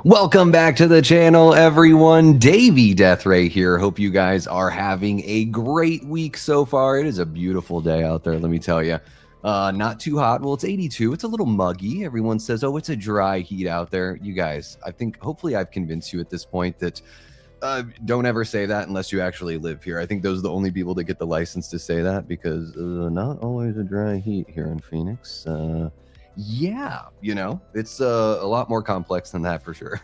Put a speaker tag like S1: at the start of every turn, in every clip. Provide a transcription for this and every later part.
S1: Welcome back to the channel, everyone. Davey Deathray here. Hope you guys are having a great week so far. It is a beautiful day out there, let me tell you. Not too hot. Well, it's 82. It's a little muggy. Everyone says, oh, it's a dry heat out there. You guys, I think hopefully I've convinced you at this point that don't ever say that unless you actually live here. I think those are the only people that get the license to say that because not always a dry heat here in Phoenix. Yeah, you know, it's a lot more complex than that for sure.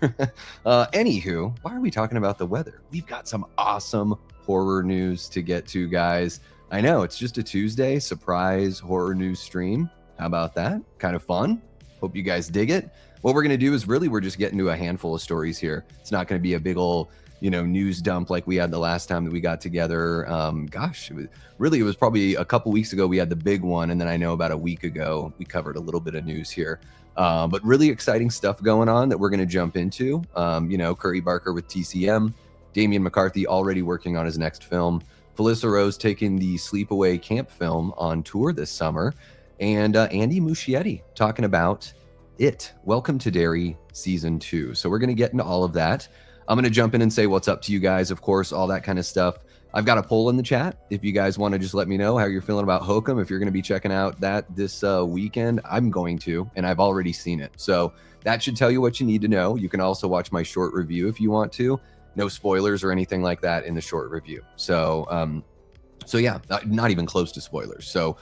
S1: Anywho, why are we talking about the weather? We've got some awesome horror news to get to, guys. I know it's just a Tuesday surprise horror news stream. How about that? Kind of fun. Hope you guys dig it. What we're going to do is we're just getting to a handful of stories here. It's not going to be a big old, news dump like we had the last time that we got together. Gosh, it was probably a couple weeks ago we had the big one, and then I know about a week ago we covered a little bit of news here. But really exciting stuff going on that we're going to jump into. Curry Barker with TCM, Damian McCarthy already working on his next film, Felissa Rose taking the Sleepaway Camp film on tour this summer, and Andy Muschietti talking about It. Welcome to Derry Season 2. So we're going to get into all of that. I'm going to jump in and say what's up to you guys, of course, all that kind of stuff. I've got a poll in the chat. If you guys want to just let me know how you're feeling about Hokum, if you're going to be checking out that this weekend, I'm going to, and I've already seen it. So that should tell you what you need to know. You can also watch my short review if you want to. No spoilers or anything like that in the short review. So yeah, not even close to spoilers. So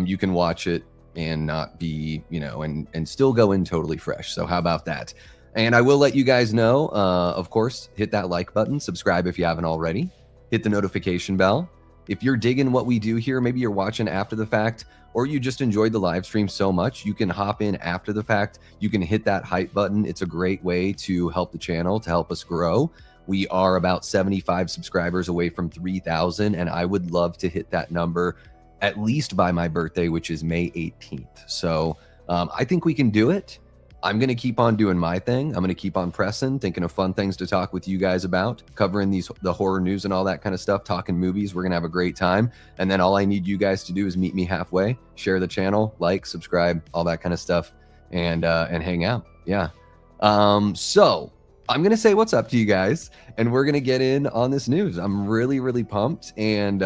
S1: you can watch it and not be, and still go in totally fresh. So how about that? And I will let you guys know, of course, hit that like button, subscribe if you haven't already, hit the notification bell. If you're digging what we do here, maybe you're watching after the fact, or you just enjoyed the live stream so much, you can hop in after the fact. You can hit that hype button. It's a great way to help the channel, to help us grow. We are about 75 subscribers away from 3,000, and I would love to hit that number at least by my birthday, which is May 18th. So I think we can do it. I'm going to keep on doing my thing. I'm going to keep on pressing, thinking of fun things to talk with you guys about, covering the horror news and all that kind of stuff, talking movies. We're going to have a great time. And then all I need you guys to do is meet me halfway, share the channel, like, subscribe, all that kind of stuff, and hang out. Yeah. So I'm going to say what's up to you guys, and we're going to get in on this news. I'm really, really pumped. And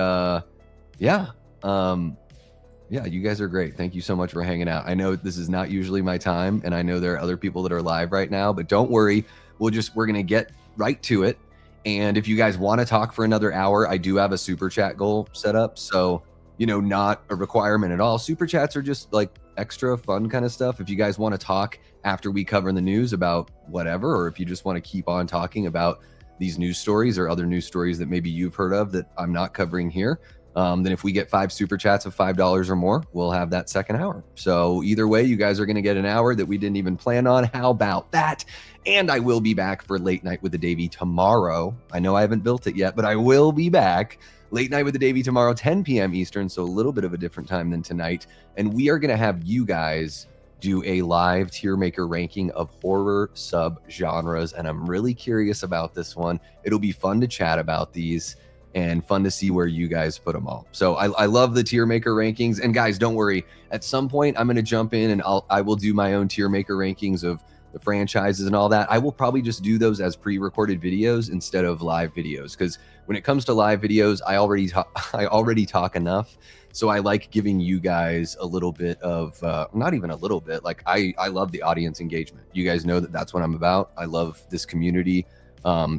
S1: yeah, you guys are great. Thank you so much for hanging out. I know this is not usually my time, and I know there are other people that are live right now, but don't worry. We're going to get right to it. And if you guys want to talk for another hour, I do have a super chat goal set up. So, not a requirement at all. Super chats are just like extra fun kind of stuff. If you guys want to talk after we cover the news about whatever, or if you just want to keep on talking about these news stories or other news stories that maybe you've heard of that I'm not covering here, then if we get 5 super chats of $5 or more, we'll have that second hour. So either way, you guys are going to get an hour that we didn't even plan on. How about that? And I will be back for Late Night with the Davey tomorrow. I know I haven't built it yet, but I will be back. Late Night with the Davey tomorrow, 10 p.m. Eastern, so a little bit of a different time than tonight. And we are going to have you guys do a live tier maker ranking of horror sub-genres. And I'm really curious about this one. It'll be fun to chat about these, and fun to see where you guys put them all. So I love the tier maker rankings. And guys, don't worry. At some point, I'm going to jump in and I will do my own tier maker rankings of the franchises and all that. I will probably just do those as pre-recorded videos instead of live videos, because when it comes to live videos, I already talk enough. So I like giving you guys a little bit of, not even a little bit, like I love the audience engagement. You guys know that that's what I'm about. I love this community.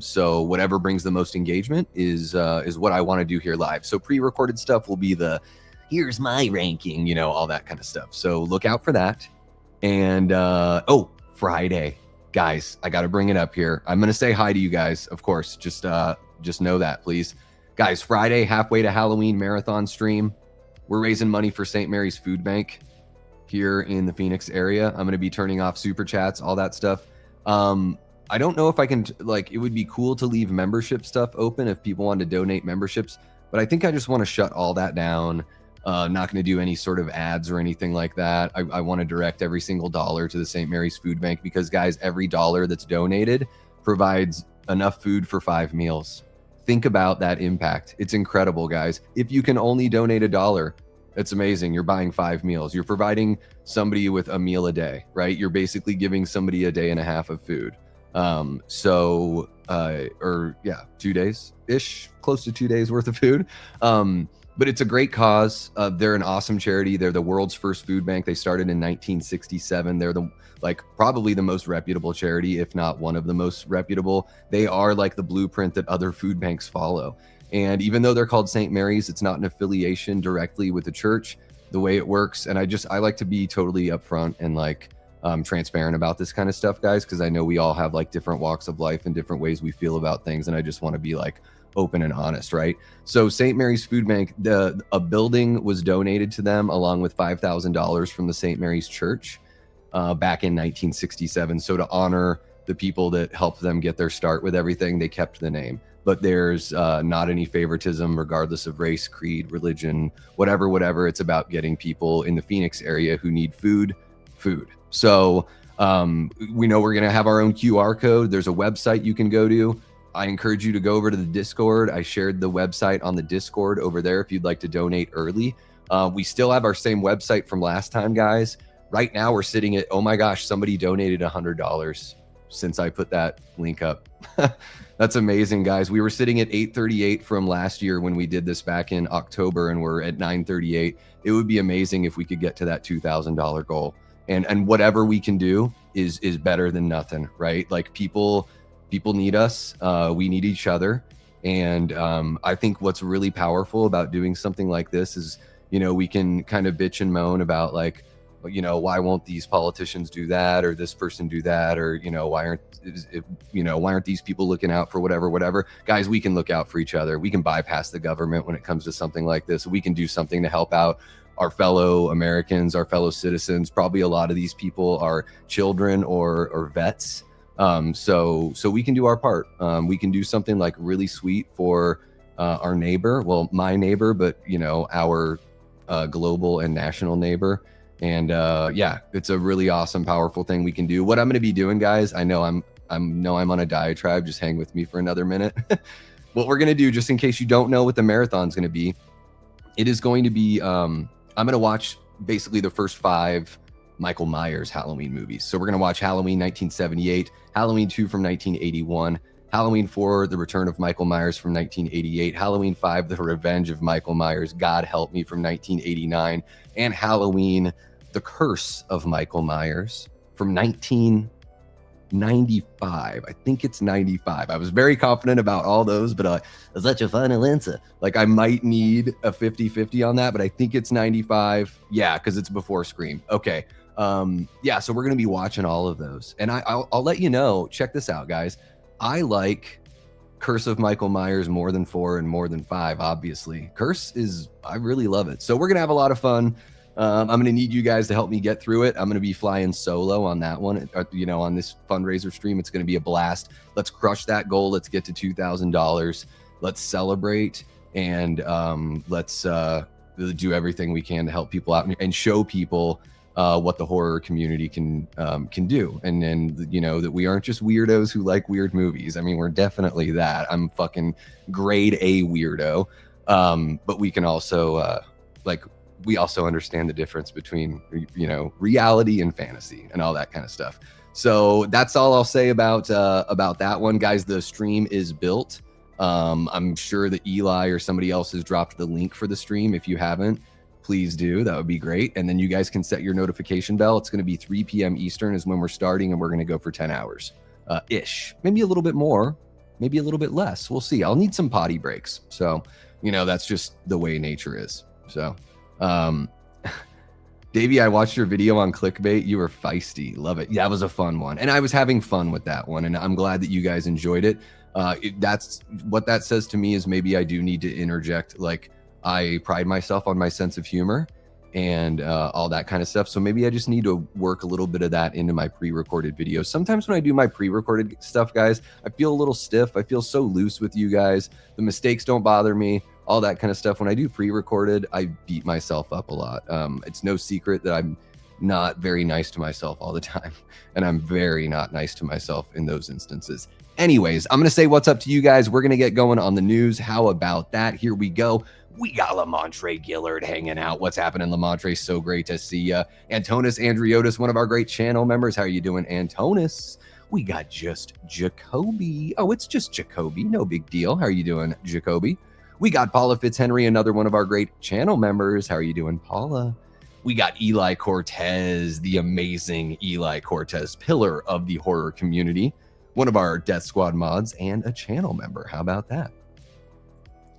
S1: So whatever brings the most engagement is what I want to do here live. So pre-recorded stuff will be here's my ranking, all that kind of stuff. So look out for that. And, Friday, guys, I got to bring it up here. I'm going to say hi to you guys. Of course, just know that, please. Guys, Friday, halfway to Halloween marathon stream. We're raising money for St. Mary's Food Bank here in the Phoenix area. I'm going to be turning off super chats, all that stuff. I don't know if I can, it would be cool to leave membership stuff open if people want to donate memberships, but I think I just want to shut all that down. Not going to do any sort of ads or anything like that. I want to direct every single dollar to the St. Mary's Food Bank because, guys, every dollar that's donated provides enough food for 5 meals. Think about that impact. It's incredible, guys. If you can only donate $1, it's amazing. You're buying 5 meals. You're providing somebody with a meal a day, right? You're basically giving somebody a day and a half of food. Or yeah, 2 days ish, close to 2 days worth of food. But it's a great cause. They're an awesome charity. They're the world's first food bank. They started in 1967. They're probably the most reputable charity, if not one of the most reputable. They are like the blueprint that other food banks follow. And even though they're called St. Mary's, it's not an affiliation directly with the church, the way it works. And I like to be totally upfront and transparent about this kind of stuff, guys, because I know we all have different walks of life and different ways we feel about things. And I just want to be open and honest, right? So St. Mary's Food Bank, a building was donated to them along with $5,000 from the St. Mary's Church back in 1967. So to honor the people that helped them get their start with everything, they kept the name. But there's not any favoritism regardless of race, creed, religion, whatever. It's about getting people in the Phoenix area who need food. So we know we're going to have our own QR code. There's a website you can go to. I encourage you to go over to the Discord. I shared the website on the Discord over there if you'd like to donate early. We still have our same website from last time, guys. Right now we're sitting at, oh my gosh, somebody donated $100 since I put that link up. That's amazing, guys. We were sitting at 838 from last year when we did this back in October, and we're at 938. It would be amazing if we could get to that $2,000 goal. And whatever we can do is better than nothing, right? People need us. We need each other. And I think what's really powerful about doing something like this is, we can kind of bitch and moan about why won't these politicians do that, or this person do that, or why aren't these people looking out for whatever. Guys, we can look out for each other. We can bypass the government when it comes to something like this. We can do something to help out our fellow Americans, our fellow citizens. Probably a lot of these people are children or vets. So we can do our part. We can do something really sweet for our neighbor. Well, my neighbor, but our global and national neighbor. And yeah, it's a really awesome, powerful thing we can do. What I'm going to be doing, guys, I know I'm on a diatribe. Just hang with me for another minute. What we're going to do, just in case you don't know what the marathon's going to be, it is going to be, I'm going to watch basically the first 5 Michael Myers Halloween movies. So we're going to watch Halloween 1978, Halloween 2 from 1981, Halloween 4, The Return of Michael Myers from 1988, Halloween 5, The Revenge of Michael Myers, God Help Me from 1989, and Halloween, The Curse of Michael Myers from 1995. I think it's 95. I was very confident about all those, but it's such a final answer. I might need a 50-50 on that, but I think it's 95. Yeah, because it's before Scream. Okay. Yeah, so we're going to be watching all of those. And I'll let you know, check this out, guys. I like Curse of Michael Myers more than 4 and more than 5, obviously. I really love it. So we're going to have a lot of fun. I'm going to need you guys to help me get through it. I'm going to be flying solo on that one. On this fundraiser stream, it's going to be a blast. Let's crush that goal. Let's get to $2,000. Let's celebrate, and let's do everything we can to help people out and show people what the horror community can do. And then, that we aren't just weirdos who like weird movies. I mean, we're definitely that. I'm fucking grade A weirdo. But we can also, we also understand the difference between, reality and fantasy and all that kind of stuff. So that's all I'll say about that one, guys. The stream is built. I'm sure that Eli or somebody else has dropped the link for the stream. If you haven't, please do. That would be great. And then you guys can set your notification bell. It's going to be 3 p.m. Eastern is when we're starting, and we're going to go for 10 hours ish. Maybe a little bit more, maybe a little bit less. We'll see. I'll need some potty breaks. So, that's just the way nature is. So, Davey, I watched your video on clickbait. You were feisty. Love it. Yeah, that was a fun one. And I was having fun with that one. And I'm glad that you guys enjoyed it. That's what that says to me is maybe I do need to interject. I pride myself on my sense of humor and all that kind of stuff. So maybe I just need to work a little bit of that into my pre-recorded videos. Sometimes when I do my pre-recorded stuff, guys, I feel a little stiff. I feel so loose with you guys. The mistakes don't bother me, all that kind of stuff. When I do pre-recorded, I beat myself up a lot. It's no secret that I'm not very nice to myself all the time. And I'm very not nice to myself in those instances. Anyways, I'm going to say what's up to you guys. We're going to get going on the news. How about that? Here we go. We got Lamontre Gillard hanging out. What's happening, Lamontre? So great to see you. Antonis Andriotis, one of our great channel members. How are you doing, Antonis? We got just Jacoby. Oh, it's just Jacoby. No big deal. How are you doing, Jacoby? We got Paula Fitzhenry, another one of our great channel members. How are you doing, Paula? We got Eli Cortez, the amazing Eli Cortez, pillar of the horror community, one of our Death Squad mods and a channel member. How about that?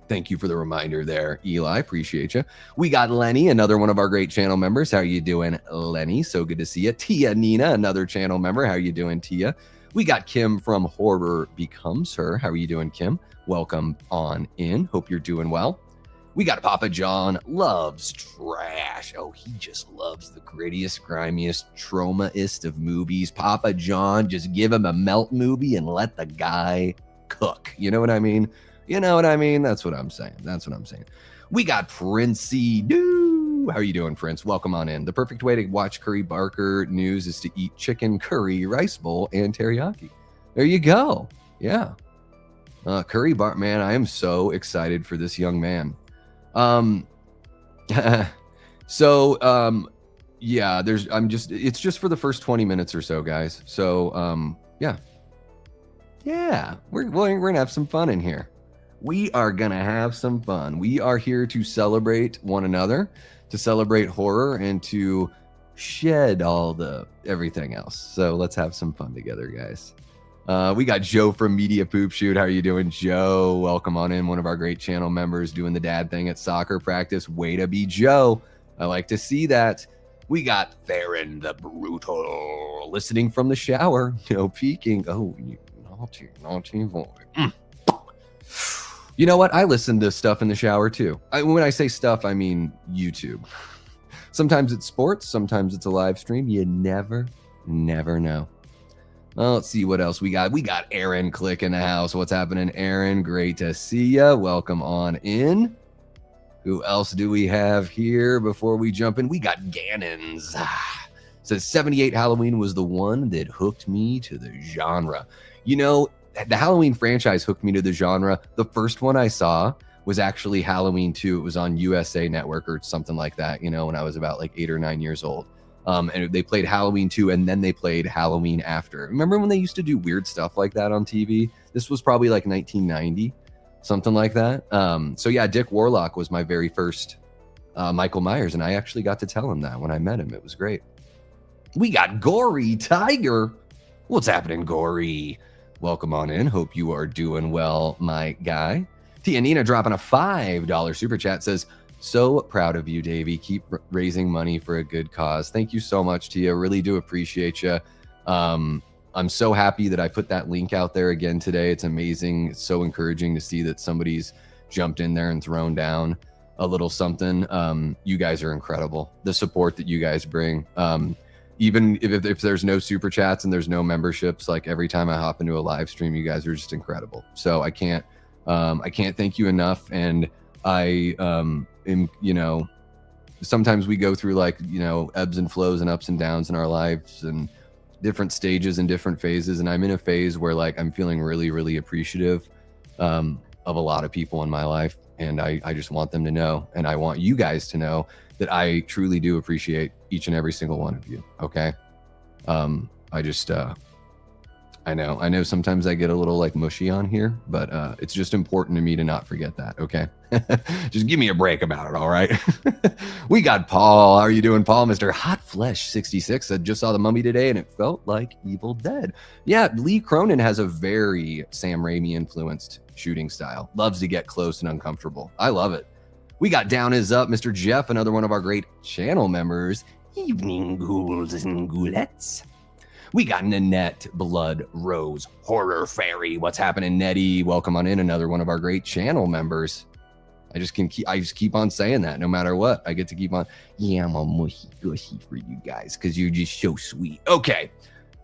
S1: Thank you for the reminder there, Eli. Appreciate you. We got Lenny, another one of our great channel members. How are you doing, Lenny? So good to see you. Tia Nina, another channel member. How are you doing, Tia? We got Kim from Horror Becomes Her. How are you doing, Kim? Welcome on in. Hope you're doing well. We got Papa John loves trash. Oh, he just loves the grittiest, grimiest, traumaist of movies. Papa John, just give him a melt movie and let the guy cook. You know what I mean? You know what I mean? That's what I'm saying. That's what I'm saying. We got Princey Doo. How are you doing, Prince? Welcome on in. The perfect way to watch Curry Barker news is to eat chicken curry, rice bowl, and teriyaki. There you go. Yeah. Curry Barker, man, I am so excited for this young man. Yeah, it's just for the first 20 minutes or so, guys. So, yeah, we're gonna have some fun in here. We are gonna have some fun. We are here to celebrate one another, to celebrate horror, and to shed everything else. So let's have some fun together, guys. We got Joe from Media Poop Shoot. How are you doing, Joe? Welcome on in. One of our great channel members doing the dad thing at soccer practice. Way to be Joe. I like to see that. We got Theron the Brutal listening from the shower. No peeking. Oh, you naughty boy. You know what? I listen to stuff in the shower too. When I say stuff, I mean YouTube. Sometimes it's sports. Sometimes it's a live stream. You never know. Well, let's see what else we got. We got Aaron Click in the house. What's happening, Aaron? Great to see ya. Welcome on in. Who else do we have here before we jump in? We got Gannons. Says 78 Halloween was the one that hooked me to the genre. You know, the Halloween franchise hooked me to the genre. The first one I saw was actually Halloween 2. It was on USA Network or something like that, you know, when I was about like 8 or 9 years old. And they played Halloween 2 and then they played Halloween After. Remember when they used to do weird stuff like that on TV? This was probably like 1990, something like that. So yeah, Dick Warlock was my very first Michael Myers, and I actually got to tell him that when I met him. It was great. We got Gory Tiger. What's happening, Gory? Welcome on in. Hope you are doing well, my guy. Tia Nina dropping a $5 super chat says, so proud of you, Davey. Keep raising money for a good cause. Thank you so much, Tia. Really do appreciate you. I'm so happy that I put that link out there again today. It's amazing. It's so encouraging to see that somebody's jumped in there and thrown down a little something. You guys are incredible. The support that you guys bring. Even if there's no super chats and there's no memberships, like every time I hop into a live stream, you guys are just incredible. So I can't thank you enough. And I am, you know, sometimes we go through like, you know, ebbs and flows and ups and downs in our lives and different stages and different phases. And I'm in a phase where like I'm feeling really, really appreciative of a lot of people in my life. And I just want them to know, and I want you guys to know that I truly do appreciate each and every single one of you. Okay. I know sometimes I get a little like mushy on here, but it's just important to me to not forget that. Okay. Just give me a break about it. All right. We got Paul. How are you doing, Paul? Mr. Hot Flesh 66 said, just saw The Mummy today and it felt like Evil Dead. Yeah. Lee Cronin has a very Sam Raimi influenced shooting style. Loves to get close and uncomfortable. I love it. We got Down Is Up, Mr. Jeff, another one of our great channel members. Evening ghouls and ghoulettes. We got Nanette Blood Rose Horror Fairy. What's happening, Nettie? Welcome on in, another one of our great channel members. I just keep on saying that no matter what. I get to keep on. Yeah, I'm a mushy gushy for you guys because you're just so sweet. Okay.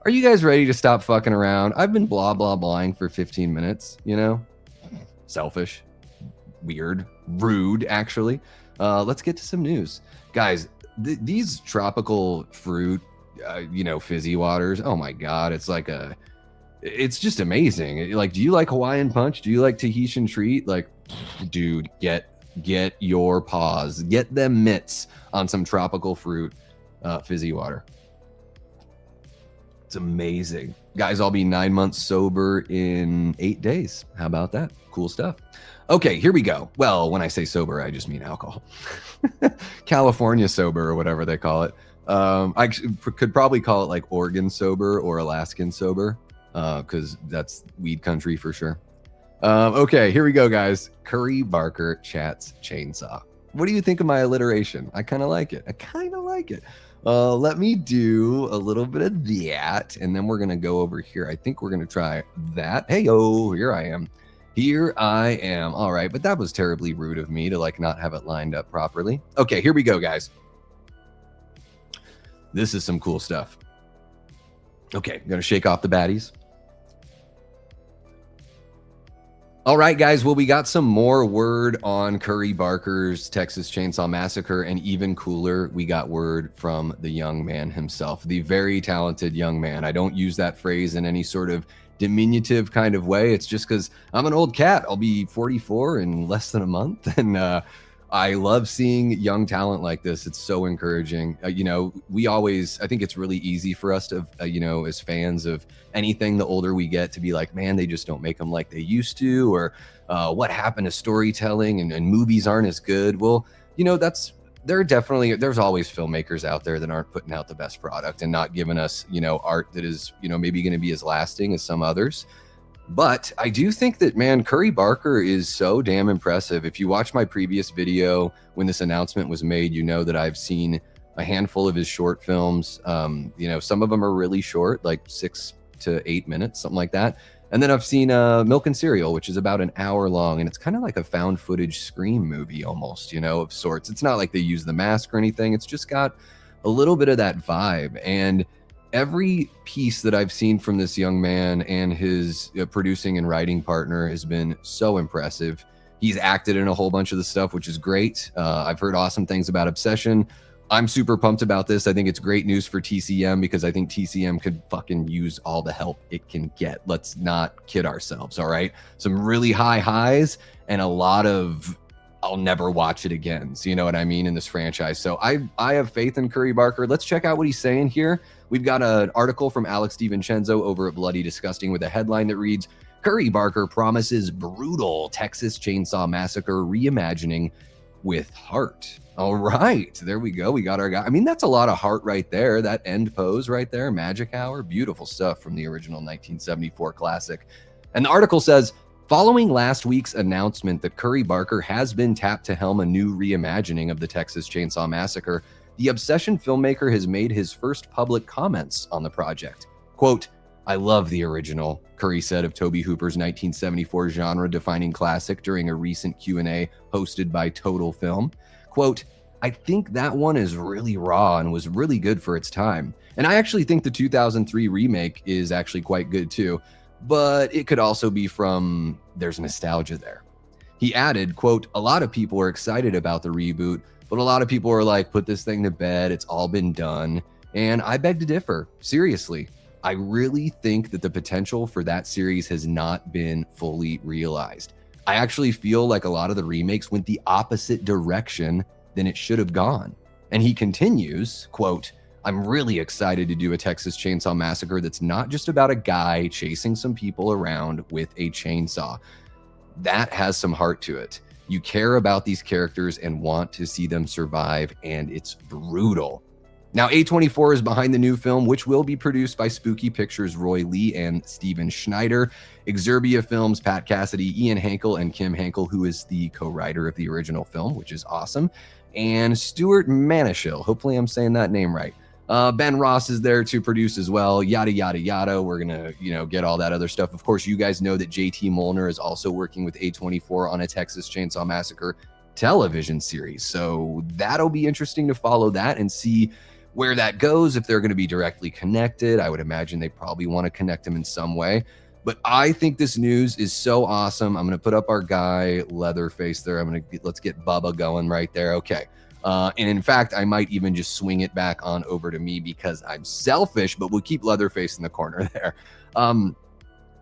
S1: Are you guys ready to stop fucking around? I've been blah, blah, blahing for 15 minutes, you know? Selfish, weird, rude, actually. Let's get to some news. Guys, these tropical fruit, you know, fizzy waters, oh my God, it's just amazing. Like, do you like Hawaiian Punch? Do you like Tahitian Treat? Like, dude, get your paws, get them mitts on some tropical fruit fizzy water. It's amazing. Guys, I'll be 9 months sober in 8 days. How about that? Cool stuff. Okay, here we go. Well, when I say sober, I just mean alcohol. California sober or whatever they call it. I could probably call it like Oregon sober or Alaskan sober, because that's weed country for sure. Okay, here we go, guys. Curry Barker chats chainsaw. What do you think of my alliteration? I kind of like it. Let me do a little bit of that, and then we're going to go over here. I think we're going to try that. Hey-oh, here I am. All right, but that was terribly rude of me to like not have it lined up properly. Okay, here we go, guys. This is some cool stuff. Okay, I'm going to shake off the baddies. All right, guys. Well, we got some more word on Curry Barker's Texas Chainsaw Massacre, and even cooler, we got word from the young man himself, the very talented young man. I don't use that phrase in any sort of diminutive kind of way. It's just because I'm an old cat. I'll be 44 in less than a month, and I love seeing young talent like this. It's so encouraging. I think it's really easy for us to, as fans of anything, the older we get, to be like, man, they just don't make them like they used to, or what happened to storytelling, and movies aren't as good. Well, there's always filmmakers out there that aren't putting out the best product and not giving us, art that is, maybe going to be as lasting as some others. But I do think that, man, Curry Barker is so damn impressive. If you watch my previous video when this announcement was made, you know that I've seen a handful of his short films. Some of them are really short, like 6 to 8 minutes, something like that. And then I've seen Milk and Cereal, which is about an hour long, and it's kind of like a found footage Scream movie almost, of sorts. It's not like they use the mask or anything. It's just got a little bit of that vibe. And every piece that I've seen from this young man and his producing and writing partner has been so impressive. He's acted in a whole bunch of the stuff, which is great. I've heard awesome things about Obsession. I'm super pumped about this. I think it's great news for TCM, because I think TCM could fucking use all the help it can get. Let's not kid ourselves, all right? Some really high highs and a lot of I'll never watch it again. So you know what I mean, in this franchise. So I have faith in Curry Barker. Let's check out what he's saying here. We've got an article from Alex DiVincenzo over at Bloody Disgusting with a headline that reads, Curry Barker promises brutal Texas Chainsaw Massacre reimagining with heart. All right, there we go. We got our guy. I mean, that's a lot of heart right there. That end pose right there, Magic Hour, beautiful stuff from the original 1974 classic. And the article says, following last week's announcement that Curry Barker has been tapped to helm a new reimagining of the Texas Chainsaw Massacre, the Obsession filmmaker has made his first public comments on the project. Quote, I love the original, Curry said of Tobe Hooper's 1974 genre-defining classic during a recent Q&A hosted by Total Film. Quote, I think that one is really raw and was really good for its time. And I actually think the 2003 remake is actually quite good too, but it could also be from there's nostalgia there. He added, quote, a lot of people are excited about the reboot, but a lot of people are like, put this thing to bed, it's all been done. And I beg to differ, seriously. I really think that the potential for that series has not been fully realized. I actually feel like a lot of the remakes went the opposite direction than it should have gone. And he continues, quote, I'm really excited to do a Texas Chainsaw Massacre that's not just about a guy chasing some people around with a chainsaw. That has some heart to it. You care about these characters and want to see them survive, and it's brutal. Now, A24 is behind the new film, which will be produced by Spooky Pictures' Roy Lee and Steven Schneider. Exerbia Films, Pat Cassidy, Ian Hankel, and Kim Hankel, who is the co-writer of the original film, which is awesome. And Stuart Manishill, hopefully I'm saying that name right. Ben Ross is there to produce as well, yada, yada, yada. We're going to, get all that other stuff. Of course, you guys know that JT Molnar is also working with A24 on a Texas Chainsaw Massacre television series. So that'll be interesting to follow that and see where that goes, if they're going to be directly connected. I would imagine they probably want to connect them in some way. But I think this news is so awesome. I'm going to put up our guy, Leatherface there. Let's get Bubba going right there. Okay. And in fact, I might even just swing it back on over to me because I'm selfish, but we'll keep Leatherface in the corner there.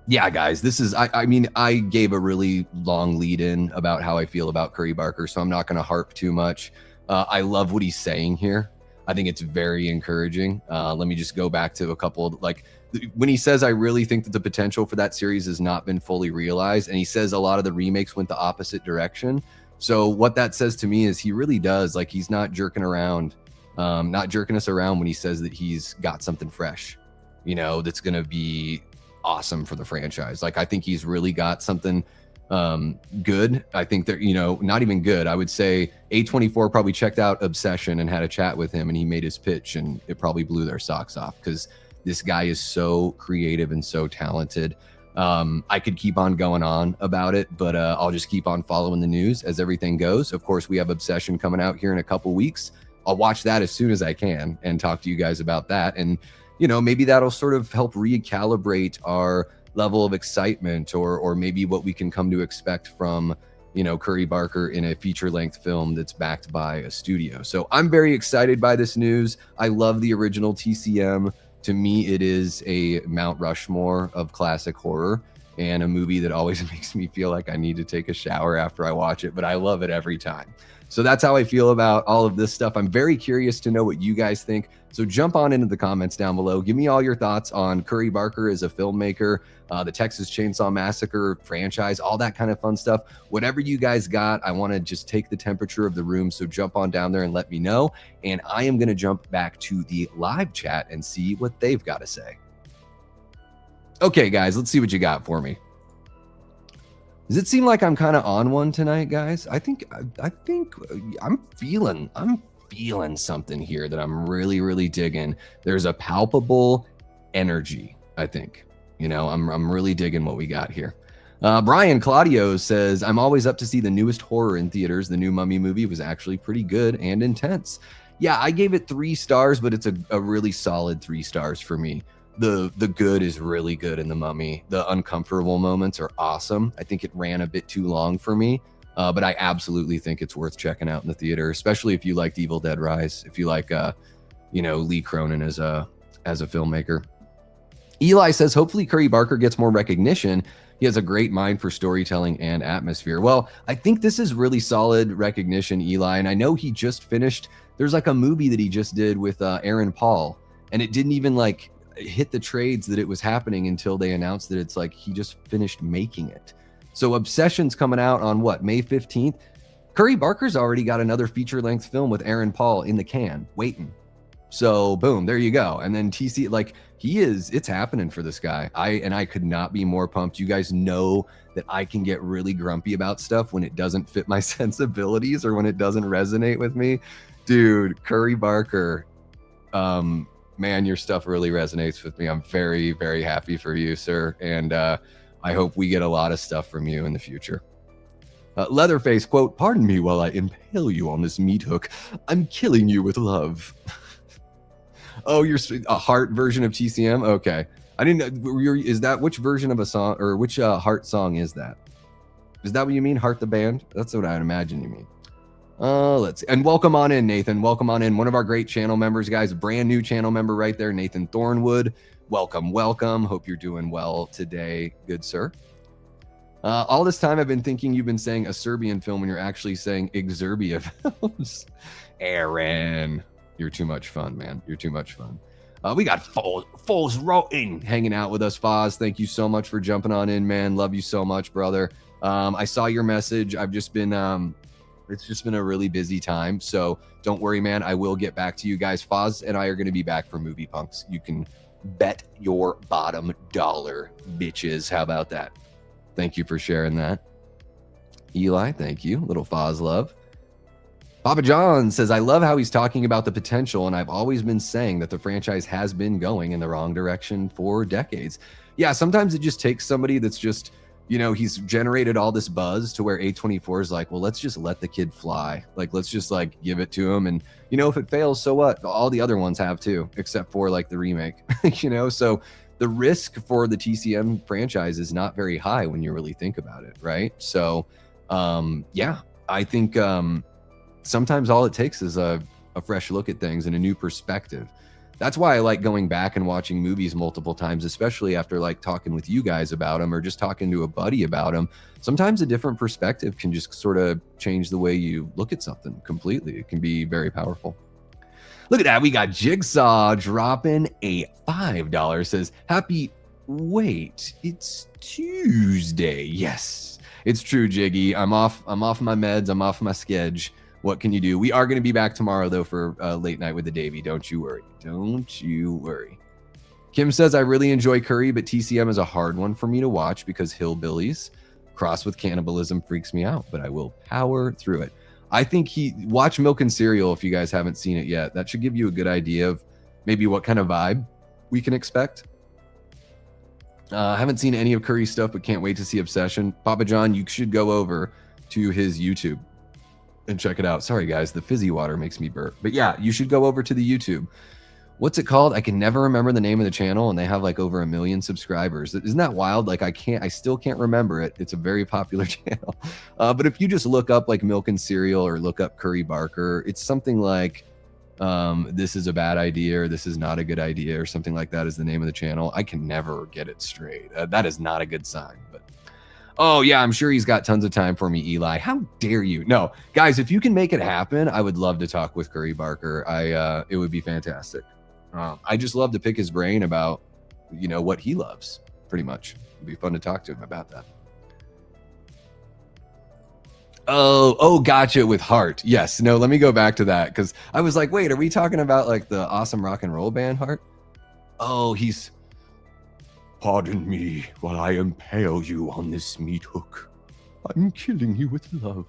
S1: Yeah, guys, this is, I gave a really long lead in about how I feel about Curry Barker, so I'm not going to harp too much. I love what he's saying here. I think it's very encouraging. Let me just go back to a couple of, when he says, I really think that the potential for that series has not been fully realized, and he says a lot of the remakes went the opposite direction. So what that says to me is he really does, like, he's not jerking around, not jerking us around when he says that he's got something fresh, you know, that's going to be awesome for the franchise. Like, I think he's really got something good. I think that, you know, not even good. I would say A24 probably checked out Obsession and had a chat with him, and he made his pitch, and it probably blew their socks off, because this guy is so creative and so talented. I could keep on going on about it, but I'll just keep on following the news as everything goes. Of course, we have Obsession coming out here in a couple weeks. I'll watch that as soon as I can and talk to you guys about that. And, you know, maybe that'll sort of help recalibrate our level of excitement, or maybe what we can come to expect from, you know, Curry Barker in a feature-length film that's backed by a studio. So I'm very excited by this news. I love the original TCM. To me, it is a Mount Rushmore of classic horror, and a movie that always makes me feel like I need to take a shower after I watch it, but I love it every time. So that's how I feel about all of this stuff. I'm very curious to know what you guys think. So jump on into the comments down below. Give me all your thoughts on Curry Barker as a filmmaker, the Texas Chainsaw Massacre franchise, all that kind of fun stuff. Whatever you guys got, I want to just take the temperature of the room. So jump on down there and let me know. And I am going to jump back to the live chat and see what they've got to say. Okay, guys, let's see what you got for me. Does it seem like I'm kind of on one tonight, guys? I think I'm feeling something here that I'm really digging. There's a palpable energy, I think. You know, I'm really digging what we got here. Brian Claudio says, I'm always up to see the newest horror in theaters. The new Mummy movie was actually pretty good and intense. Yeah, I gave it 3 stars, but it's a really solid 3 stars for me. The good is really good in the Mummy. The uncomfortable moments are awesome. I think it ran a bit too long for me, but I absolutely think it's worth checking out in the theater, especially if you liked Evil Dead Rise, if you like, you know, Lee Cronin as a filmmaker. Eli says, hopefully Curry Barker gets more recognition. He has a great mind for storytelling and atmosphere. Well, I think this is really solid recognition, Eli, and I know he just finished. There's like a movie that he just did with Aaron Paul, and it didn't even like hit the trades that it was happening until they announced that it's like he just finished making it. So Obsession's coming out on what, May 15th? Curry Barker's already got another feature-length film with Aaron Paul in the can, waiting. So boom, there you go. And then TC, like, it's happening for this guy. I could not be more pumped. You guys know that I can get really grumpy about stuff when it doesn't fit my sensibilities or when it doesn't resonate with me. Dude, Curry Barker, man, your stuff really resonates with me. I'm very happy for you, sir. And I hope we get a lot of stuff from you in the future. Leatherface, quote, pardon me while I impale you on this meat hook. I'm killing you with love. Oh, you're a Heart version of TCM? Okay. I didn't know. Is that which version of a song, or which Heart song is that? Is that what you mean? Heart the band? That's what I'd imagine you mean. Let's see. And welcome on in, Nathan. Welcome on in. One of our great channel members, guys. A brand new channel member right there, Nathan Thornwood. Welcome. Hope you're doing well today, good sir. All this time I've been thinking you've been saying a Serbian film when you're actually saying Exerbia films. Aaron, you're too much fun, man. You're too much fun. We got Foles Rotten hanging out with us, Foz. Thank you so much for jumping on in, man. Love you so much, brother. I saw your message. I've just been it's just been a really busy time, so don't worry, man. I will get back to you guys. Foz and I are going to be back for Movie Punks. You can bet your bottom dollar, bitches. How about that? Thank you for sharing that. Eli, thank you. Little Foz love. Papa John says, I love how he's talking about the potential, and I've always been saying that the franchise has been going in the wrong direction for decades. Yeah, sometimes it just takes somebody that's just, you know, he's generated all this buzz to where A24 is like, well, let's just let the kid fly. Like, let's just like give it to him. And, you know, if it fails, so what? All the other ones have too, except for like the remake, you know? So the risk for the TCM franchise is not very high when you really think about it, right? So, yeah, I think sometimes all it takes is a fresh look at things and a new perspective. That's why I like going back and watching movies multiple times, especially after like talking with you guys about them or just talking to a buddy about them. Sometimes a different perspective can just sort of change the way you look at something completely. It can be very powerful. Look at that. We got Jigsaw dropping a $5. Says, wait, it's Tuesday. Yes, it's true, Jiggy. I'm off my meds. I'm off my sketch. What can you do? We are going to be back tomorrow, though, for late night with the Davey. Don't you worry. Don't you worry. Kim says, I really enjoy Curry, but TCM is a hard one for me to watch because hillbillies crossed with cannibalism freaks me out, but I will power through it. I think watch Milk and Cereal if you guys haven't seen it yet. That should give you a good idea of maybe what kind of vibe we can expect. I haven't seen any of Curry's stuff, but can't wait to see Obsession. Papa John, you should go over to his YouTube and check it out. Sorry, guys, the fizzy water makes me burp. But yeah, you should go over to the YouTube. What's it called? I can never remember the name of the channel, and they have like over 1 million subscribers. Isn't that wild? Like I still can't remember it. It's a very popular channel. But if you just look up like Milk and Cereal or look up Curry Barker, it's something like this is a bad idea or this is not a good idea or something like that is the name of the channel. I can never get it straight. That is not a good sign. But oh yeah, I'm sure he's got tons of time for me, Eli. How dare you? No, guys, if you can make it happen, I would love to talk with Curry Barker. It would be fantastic. I just love to pick his brain about, what he loves, pretty much. It'd be fun to talk to him about that. Oh, gotcha, with Heart. Yes, no, let me go back to that, because I was like, wait, are we talking about like the awesome rock and roll band Heart? Oh, pardon me while I impale you on this meat hook. I'm killing you with love.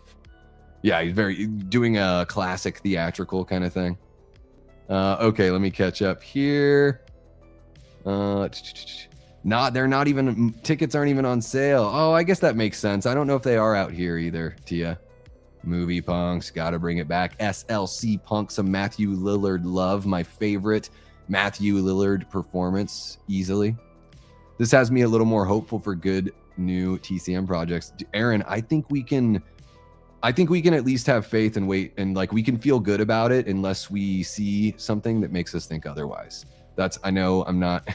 S1: Yeah, he's doing a classic theatrical kind of thing. Okay, let me catch up here. Tickets aren't even on sale. Oh, I guess that makes sense. I don't know if they are out here either, Tia. Movie Punks, gotta bring it back. SLC Punk, some Matthew Lillard love. My favorite Matthew Lillard performance, easily. This has me a little more hopeful for good new TCM projects. Aaron, I think we can at least have faith and wait, and like we can feel good about it unless we see something that makes us think otherwise. I know I'm not,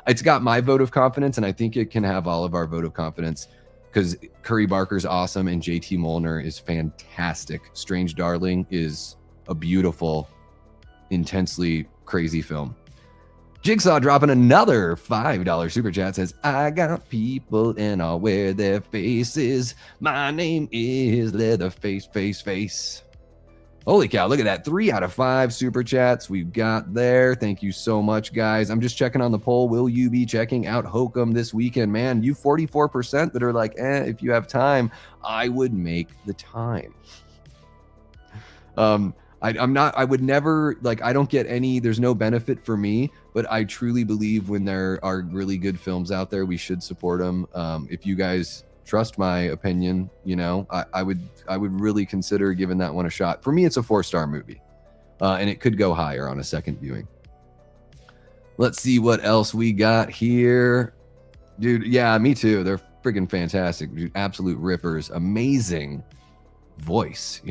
S1: it's got my vote of confidence, and I think it can have all of our vote of confidence because Curry Barker's awesome and JT Molnar is fantastic. Strange Darling is a beautiful, intensely crazy film. Jigsaw dropping another $5 super chat, says, I got people and I'll wear their faces. My name is Leatherface, face. Holy cow, look at that. 3 out of 5 super chats we've got there. Thank you so much, guys. I'm just checking on the poll. Will you be checking out Hokum this weekend? Man, you 44% that are like, if you have time, I would make the time. I would never, I don't get any, there's no benefit for me, but I truly believe when there are really good films out there, we should support them. If you guys trust my opinion, I would really consider giving that one a shot. For me, it's a 4-star movie, and it could go higher on a second viewing. Let's see what else we got here. Dude, yeah, me too. They're freaking fantastic. Dude, absolute rippers. Amazing voice,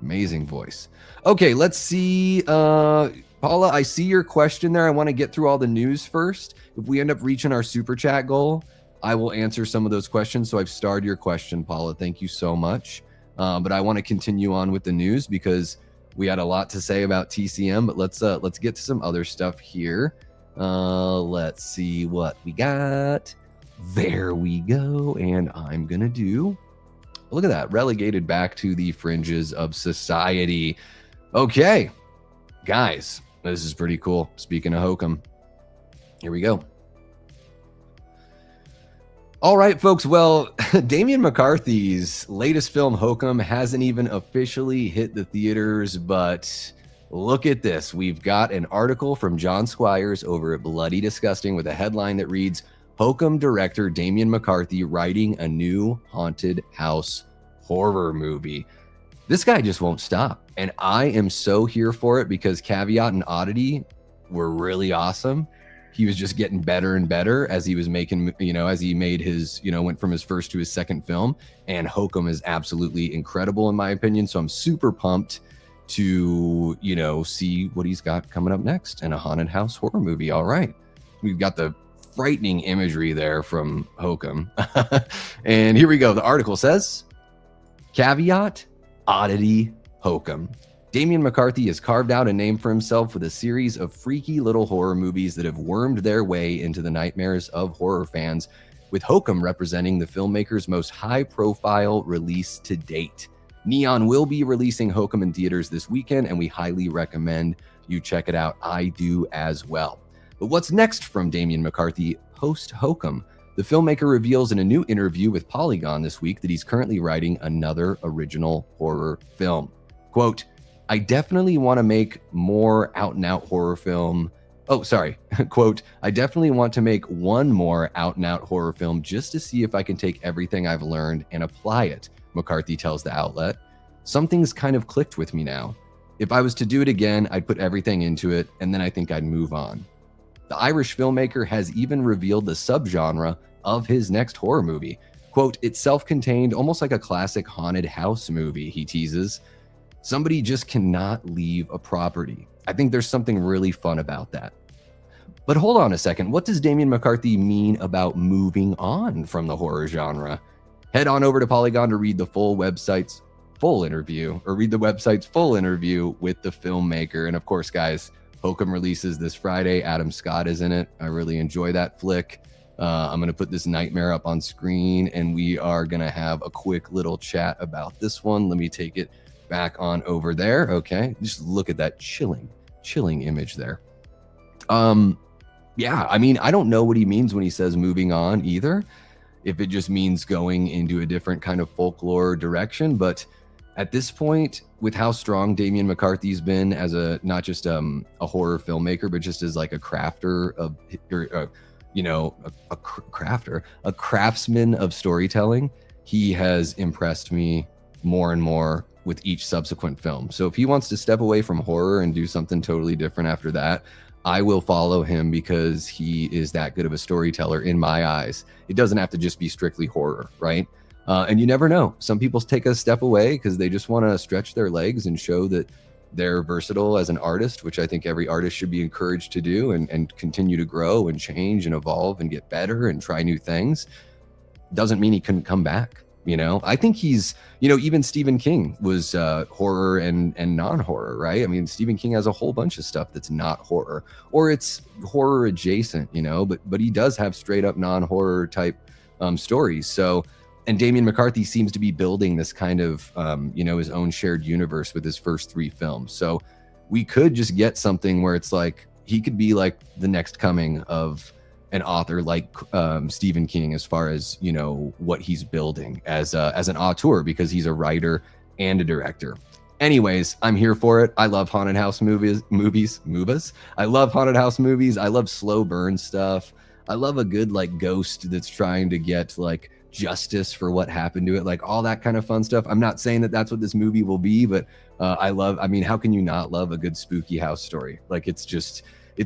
S1: Amazing voice. Okay, let's see. Paula, I see your question there. I want to get through all the news first. If we end up reaching our super chat goal, I will answer some of those questions. So I've starred your question, Paula. Thank you so much. But I want to continue on with the news because we had a lot to say about TCM. But let's get to some other stuff here. Let's see what we got. There we go. And I'm gonna do. Look at that, relegated back to the fringes of society. Okay, guys, this is pretty cool. Speaking of Hokum, here we go. All right, folks. Well, Damian McCarthy's latest film, Hokum, hasn't even officially hit the theaters, but look at this. We've got an article from John Squires over at Bloody Disgusting with a headline that reads, Hokum director Damian McCarthy writing a new haunted house horror movie. This guy just won't stop. And I am so here for it because Caveat and Oddity were really awesome. He was just getting better and better as he was making, as he made his, went from his first to his second film. And Hokum is absolutely incredible in my opinion. So I'm super pumped to, see what he's got coming up next in a haunted house horror movie. All right. We've got the frightening imagery there from Hokum. And here we go. The article says, Caveat, Oddity, Hokum. Damian McCarthy has carved out a name for himself with a series of freaky little horror movies that have wormed their way into the nightmares of horror fans, with Hokum representing the filmmaker's most high-profile release to date. Neon will be releasing Hokum in theaters this weekend, and we highly recommend you check it out. I do as well. But what's next from Damian McCarthy post-Hokum? The filmmaker reveals in a new interview with Polygon this week that he's currently writing another original horror film. Quote, I definitely want to make more out-and-out horror film. Oh, sorry. Quote, I definitely want to make one more out-and-out horror film just to see if I can take everything I've learned and apply it, McCarthy tells the outlet. Something's kind of clicked with me now. If I was to do it again, I'd put everything into it, and then I think I'd move on. The Irish filmmaker has even revealed the subgenre of his next horror movie. Quote, it's self-contained, almost like a classic haunted house movie, he teases. Somebody just cannot leave a property. I think there's something really fun about that. But hold on a second. What does Damian McCarthy mean about moving on from the horror genre? Head on over to Polygon to read the website's full interview with the filmmaker. And of course, guys, Hokum releases this Friday. Adam Scott is in it. I really enjoy that flick. I'm going to put this nightmare up on screen, and we are going to have a quick little chat about this one. Let me take it back on over there. Okay, just look at that chilling image there. Yeah, I mean, I don't know what he means when he says moving on either, if it just means going into a different kind of folklore direction. But at this point, with how strong Damian McCarthy's been as not just a horror filmmaker, but just as like a crafter of, a craftsman of storytelling, he has impressed me more and more with each subsequent film. So if he wants to step away from horror and do something totally different after that, I will follow him because he is that good of a storyteller in my eyes. It doesn't have to just be strictly horror, right? And you never know. Some people take a step away because they just want to stretch their legs and show that they're versatile as an artist, which I think every artist should be encouraged to do and continue to grow and change and evolve and get better and try new things. Doesn't mean he couldn't come back. I think he's, even Stephen King was horror and non-horror, right? I mean, Stephen King has a whole bunch of stuff that's not horror, or it's horror adjacent, but he does have straight up non-horror type stories. So, and Damian McCarthy seems to be building this kind of, his own shared universe with his first 3 films. So we could just get something where it's like, he could be like the next coming of an author like Stephen King, as far as what he's building as an auteur, because he's a writer and a director. Anyways, I'm here for it. I love haunted house movies. I love haunted house movies. I love slow burn stuff. I love a good like ghost that's trying to get like justice for what happened to it, like all that kind of fun stuff. I'm not saying that that's what this movie will be, but I mean, how can you not love a good spooky house story? Like it's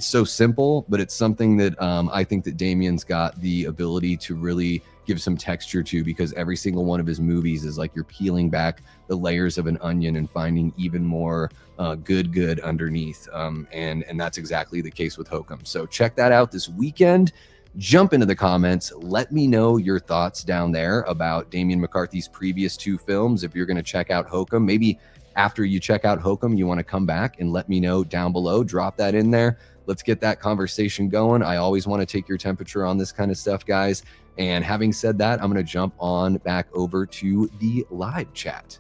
S1: so simple, but it's something that I think that Damian's got the ability to really give some texture to, because every single one of his movies is like you're peeling back the layers of an onion and finding even more good underneath. And that's exactly the case with Hokum. So check that out this weekend. Jump into the comments. Let me know your thoughts down there about Damian McCarthy's previous 2 films. If you're going to check out Hokum, maybe after you check out Hokum, you want to come back and let me know down below. Drop that in there. Let's get that conversation going. I always want to take your temperature on this kind of stuff, guys. And having said that, I'm going to jump on back over to the live chat.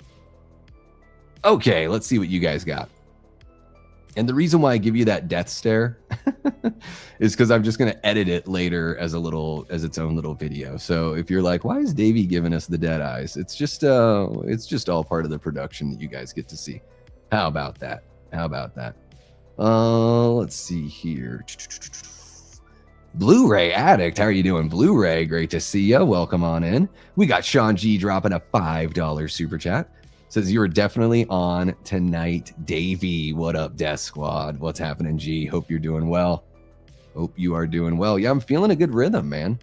S1: Okay, let's see what you guys got. And the reason why I give you that death stare is because I'm just going to edit it later as its own little video. So if you're like, why is Davey giving us the dead eyes? It's just all part of the production that you guys get to see. How about that? Let's see here. Blu-ray Addict, how are you doing? Blu-ray, great to see you. Welcome on in. We got Sean G dropping a $5 super chat. Says you were definitely on tonight, Davey. What up, Death Squad? What's happening, G? Hope you're doing well. Hope you are doing well. Yeah, I'm feeling a good rhythm, man.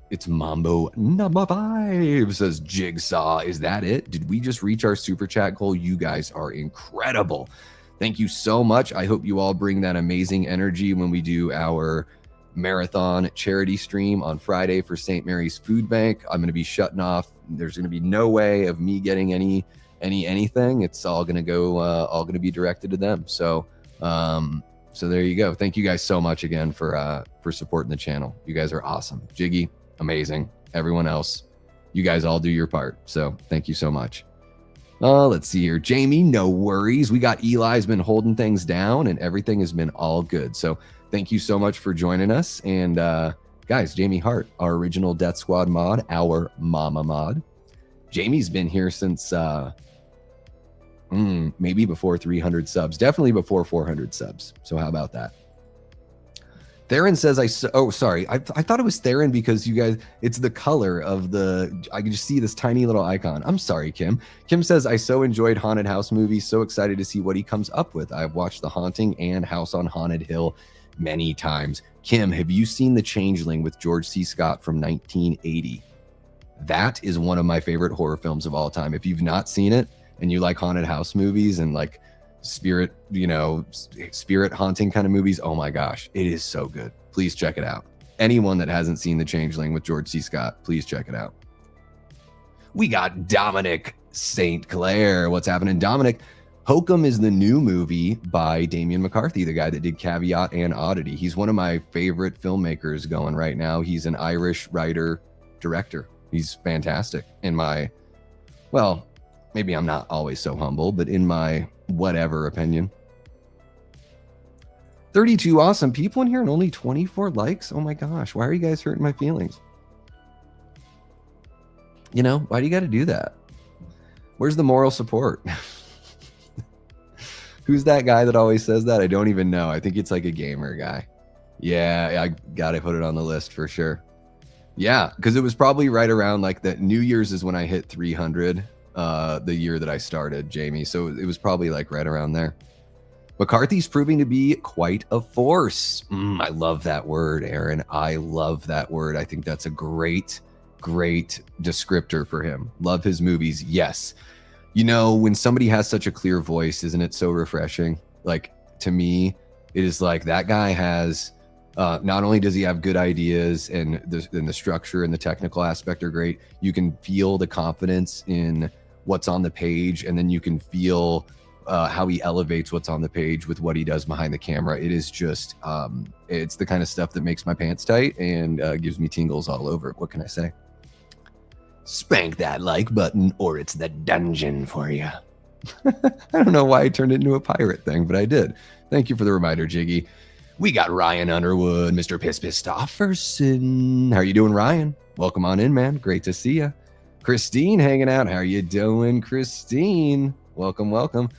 S1: It's Mambo number 5, says Jigsaw. Is that it? Did we just reach our super chat goal? You guys are incredible. Thank you so much. I hope you all bring that amazing energy when we do our marathon charity stream on Friday for St. Mary's Food Bank. I'm going to be shutting off. There's going to be no way of me getting any anything, it's all gonna go all gonna be directed to them. So so there you go. Thank you guys so much again for supporting the channel. You guys are awesome. Jiggy, amazing. Everyone else, you guys all do your part. So thank you so much. Let's see here. Jamie, no worries. We got Eli's been holding things down and everything has been all good. So thank you so much for joining us. And guys, Jamie Hart, our original Death Squad mod, our mama mod. Jamie's been here since maybe before 300 subs, definitely before 400 subs. So how about that? Theron says, oh, sorry. I thought it was Theron because you guys, it's the color of I can just see this tiny little icon. I'm sorry, Kim. Kim says, I so enjoyed Haunted House movies. So excited to see what he comes up with. I've watched The Haunting and House on Haunted Hill many times. Kim, have you seen The Changeling with George C. Scott from 1980? That is one of my favorite horror films of all time. If you've not seen it and you like haunted house movies and like spirit, spirit haunting kind of movies, oh my gosh, it is so good. Please check it out. Anyone that hasn't seen The Changeling with George C. Scott, please check it out. We got Dominic St. Clair. What's happening, Dominic? Hokum is the new movie by Damian McCarthy, the guy that did Caveat and Oddity. He's one of my favorite filmmakers going right now. He's an Irish writer, director. He's fantastic in my, well, maybe I'm not always so humble, but in my whatever opinion. 32 awesome people in here and only 24 likes. Oh my gosh, why are you guys hurting my feelings? Why do you got to do that? Where's the moral support? Who's that guy that always says that? I don't even know. I think it's like a gamer guy. Yeah, I got to put it on the list for sure. Yeah, because it was probably right around like the New Year's is when I hit 300 the year that I started, Jamie. So it was probably like right around there. McCarthy's proving to be quite a force. I love that word, Aaron. I love that word. I think that's a great descriptor for him. Love his movies. Yes. When somebody has such a clear voice, isn't it so refreshing? Like, to me, it is like that guy has, not only does he have good ideas and the structure and the technical aspect are great, you can feel the confidence in what's on the page, and then you can feel how he elevates what's on the page with what he does behind the camera. It is just, it's the kind of stuff that makes my pants tight and gives me tingles all over. What can I say? Spank that like button or it's the dungeon for you. I don't know why I turned it into a pirate thing, but I did. Thank you for the reminder, Jiggy. We got Ryan Underwood, Mr. Pistofferson. How are you doing, Ryan? Welcome on in, man. Great to see you. Christine hanging out. How are you doing, Christine? Welcome, welcome.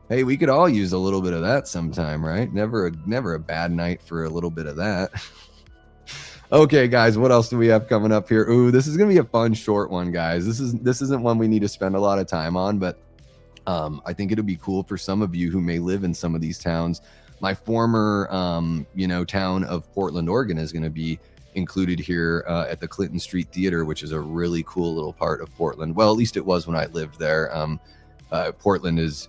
S1: Hey, we could all use a little bit of that sometime, right? Never a bad night for a little bit of that. Okay, guys, what else do we have coming up here? Ooh, this is gonna be a fun short one, guys. This isn't one we need to spend a lot of time on, but I think it'll be cool for some of you who may live in some of these towns. My former town of Portland, Oregon is going to be included here at the Clinton Street Theater, which is a really cool little part of Portland. Well, at least it was when I lived there. Portland is,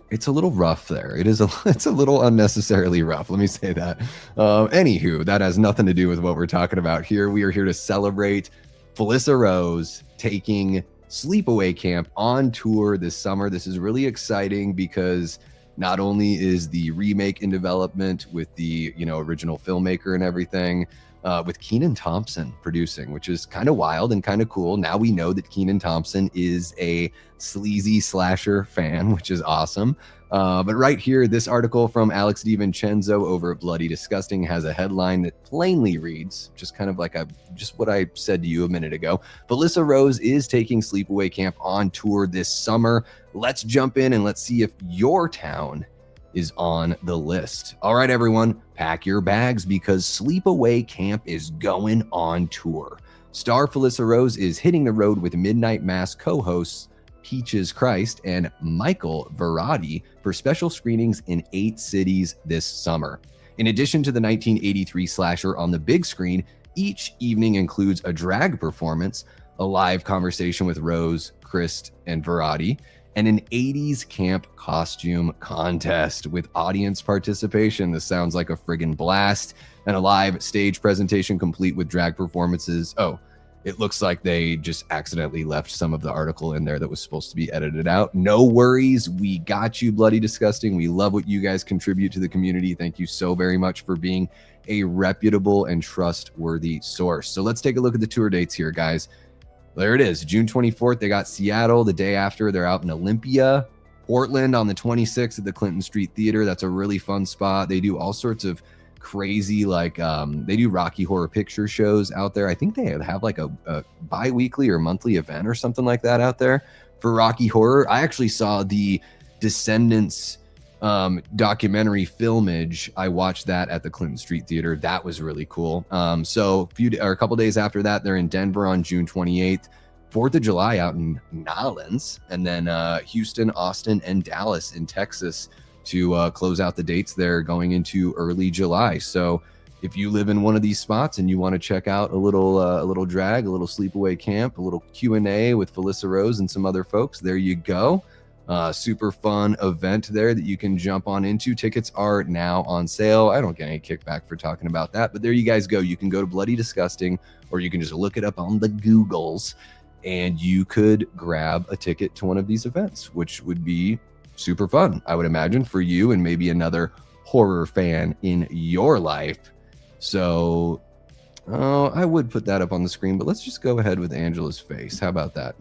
S1: it's a little rough there. It's a little unnecessarily rough. Let me say that. Anywho, that has nothing to do with what we're talking about here. We are here to celebrate Felissa Rose taking Sleepaway Camp on tour this summer. This is really exciting because not only is the remake in development with the original filmmaker and everything, with Kenan Thompson producing, which is kind of wild and kind of cool. Now we know that Kenan Thompson is a sleazy slasher fan, which is awesome. But right here, this article from Alex DiVincenzo over at Bloody Disgusting has a headline that plainly reads, just kind of like just what I said to you a minute ago. Felissa Rose is taking Sleepaway Camp on tour this summer. Let's jump in and let's see if your town is on the list. All right, everyone, pack your bags because Sleepaway Camp is going on tour. Star Felissa Rose is hitting the road with Midnight Mass co-hosts Peaches Christ and Michael Verratti for special screenings in 8 cities this summer. In addition to the 1983 slasher on the big screen, each evening includes a drag performance, a live conversation with Rose, Christ, and Verratti, and an 80s camp costume contest with audience participation. This sounds like a friggin' blast. And a live stage presentation complete with drag performances. Oh, it looks like they just accidentally left some of the article in there that was supposed to be edited out. No worries. We got you, Bloody Disgusting. We love what you guys contribute to the community. Thank you so very much for being a reputable and trustworthy source. So let's take a look at the tour dates here, guys. There it is. June 24th, they got Seattle. The day after, they're out in Olympia. Portland on the 26th at the Clinton Street Theater. That's a really fun spot. They do all sorts of crazy, like they do Rocky Horror Picture shows out there. I think they have like a bi-weekly or monthly event or something like that out there for Rocky Horror. I actually saw the Descendants documentary filmage. I watched that at the Clinton Street Theater. That was really cool. So a couple days after that, they're in Denver on June 28th. 4th of July out in Nolens, and then Houston, Austin, and Dallas in Texas to close out the dates there going into early July. So if you live in one of these spots and you want to check out a little drag, a little sleepaway camp, a little Q&A with Felissa Rose and some other folks, there you go. Super fun event there that you can jump on into. Tickets are now on sale. I don't get any kickback for talking about that, but there you guys go. You can go to Bloody Disgusting, or you can just look it up on the Googles, and you could grab a ticket to one of these events, which would be super fun, I would imagine, for you and maybe another horror fan in your life. So I would put that up on the screen, but let's just go ahead with Angela's face. How about that?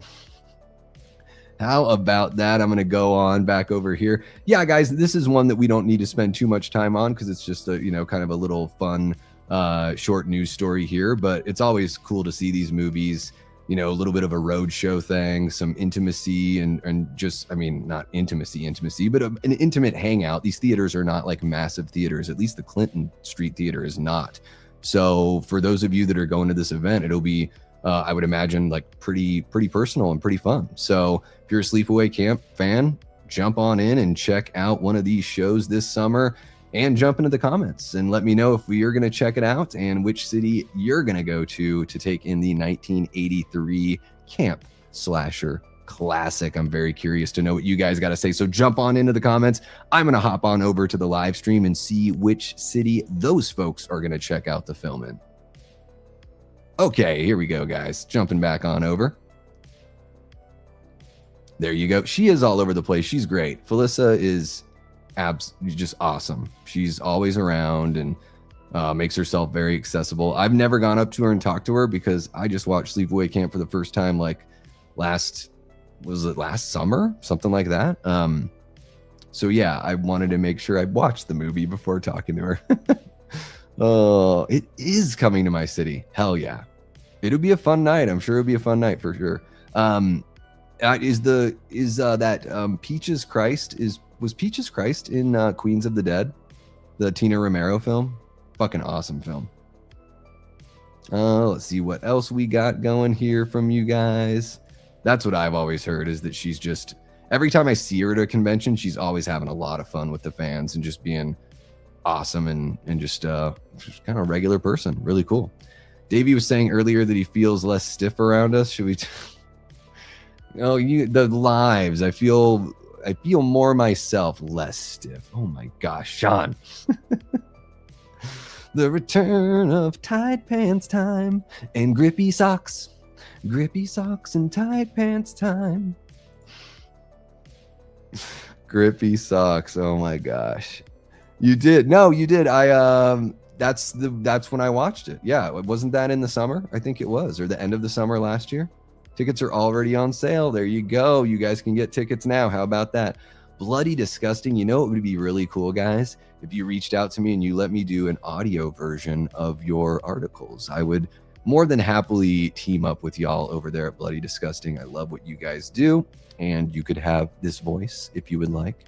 S1: How about that? I'm going to go on back over here. Yeah, guys, this is one that we don't need to spend too much time on because it's just a, kind of a little fun short news story here, but it's always cool to see these movies, a little bit of a roadshow thing, some intimacy and just, not intimacy, but an intimate hangout. These theaters are not like massive theaters. At least the Clinton Street Theater is not. So for those of you that are going to this event, it'll be, I would imagine, like pretty personal and pretty fun. So if you're a Sleepaway Camp fan, jump on in and check out one of these shows this summer, and jump into the comments and let me know if you're going to check it out and which city you're going to go to take in the 1983 camp slasher classic. I'm very curious to know what you guys got to say. So jump on into the comments. I'm going to hop on over to the live stream and see which city those folks are going to check out the film in. Okay, here we go, guys. Jumping back on over. There you go. She is all over the place. She's great. Felissa is just awesome. She's always around and makes herself very accessible. I've never gone up to her and talked to her because I just watched Sleepaway Camp for the first time like last summer, something like that. So yeah, I wanted to make sure I watched the movie before talking to her. Oh, it is coming to my city. Hell yeah. It'll be a fun night. I'm sure it'll be a fun night for sure. Peaches Christ was Peaches Christ in Queens of the Dead, the Tina Romero film? Fucking awesome film. Let's see what else we got going here from you guys. That's what I've always heard, is that she's just, every time I see her at a convention, she's always having a lot of fun with the fans and just being awesome and just kind of a regular person. Really cool. Davey was saying earlier that he feels less stiff around us. Should we? The lives. I feel more myself, less stiff. Oh my gosh, Sean. The return of tight pants time and grippy socks and tight pants time. Grippy socks. Oh my gosh. You did. No, you did. That's when I watched it. Yeah. Wasn't that in the summer? I think it was, or the end of the summer last year. Tickets are already on sale. There you go. You guys can get tickets now. How about that? Bloody Disgusting. You know, it would be really cool, guys, if you reached out to me and you let me do an audio version of your articles. I would more than happily team up with y'all over there at Bloody Disgusting. I love what you guys do, and you could have this voice if you would like.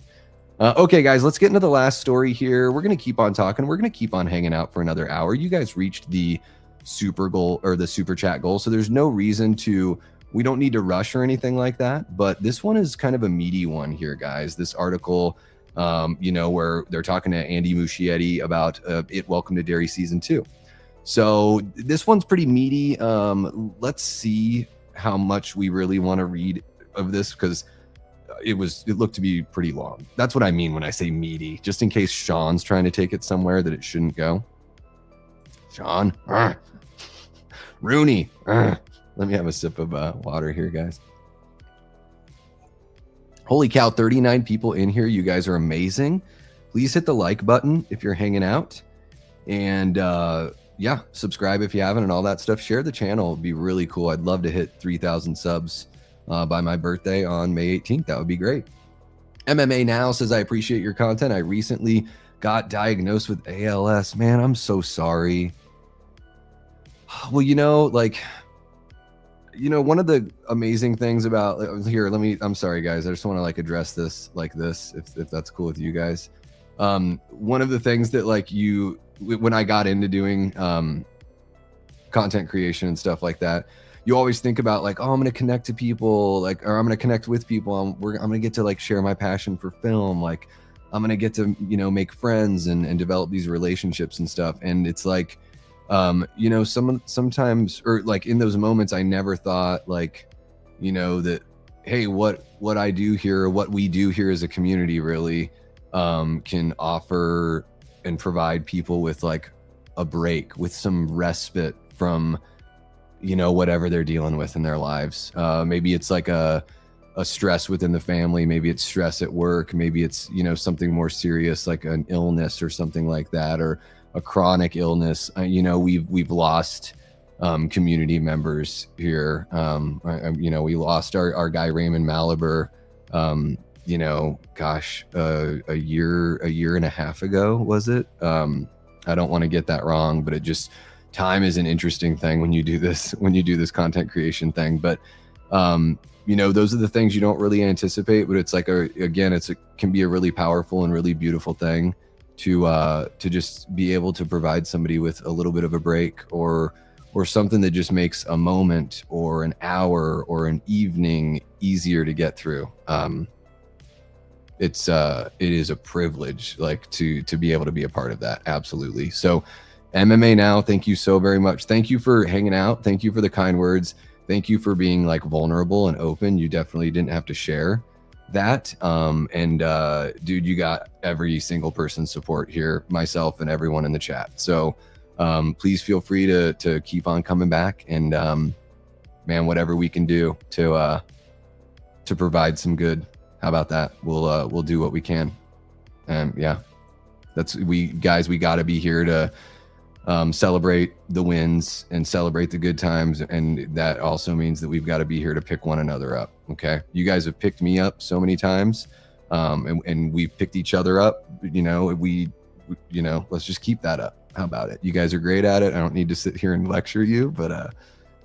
S1: Okay, guys, let's get into the last story here. We're going to keep on talking. We're going to keep on hanging out for another hour. You guys reached the super goal, or the super chat goal, so there's no reason to, we don't need to rush or anything like that. But this one is kind of a meaty one here, guys. This article, where they're talking to Andy Muschietti about It Welcome to Derry Season 2. So this one's pretty meaty. Let's see how much we really want to read of this, because it looked to be pretty long. That's what I mean when I say meaty, just in case Sean's trying to take it somewhere that it shouldn't go. Sean, Rooney, Let me have a sip of water here, guys. Holy cow, 39 people in here. You guys are amazing. Please hit the like button if you're hanging out. And yeah, subscribe if you haven't and all that stuff. Share the channel. It'd be really cool. I'd love to hit 3,000 subs by my birthday on May 18th. That would be great. MMA Now says, I appreciate your content. I recently got diagnosed with ALS. Man, I'm so sorry. Well, you know, like, you know, one of the amazing things about here, I'm sorry, guys. I just want to like address this like this, if that's cool with you guys. One of the things that like when I got into doing content creation and stuff like that, you always think about like, oh, I'm going to connect to people, like, or I'm going to connect with people. I'm going to get to like share my passion for film. Like I'm going to get to, you know, make friends and develop these relationships and stuff. And it's like, you know, sometimes, or like in those moments, I never thought like, you know, that, hey, what I do here, what we do here as a community really can offer and provide people with like a break, with some respite from, you know, whatever they're dealing with in their lives. Maybe it's like a stress within the family. Maybe it's stress at work. Maybe it's, you know, something more serious like an illness or something like that, or a chronic illness. You know, we've lost community members here. You know, we lost our guy Raymond Malaber, you know, gosh, a year and a half ago, was it? I don't want to get that wrong, but it just, time is an interesting thing when you do this content creation thing. But you know, those are the things you don't really anticipate, but it's like again, it can be a really powerful and really beautiful thing to just be able to provide somebody with a little bit of a break, or something that just makes a moment or an hour or an evening easier to get through. It is a privilege, like to be able to be a part of that. Absolutely. So MMA Now, thank you so very much. Thank you for hanging out. Thank you for the kind words. Thank you for being like vulnerable and open. You definitely didn't have to share that. Dude, you got every single person's support here, myself and everyone in the chat. So please feel free to keep on coming back, and man, whatever we can do to provide some good, how about that? We'll do what we can. And yeah, we got to be here to celebrate the wins and celebrate the good times, and that also means that we've got to be here to pick one another up. Okay, you guys have picked me up so many times, and we've picked each other up. You know, you know, let's just keep that up. How about it? You guys are great at it. I don't need to sit here and lecture you, but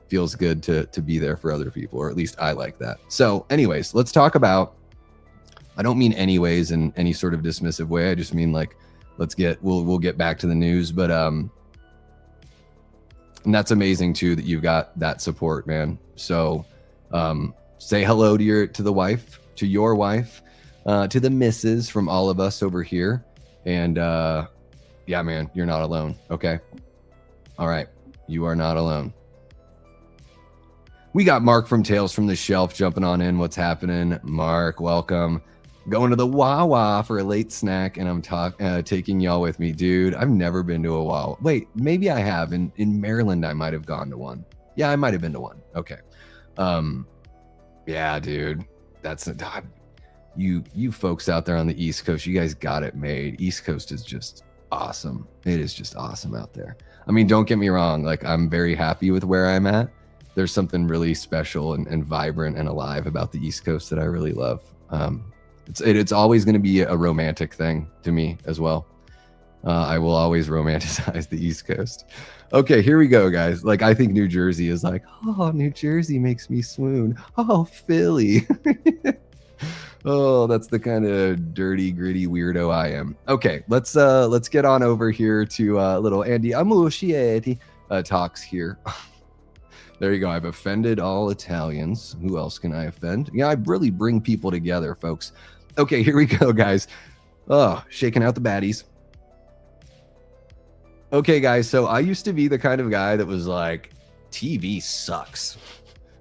S1: feels good to be there for other people, or at least I like that. So anyways, let's talk about, I don't mean anyways in any sort of dismissive way. I just mean like, we'll get back to the news, but and that's amazing too that you've got that support, man. So say hello to your wife, to the missus from all of us over here. And yeah, man, you're not alone. Okay. All right. You are not alone. We got Mark from Tales from the Shelf jumping on in. What's happening? Mark, welcome. Going to the Wawa for a late snack, and I'm taking y'all with me. Dude, I've never been to a Wawa. Wait, maybe I have. In Maryland, I might have gone to one. Yeah, I might have been to one. Okay. Yeah, dude. That's you folks out there on the East Coast, you guys got it made. East Coast is just awesome. It is just awesome out there. I mean, don't get me wrong. Like, I'm very happy with where I'm at. There's something really special and vibrant and alive about the East Coast that I really love. It's always going to be a romantic thing to me as well. I will always romanticize the East Coast. Okay, here we go, guys. Like, I think New Jersey is like, oh, New Jersey makes me swoon. Oh, Philly. Oh, that's the kind of dirty, gritty weirdo I am. Okay, let's get on over here to little Andy Amushietti talks here. There you go. I've offended all Italians. Who else can I offend? Yeah, I really bring people together, folks. Okay, here we go, guys. Oh, shaking out the baddies. Okay, guys, so I used to be the kind of guy that was like, TV sucks.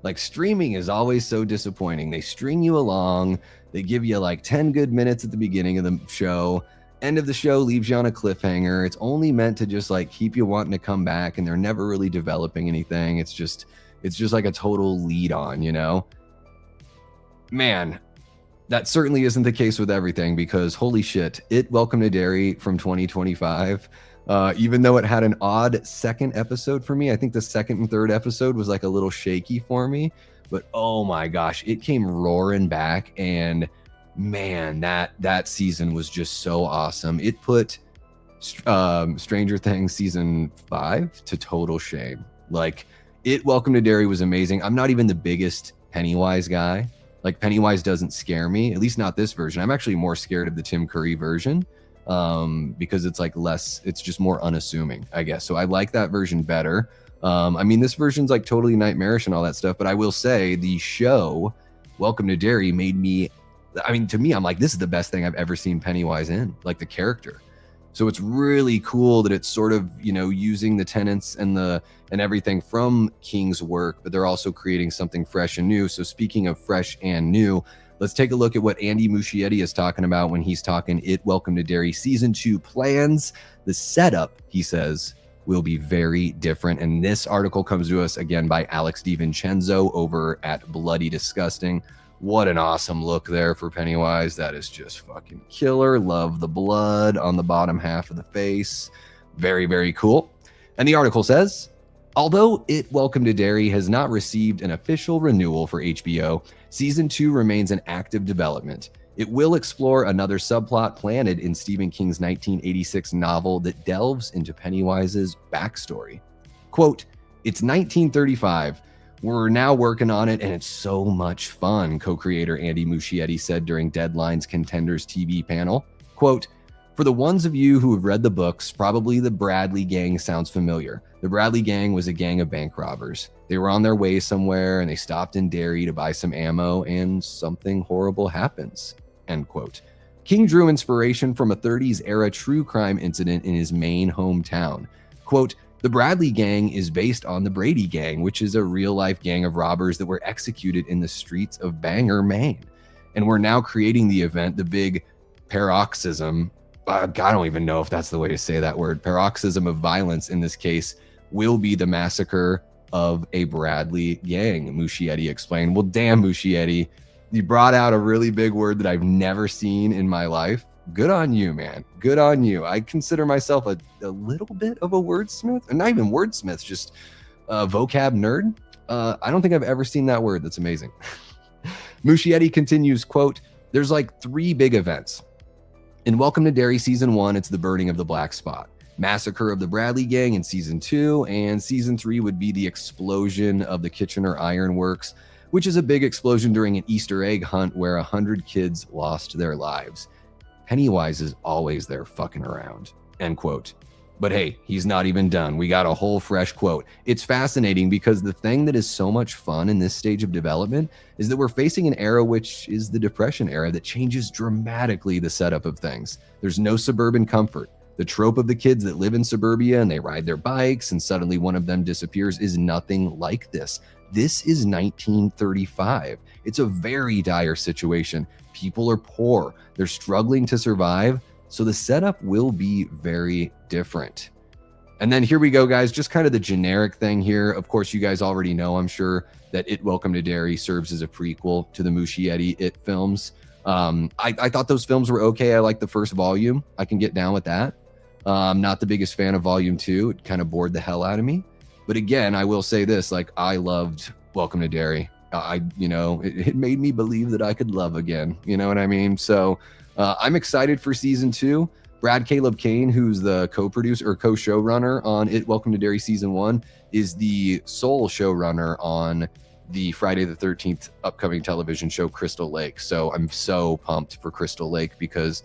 S1: Like, streaming is always so disappointing. They string you along. They give you like 10 good minutes at the beginning of the show. End of the show leaves you on a cliffhanger. It's only meant to just like keep you wanting to come back, and they're never really developing anything. It's It's just like a total lead on, you know? Man, that certainly isn't the case with everything, because holy shit, Welcome to Derry from 2025, even though it had an odd second episode for me, I think the second and third episode was like a little shaky for me, but oh my gosh, it came roaring back, and man, that season was just so awesome. It put Stranger Things season 5 to total shame. Like, Welcome to Derry was amazing. I'm not even the biggest Pennywise guy. Like, Pennywise doesn't scare me, at least not this version. I'm actually more scared of the Tim Curry version, because it's like it's just more unassuming, I guess. So I like that version better. I mean, this version's like totally nightmarish and all that stuff, but I will say the show Welcome to Derry made me, I mean, to me, I'm like, this is the best thing I've ever seen Pennywise in, like the character. So it's really cool that it's sort of, you know, using the tenets and everything from King's work, but they're also creating something fresh and new. So speaking of fresh and new, let's take a look at what Andy Muschietti is talking about when he's talking Welcome to Derry season 2 plans. The setup, he says, will be very different. And this article comes to us again by Alex DiVincenzo over at Bloody Disgusting. What an awesome look there for Pennywise. That is just fucking killer. Love the blood on the bottom half of the face. Very, very cool. And the article says, although Welcome to Derry has not received an official renewal for HBO, season 2 remains in active development. It will explore another subplot planted in Stephen King's 1986 novel that delves into Pennywise's backstory. Quote, "It's 1935. We're now working on it, and it's so much fun," co-creator Andy Muschietti said during Deadline's Contenders TV panel. Quote, "For the ones of you who have read the books, probably the Bradley Gang sounds familiar. The Bradley Gang was a gang of bank robbers. They were on their way somewhere, and they stopped in Derry to buy some ammo, and something horrible happens." End quote. King drew inspiration from a 30s era true crime incident in his Maine hometown. Quote, "The Bradley Gang is based on the Brady Gang, which is a real-life gang of robbers that were executed in the streets of Bangor, Maine. And we're now creating the event, the big paroxysm, I don't even know if that's the way to say that word, paroxysm of violence in this case, will be the massacre of a Bradley gang," Muschietti explained. Well, damn, Muschietti, you brought out a really big word that I've never seen in my life. Good on you, man. Good on you. I consider myself a little bit of a wordsmith, or not even wordsmith, just a vocab nerd. I don't think I've ever seen that word. That's amazing. Muschietti continues, quote, "There's like 3 big events. In Welcome to Derry season 1, it's the burning of the Black Spot. Massacre of the Bradley Gang in season 2, and season 3 would be the explosion of the Kitchener Iron Works, which is a big explosion during an Easter egg hunt where 100 kids lost their lives. Pennywise is always there fucking around," end quote. But hey, he's not even done. We got a whole fresh quote. "It's fascinating because the thing that is so much fun in this stage of development is that we're facing an era which is the Depression era that changes dramatically the setup of things. There's no suburban comfort. The trope of the kids that live in suburbia and they ride their bikes and suddenly one of them disappears is nothing like this. This is 1935. It's a very dire situation. People are poor. They're struggling to survive. So the setup will be very different." And then here we go, guys. Just kind of the generic thing here. Of course, you guys already know, I'm sure, that Welcome to Derry serves as a prequel to the Muschietti films. I thought those films were okay. I like the first volume. I can get down with that. I'm not the biggest fan of volume 2. It kind of bored the hell out of me. But again, I will say this, like, I loved Welcome to Derry. It made me believe that I could love again. You know what I mean? So I'm excited for season 2. Brad Caleb Kane, who's the co-producer or co-showrunner on Welcome to Derry season 1, is the sole showrunner on the Friday the 13th upcoming television show Crystal Lake. So I'm so pumped for Crystal Lake because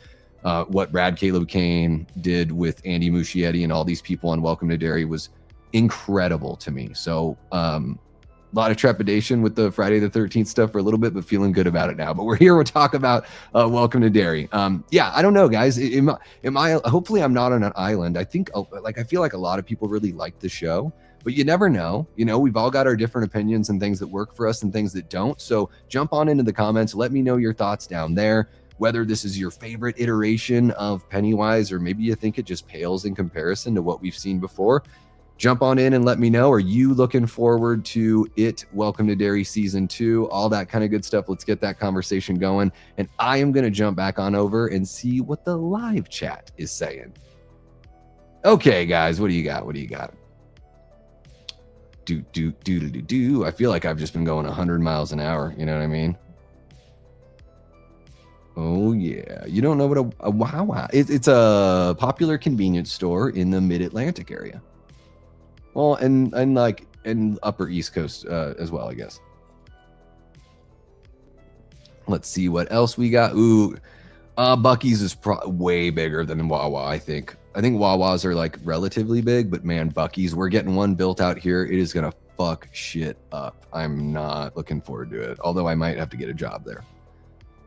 S1: what Brad Caleb Kane did with Andy Muschietti and all these people on Welcome to Derry was incredible to me. So a lot of trepidation with the Friday the 13th stuff for a little bit, but feeling good about it now. But we're here to talk about Welcome to Derry. Yeah, I don't know, guys. Am I? Hopefully, I'm not on an island. I think, I feel like a lot of people really like the show, but you never know. You know, we've all got our different opinions and things that work for us and things that don't. So jump on into the comments. Let me know your thoughts down there. Whether this is your favorite iteration of Pennywise, or maybe you think it just pales in comparison to what we've seen before. Jump on in and let me know. Are you looking forward to it? Welcome to Derry Season 2, all that kind of good stuff. Let's get that conversation going. And I am going to jump back on over and see what the live chat is saying. Okay, guys, what do you got? What do you got? Do. I feel like I've just been going 100 miles an hour. You know what I mean? Oh, yeah. You don't know what a Wawa is? It's a popular convenience store in the Mid-Atlantic area. Well, and like in Upper East Coast as well, I guess. Let's see what else we got. Ooh, Buc-ee's is way bigger than Wawa, I think. I think Wawas are like relatively big, but man, Buc-ee's, we're getting one built out here. It is going to fuck shit up. I'm not looking forward to it, although I might have to get a job there.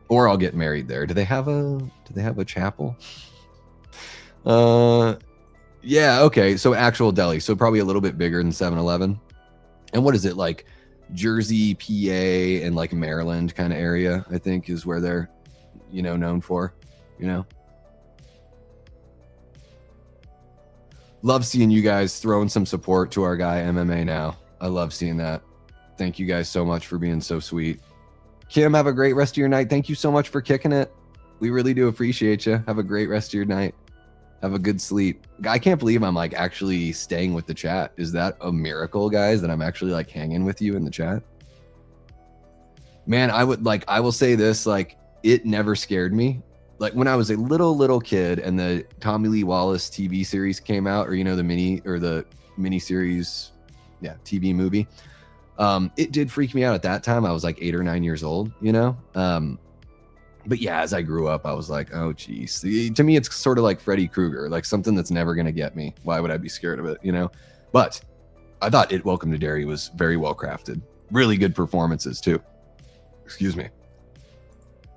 S1: Or I'll get married there. Do they have a chapel? Yeah, okay. So actual deli. So probably a little bit bigger than 7-Eleven. And what is it, like Jersey, PA, and like Maryland kind of area, I think, is where they're, known for, Love seeing you guys throwing some support to our guy MMA Now. I love seeing that. Thank you guys so much for being so sweet. Kim, have a great rest of your night. Thank you so much for kicking it. We really do appreciate you. Have a great rest of your night. Have a good sleep. I can't believe I'm like actually staying with the chat. Is that a miracle, guys, that I'm actually like hanging with you in the chat? Man, I will say this, like, it never scared me. Like when I was a little kid and the Tommy Lee Wallace TV series came out, or the mini series, TV movie. It did freak me out at that time. I was like 8 or 9 years old, But yeah, as I grew up, I was like, oh, geez. To me, it's sort of like Freddy Krueger, like something that's never going to get me. Why would I be scared of it, But I thought It Welcome to Derry was very well crafted. Really good performances, too. Excuse me.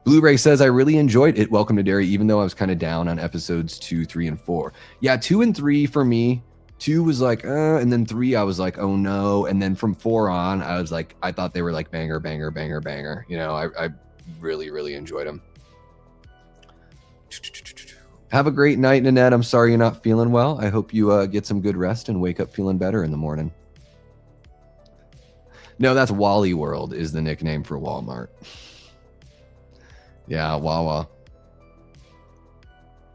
S1: Blu-ray says, I really enjoyed It Welcome to Derry, even though I was kind of down on episodes 2, 3, and 4. Yeah, 2 and 3 for me. 2 was like, and then 3, I was like, oh no. And then from 4 on, I was like, I thought they were like banger, banger, banger, banger. I really, really enjoyed them. Have a great night, Nanette. I'm sorry you're not feeling well. I hope you get some good rest and wake up feeling better in the morning. No, that's Wally World is the nickname for Walmart. Yeah, Wawa.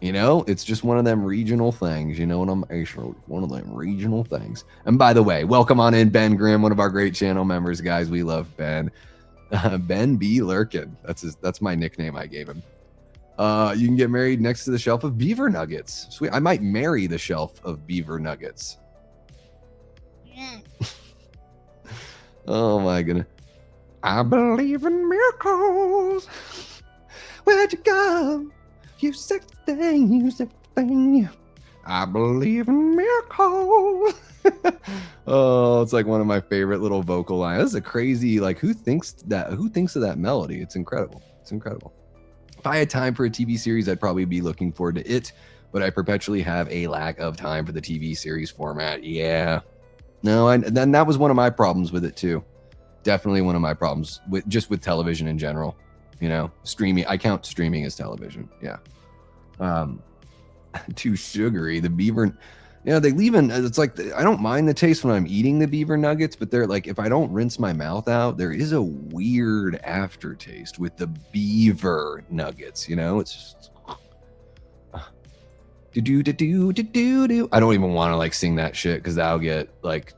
S1: It's just one of them regional things. One of them regional things. And by the way, welcome on in, Ben Grimm, one of our great channel members, guys. We love Ben. Ben B. Lurkin. That's my nickname I gave him. You can get married next to the shelf of beaver nuggets. Sweet. I might marry the shelf of beaver nuggets. Oh my goodness. I believe in miracles. Where'd you go? You sexy thing. I believe in miracles. Oh, it's like one of my favorite little vocal lines. This is a crazy, like, who thinks of that melody? It's incredible. If I had time for a TV series, I'd probably be looking forward to it, but I perpetually have a lack of time for the TV series format. Yeah. No, then that was one of my problems with it too. Definitely one of my problems with television in general. Streaming. I count streaming as television. Yeah. Too sugary. The beaver, they leave in. It's like I don't mind the taste when I'm eating the beaver nuggets, but they're like, if I don't rinse my mouth out, there is a weird aftertaste with the beaver nuggets. It's just do. I don't even want to like sing that shit because that'll get like,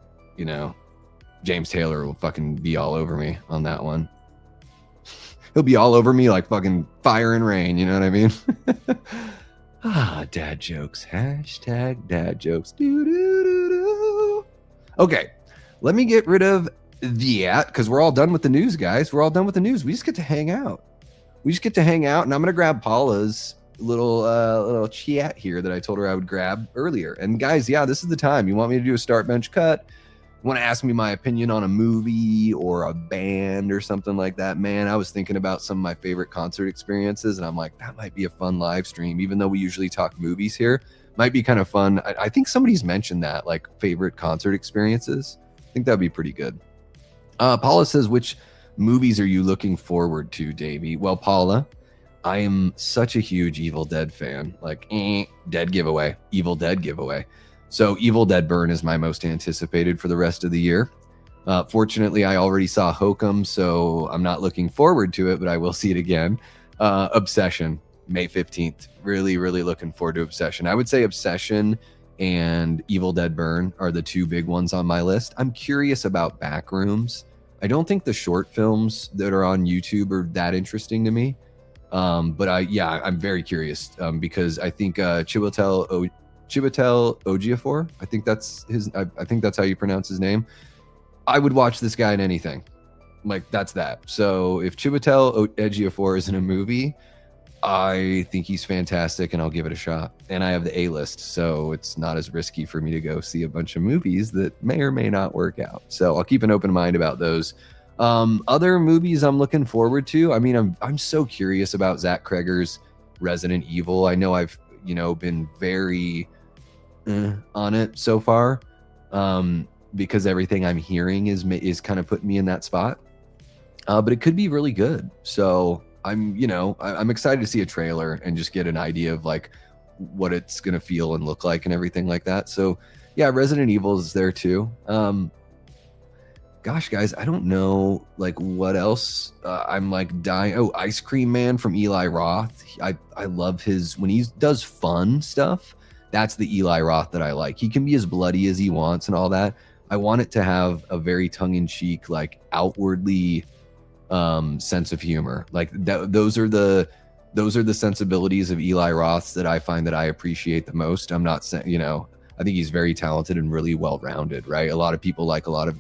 S1: James Taylor will fucking be all over me on that one. He'll be all over me like fucking fire and rain. You know what I mean? Dad jokes. Hashtag dad jokes. Okay, let me get rid of that because we're all done with the news, guys. We're all done with the news. We just get to hang out. And I'm gonna grab Paula's little chat here that I told her I would grab earlier. And guys, yeah, this is the time. You want me to do a start bench cut? You want to ask me my opinion on a movie or a band or something like that? Man, I was thinking about some of my favorite concert experiences, and I'm like, that might be a fun live stream, even though we usually talk movies here. Might be kind of fun. I think somebody's mentioned that, like favorite concert experiences. I think that'd be pretty good. Paula says, which movies are you looking forward to, Davey? Well, Paula, I am such a huge Evil Dead fan. Like, Evil Dead giveaway. So Evil Dead Burn is my most anticipated for the rest of the year. Fortunately, I already saw Hokum, so I'm not looking forward to it, but I will see it again. Obsession, May 15th. Really, really looking forward to Obsession. I would say Obsession and Evil Dead Burn are the two big ones on my list. I'm curious about Backrooms. I don't think the short films that are on YouTube are that interesting to me. But I'm very curious because I think Chiwetel Ejiofor, I think that's his. I think that's how you pronounce his name. I would watch this guy in anything. Like, that's that. So if Chiwetel Ejiofor is in a movie, I think he's fantastic, and I'll give it a shot. And I have the A-list, so it's not as risky for me to go see a bunch of movies that may or may not work out. So I'll keep an open mind about those. Other movies I'm looking forward to. I mean, I'm so curious about Zach Kreger's Resident Evil. I know I've been very on it so far, because everything I'm hearing is kind of putting me in that spot. But it could be really good. So I'm excited to see a trailer and just get an idea of like what it's gonna feel and look like and everything like that. So yeah, Resident Evil is there too. Gosh, guys, I don't know like what else. I'm like dying. Oh, Ice Cream Man from Eli Roth. I love his when he does fun stuff. That's the Eli Roth that I like. He can be as bloody as he wants and all that. I want it to have a very tongue-in-cheek, like outwardly sense of humor. Like those are the sensibilities of Eli Roth's that I find that I appreciate the most. I'm not saying, I think he's very talented and really well-rounded, right? A lot of people like a lot of,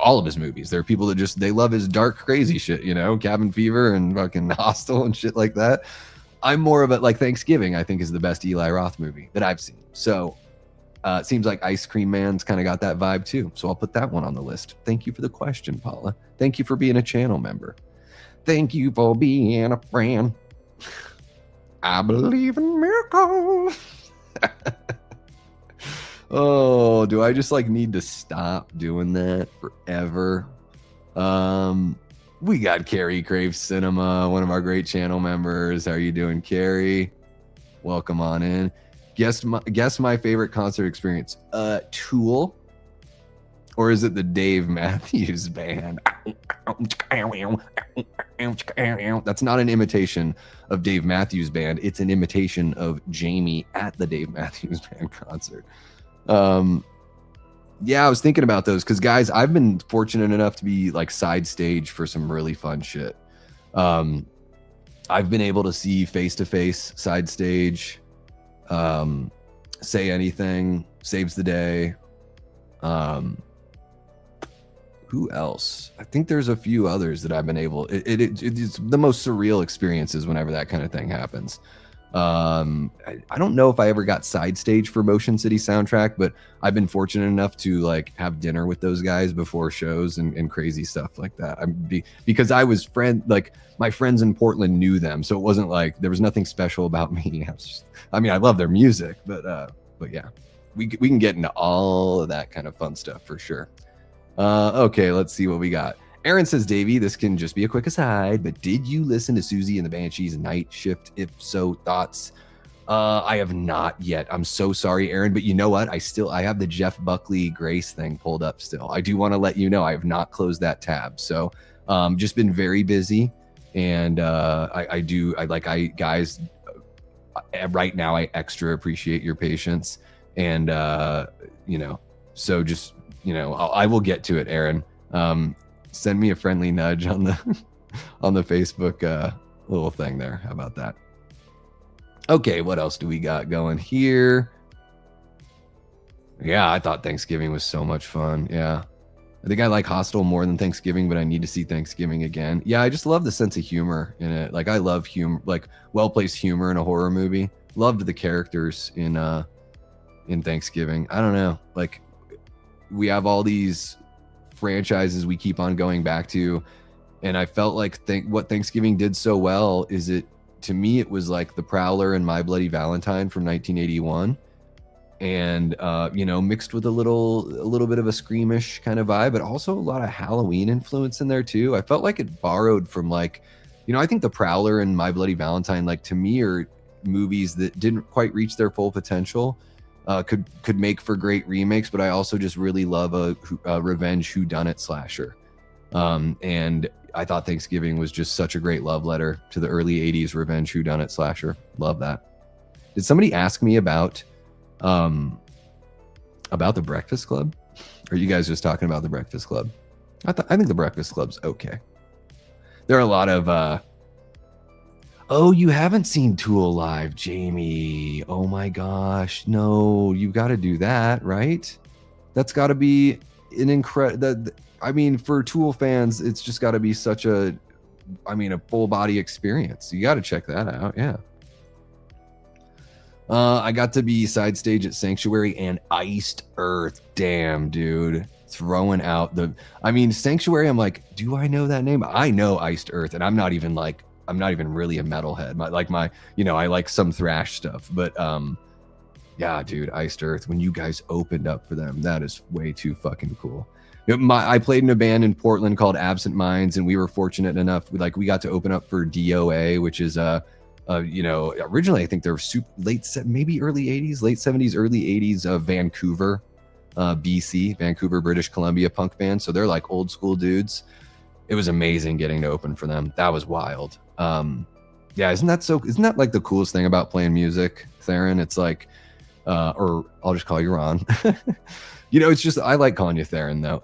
S1: all of his movies. There are people that they love his dark, crazy shit, Cabin Fever and fucking Hostel and shit like that. I'm more of a, like, Thanksgiving, I think, is the best Eli Roth movie that I've seen. So it seems like Ice Cream Man's kind of got that vibe too. So I'll put that one on the list. Thank you for the question, Paula. Thank you for being a channel member. Thank you for being a friend. I believe in miracles. Oh, do I just like need to stop doing that forever? We got Carrie Crave Cinema, one of our great channel members. How are you doing, Carrie? Welcome on in. Guess my favorite concert experience. Tool, or is it the Dave Matthews Band? That's not an imitation of Dave Matthews Band. It's an imitation of Jamie at the Dave Matthews Band concert. Yeah, I was thinking about those because, guys, I've been fortunate enough to be like side stage for some really fun shit. I've been able to see face-to-face side stage. Say Anything, Saves the Day. Who else? I think there's a few others that I've been able. It's the most surreal experiences whenever that kind of thing happens. I don't know if I ever got side stage for Motion City Soundtrack, but I've been fortunate enough to like have dinner with those guys before shows and crazy stuff like that. Because I was my friends in Portland knew them, so it wasn't like there was nothing special about me. I love their music, but yeah, we can get into all of that kind of fun stuff for sure. Okay, let's see what we got. Aaron says, Davey, this can just be a quick aside, but did you listen to Susie and the Banshees Night Shift? If so, thoughts? I have not yet. I'm so sorry, Aaron, but you know what? I have the Jeff Buckley Grace thing pulled up still. I do want to let you know I have not closed that tab. So just been very busy. And guys, right now I extra appreciate your patience. And, so just, I will get to it, Aaron. Send me a friendly nudge on the Facebook little thing there. How about that? Okay, what else do we got going here? Yeah, I thought Thanksgiving was so much fun. Yeah, I think I like Hostel more than Thanksgiving, but I need to see Thanksgiving again. Yeah, I just love the sense of humor in it. Like, I love humor, like well-placed humor in a horror movie. Loved the characters in Thanksgiving. I don't know, like, we have all these franchises we keep on going back to, and I felt like what Thanksgiving did so well is to me it was like The Prowler and My Bloody Valentine from 1981, and mixed with a little bit of a Screamish kind of vibe, but also a lot of Halloween influence in there too. I felt like it borrowed from I think The Prowler and My Bloody Valentine, like, to me, are movies that didn't quite reach their full potential, could make for great remakes, but I also just really love a revenge whodunit slasher. And I thought Thanksgiving was just such a great love letter to the early 80s revenge whodunit slasher. Love that. Did somebody ask me about The Breakfast Club? Or are you guys just talking about The Breakfast Club? I think The Breakfast Club's okay. There are a lot of oh, you haven't seen Tool live, Jamie. Oh my gosh. No, you got to do that, right? That's got to be an incredible... I mean, for Tool fans, it's just got to be such a full body experience. You got to check that out. Yeah. I got to be side stage at Sanctuary and Iced Earth. Damn, dude. Throwing out Sanctuary, I'm like, do I know that name? I know Iced Earth, and I'm not even really a metalhead. I like some thrash stuff, but yeah, dude, Iced Earth, when you guys opened up for them, that is way too fucking cool. I played in a band in Portland called Absent Minds, and we were fortunate enough, we got to open up for DOA, which is originally I think they're late 70s, early 80s, Vancouver, BC, Vancouver, British Columbia punk band. So they're like old school dudes. It was amazing getting to open for them. That was wild. Yeah, isn't that like the coolest thing about playing music, Theron? It's like, or I'll just call you Ron. It's just, I like calling you Theron though.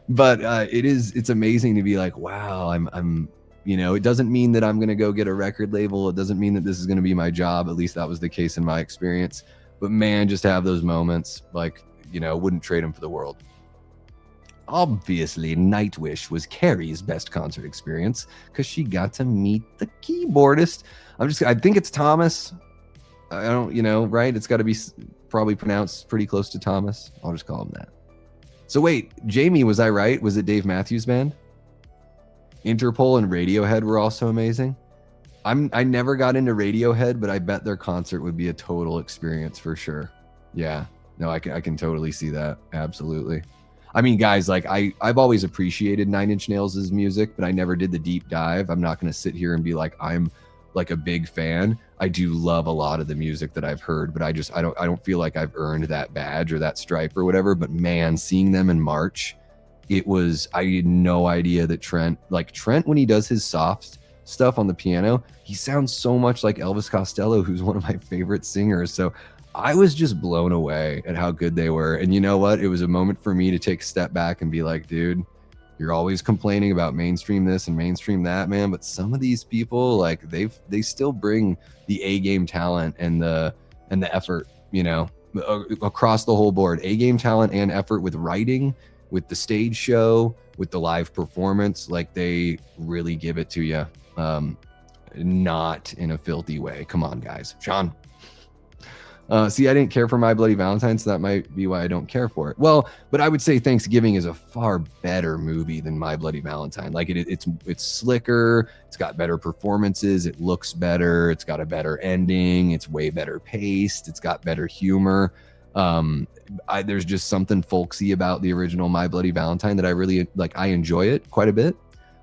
S1: But it's amazing to be like, wow, I'm it doesn't mean that I'm going to go get a record label. It doesn't mean that this is going to be my job. At least that was the case in my experience. But man, just have those moments, wouldn't trade them for the world. Obviously, Nightwish was Carrie's best concert experience because she got to meet the keyboardist. I think it's Thomas. I don't, right? It's got to be probably pronounced pretty close to Thomas. I'll just call him that. So wait, Jamie, was I right? Was it Dave Matthews Band? Interpol and Radiohead were also amazing. I never got into Radiohead, but I bet their concert would be a total experience for sure. Yeah, no, I can totally see that. Absolutely. I mean, guys, I've always appreciated Nine Inch Nails' music, but I never did the deep dive. I'm not going to sit here and be like, I'm like a big fan. I do love a lot of the music that I've heard, but I don't feel like I've earned that badge or that stripe or whatever. But man, seeing them in March, I had no idea that Trent, when he does his soft stuff on the piano, he sounds so much like Elvis Costello, who's one of my favorite singers. So I was just blown away at how good they were. And you know what? It was a moment for me to take a step back and be like, dude, you're always complaining about mainstream this and mainstream that, man. But some of these people, they still bring the A game talent and the effort, across the whole board. A game talent and effort with writing, with the stage show, with the live performance. They really give it to you. Not in a filthy way. Come on, guys. Sean. See, I didn't care for My Bloody Valentine, so that might be why I don't care for it. Well, but I would say Thanksgiving is a far better movie than My Bloody Valentine. It's slicker, it's got better performances, it looks better, it's got a better ending, it's way better paced, it's got better humor. There's just something folksy about the original My Bloody Valentine that I really like. I enjoy it quite a bit.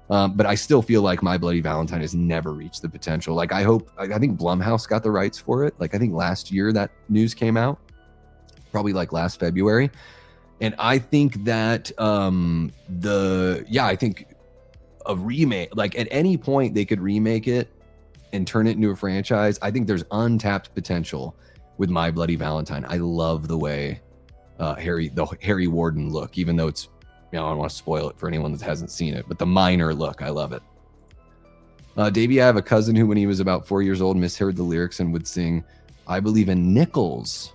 S1: But I still feel like My Bloody Valentine has never reached the potential. I think Blumhouse got the rights for it. I think last year that news came out, probably last February. And I think that I think a remake, at any point they could remake it and turn it into a franchise. I think there's untapped potential with My Bloody Valentine. I love the way the Harry Warden look, even though it's, I don't want to spoil it for anyone that hasn't seen it, but the minor look, I love it. Davey, I have a cousin who, when he was about 4 years old, misheard the lyrics and would sing, "I believe in nickels."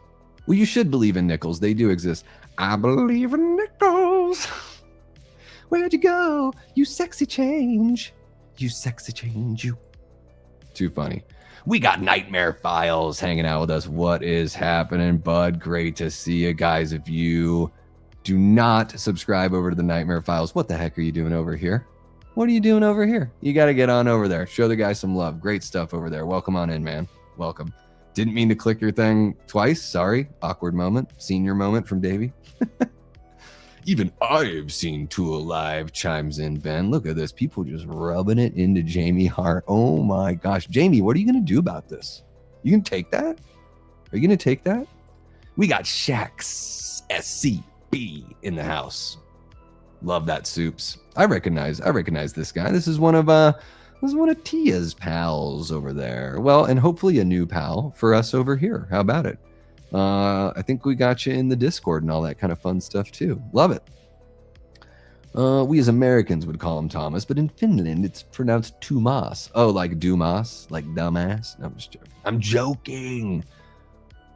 S1: Well, you should believe in nickels. They do exist. I believe in nickels. Where'd you go? You sexy change. You sexy change, you. Too funny. We got Nightmare Files hanging out with us. What is happening, bud? Great to see you guys. If you do not subscribe over to the Nightmare Files, what the heck are you doing over here? What are you doing over here? You got to get on over there. Show the guy some love. Great stuff over there. Welcome on in, man. Welcome. Didn't mean to click your thing twice. Sorry. Awkward moment. Senior moment from Davey. Even I've seen Tool live, chimes in Ben. Look at this. People just rubbing it into Jamie Hart. Oh my gosh. Jamie, what are you going to do about this? You can take that? Are you going to take that? We got Shax SCB in the house. Love that, Soups. I recognize this guy. This is one of Tia's pals over there. Well, and hopefully a new pal for us over here. How about it? I think we got you in the Discord and all that kind of fun stuff too. Love it. We as Americans would call him Thomas, but in Finland it's pronounced Tumas. Oh, like Dumas, like dumbass. No, I'm joking.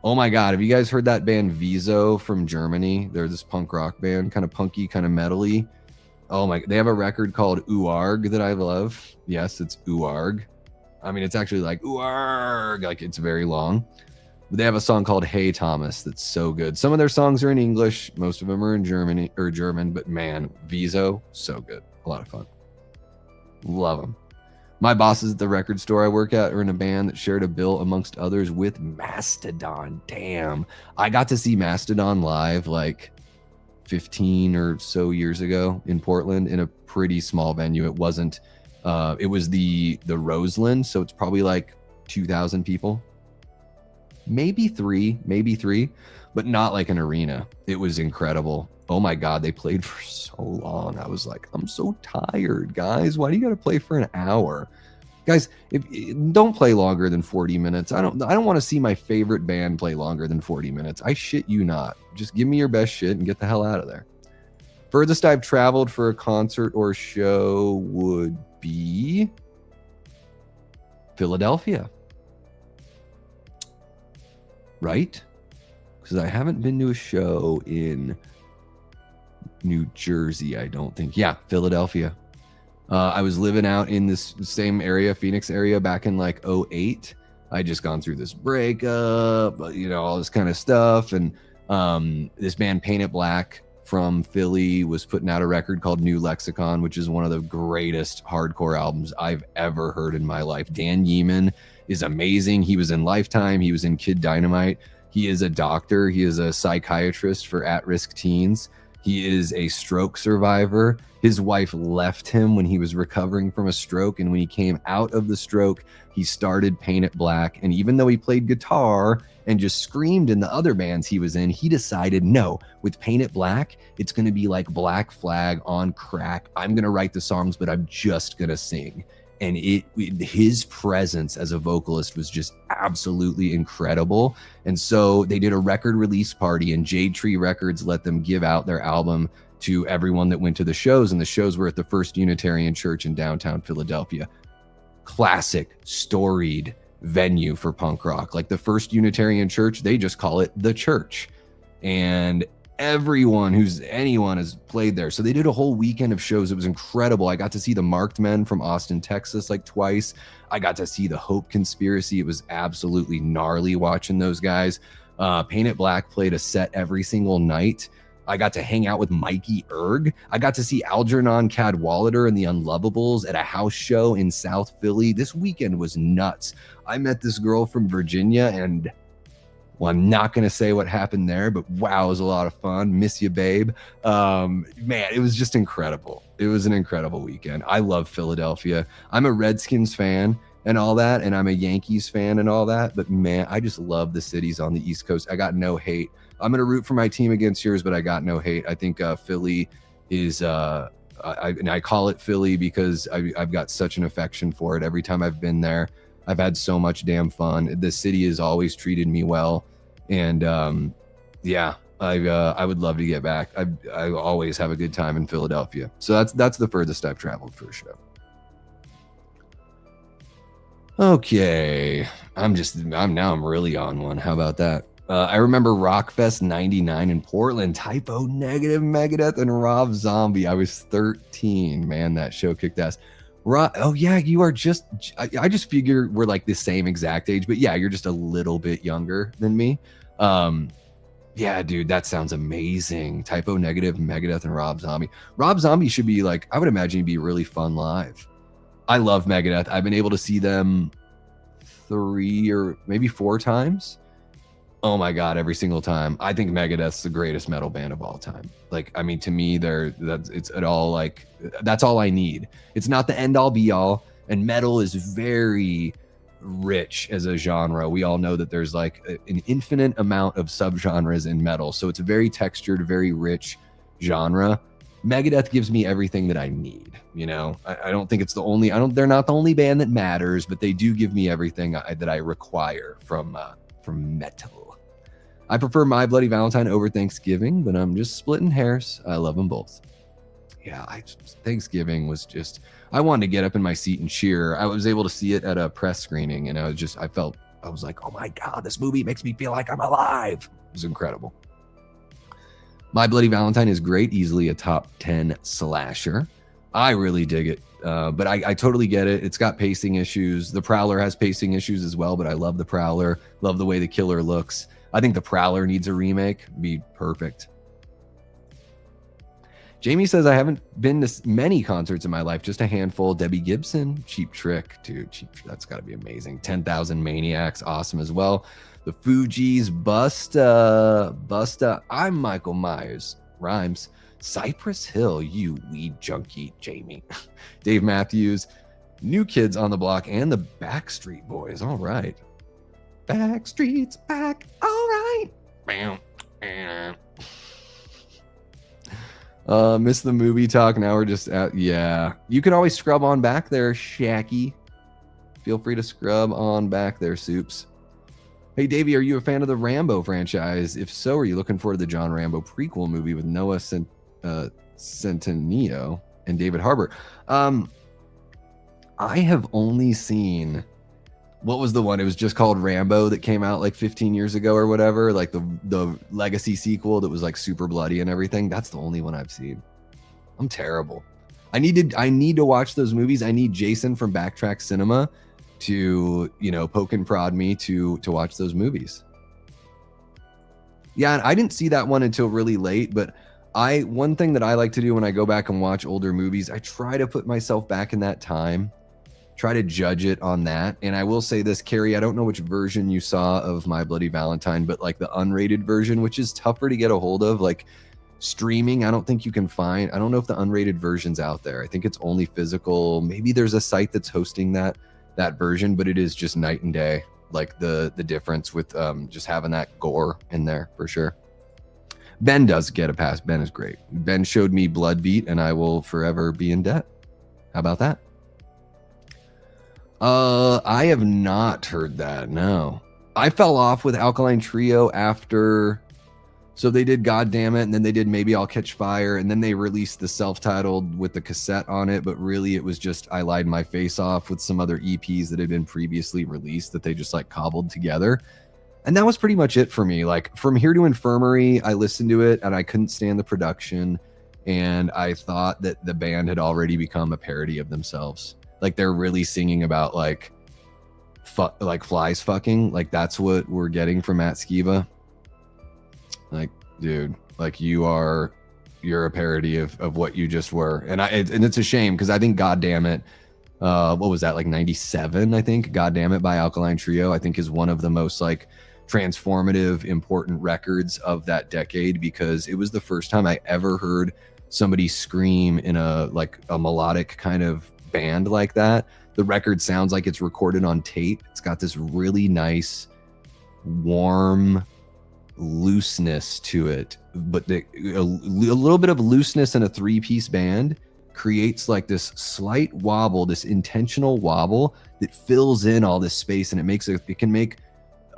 S1: Oh my God, have you guys heard that band Viso from Germany? They're this punk rock band, kind of punky, kind of metally. Oh my, they have a record called Uarg that I love. Yes, it's Uarg. I mean, it's actually like Uarg, like it's very long. But they have a song called Hey Thomas that's so good. Some of their songs are in English, most of them are in German, but man, Viso, so good. A lot of fun. Love them. My bosses at the record store I work at are in a band that shared a bill amongst others with Mastodon. Damn. I got to see Mastodon live like 15 or so years ago in Portland in a pretty small venue. It wasn't, it was the Roseland. So it's probably like 2,000 people. Maybe three, but not like an arena. It was incredible. Oh my God, they played for so long. I was like, I'm so tired, guys. Why do you got to play for an hour? Guys, don't play longer than 40 minutes. I don't want to see my favorite band play longer than 40 minutes. I shit you not. Just give me your best shit and get the hell out of there. Furthest I've traveled for a concert or show would be Philadelphia. Right? Because I haven't been to a show in New Jersey, I don't think. Yeah, Philadelphia. I was living out in this same area, Phoenix area, back in like 2008. I just gone through this breakup, you know, all this kind of stuff. And this band Paint It Black from Philly was putting out a record called New Lexicon, which is one of the greatest hardcore albums I've ever heard in my life. Dan Yeeman is amazing. He was in Lifetime. He was in Kid Dynamite. He is a doctor. He is a psychiatrist for at-risk teens. He is a stroke survivor. His wife left him when he was recovering from a stroke. And when he came out of the stroke, he started Paint It Black. And even though he played guitar and just screamed in the other bands he was in, he decided, no, with Paint It Black, it's going to be like Black Flag on crack. I'm going to write the songs, but I'm just going to sing. And his presence as a vocalist was just absolutely incredible. And so they did a record release party, and Jade Tree Records let them give out their album to everyone that went to the shows. And the shows were at the First Unitarian Church in downtown Philadelphia. Classic, storied venue for punk rock. Like the First Unitarian Church, they just call it the church. And anyone has played there. So they did a whole weekend of shows. It was incredible. I got to see the Marked Men from Austin, Texas, like twice. I got to see the Hope Conspiracy. It was absolutely gnarly watching those guys. Paint It Black played a set every single night. I got to hang out with Mikey Erg. I got to see Algernon Cadwallader and the Unlovables at a house show in South Philly. This weekend was nuts. I met this girl from Virginia, and well, I'm not going to say what happened there, but wow, it was a lot of fun. Miss you, babe. Man, it was just incredible. It was an incredible weekend. I love Philadelphia. I'm a Redskins fan and all that, and I'm a Yankees fan and all that, but man, I just love the cities on the East Coast. I got no hate. I'm going to root for my team against yours, but I got no hate. I think Philly is, and I call it Philly because I've got such an affection for it. Every time I've been there, I've had so much damn fun. The city has always treated me well. And yeah, I would love to get back. I always have a good time in Philadelphia. So that's the furthest I've traveled for a show. Okay. I'm really on one. How about that? I remember Rockfest 99 in Portland, Typo Negative, Megadeth, and Rob Zombie. I was 13. Man, that show kicked ass. Oh yeah, you are just, I just figure we're like the same exact age, but yeah, you're just a little bit younger than me. Yeah, dude, that sounds amazing. Typo Negative, Megadeth, and Rob Zombie. Rob Zombie should be like, I would imagine he'd be really fun live. I love Megadeth. I've been able to see them 3 or maybe 4 times. Oh my God, every single time. I think Megadeth's the greatest metal band of all time. Like, I mean, to me, that's all I need. It's not the end all be all. And metal is very rich as a genre. We all know that there's like an infinite amount of subgenres in metal. So it's a very textured, very rich genre. Megadeth gives me everything that I need. You know, I don't think it's the only, they're not the only band that matters, but they do give me everything that I require from metal. I prefer My Bloody Valentine over Thanksgiving, but I'm just splitting hairs. I love them both. Yeah, Thanksgiving was just, I wanted to get up in my seat and cheer. I was able to see it at a press screening, and I was like, oh my God, this movie makes me feel like I'm alive. It was incredible. My Bloody Valentine is great, easily a top 10 slasher. I really dig it, but I totally get it. It's got pacing issues. The Prowler has pacing issues as well, but I love the Prowler. Love the way the killer looks. I think the Prowler needs a remake. Be perfect. Jamie says, I haven't been to many concerts in my life, just a handful. Debbie Gibson, Cheap Trick. Dude, that's got to be amazing. 10,000 Maniacs, awesome as well. The Fugees, Busta. I'm Michael Myers. Rhymes. Cypress Hill, you weed junkie, Jamie. Dave Matthews, New Kids on the Block, and the Backstreet Boys. All right. Backstreet's back. All right. Miss the movie talk. Now we're just at, yeah. You can always scrub on back there, Shacky. Feel free to scrub on back there, Soups. Hey, Davey, are you a fan of the Rambo franchise? If so, are you looking forward to the John Rambo prequel movie with Noah Centineo and David Harbour? I have only seen, what was the one? It was just called Rambo that came out like 15 years ago or whatever. Like the legacy sequel that was like super bloody and everything. That's the only one I've seen. I'm terrible. I need to watch those movies. I need Jason from Backtrack Cinema to, you know, poke and prod me to watch those movies. Yeah, I didn't see that one until really late, but one thing that I like to do when I go back and watch older movies, I try to put myself back in that time, try to judge it on that. And I will say this, Carrie, I don't know which version you saw of My Bloody Valentine, but like the unrated version, which is tougher to get a hold of, like streaming, I don't think you can find. I don't know if the unrated version's out there. I think it's only physical. Maybe there's a site that's hosting that version, but it is just night and day, like the difference with just having that gore in there for sure. Ben does get a pass. Ben is great. Ben showed me Bloodbeat, and I will forever be in debt. How about that? I have not heard that. No, I fell off with Alkaline Trio after. So they did God Damn It, and then they did Maybe I'll Catch Fire, and then they released the self-titled with the cassette on it, but really it was just I Lied My Face Off with some other EPs that had been previously released that they just like cobbled together. And that was pretty much it for me. Like From Here to Infirmary, I listened to it and I couldn't stand the production, and I thought that the band had already become a parody of themselves. Like they're really singing about like flies fucking, like that's what we're getting from Matt Skiba. Like, dude, like you're a parody of what you just were. And it's a shame because I think God Damn It, what was that, like 97, I think? God Damn It by Alkaline Trio, I think is one of the most like transformative, important records of that decade, because it was the first time I ever heard somebody scream in a melodic kind of band like that. The record sounds like it's recorded on tape. It's got this really nice, warm looseness to it, but a little bit of looseness in a three-piece band creates like this slight wobble, this intentional wobble that fills in all this space, and it can make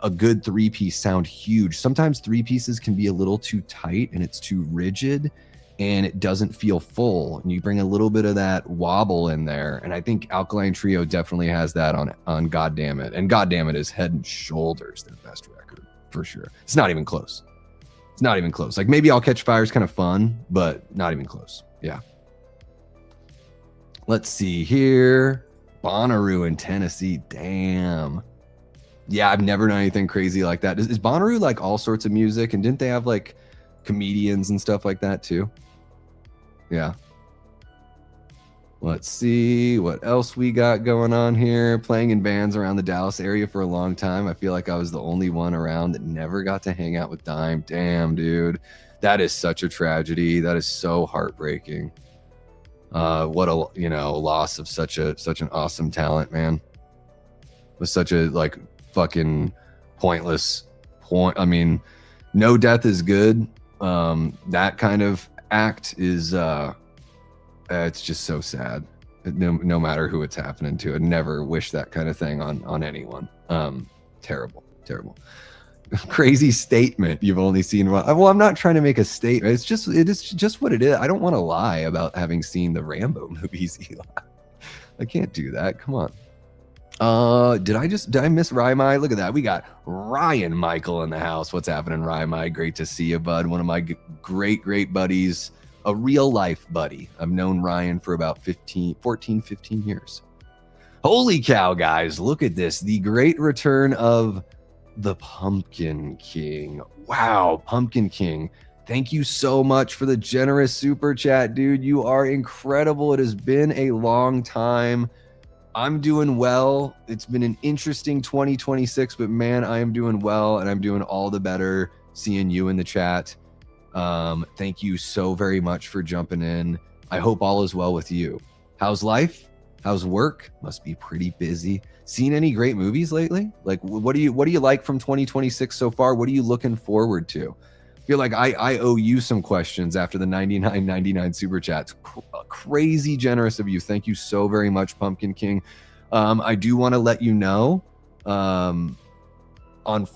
S1: a good three-piece sound huge. Sometimes three pieces can be a little too tight and it's too rigid and it doesn't feel full, and you bring a little bit of that wobble in there, and I think Alkaline Trio definitely has that on God Damn It, and God Damn It is head and shoulders their best record for sure. It's not even close. Like Maybe I'll Catch Fire is kind of fun, but not even close. Yeah. Let's see here. Bonnaroo in Tennessee. Damn. Yeah, I've never done anything crazy like that. Is Bonnaroo like all sorts of music? And didn't they have like comedians and stuff like that too? Yeah. Let's see what else we got going on here. Playing in bands around the Dallas area for a long time. I feel like I was the only one around that never got to hang out with Dime. Damn, dude. That is such a tragedy. That is so heartbreaking. What a loss of such an awesome talent, man. was such a like fucking pointless point. I mean, no death is good. That kind of act is it's just so sad. No matter who it's happening to, I'd never wish that kind of thing on anyone. Terrible. Crazy statement. You've only seen one. Well, I'm not trying to make a statement. It is just what it is. I don't want to lie about having seen the Rambo movies, Eli. I can't do that. Come on. Did I miss Rymai? Look at that. We got Ryan Michael in the house. What's happening, Rymai? Great to see you, bud. One of my great buddies, a real life buddy. I've known Ryan for about 15 years. Holy cow, guys. Look at this. The great return of the Pumpkin King. Wow, Pumpkin King. Thank you so much for the generous super chat, dude. You are incredible. It has been a long time. I'm doing well. It's been an interesting 2026, but man, I am doing well, and I'm doing all the better seeing you in the chat. Thank you so very much for jumping in. I hope all is well with you. How's life? How's work? Must be pretty busy. Seen any great movies lately? Like, what do you like from 2026 so far? What are you looking forward to? I feel like I owe you some questions after the 99.99 super chats. Crazy generous of you. Thank you so very much, Pumpkin King. I do want to let you know, on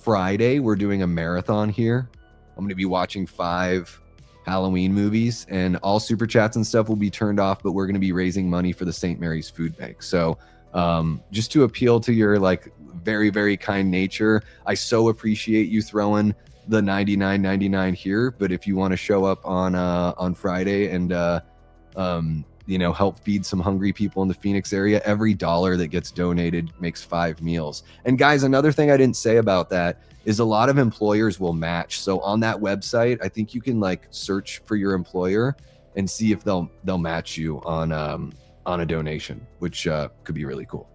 S1: Friday we're doing a marathon here. I'm going to be watching 5 Halloween movies, and all super chats and stuff will be turned off, but we're going to be raising money for the St. Mary's Food Bank. So just to appeal to your like very, very kind nature, I so appreciate you throwing the 99.99 here. But if you want to show up on Friday and help feed some hungry people in the Phoenix area, every dollar that gets donated makes 5 meals. And guys, another thing I didn't say about that is a lot of employers will match. So on that website, I think you can like search for your employer and see if they'll match you on a donation, which could be really cool.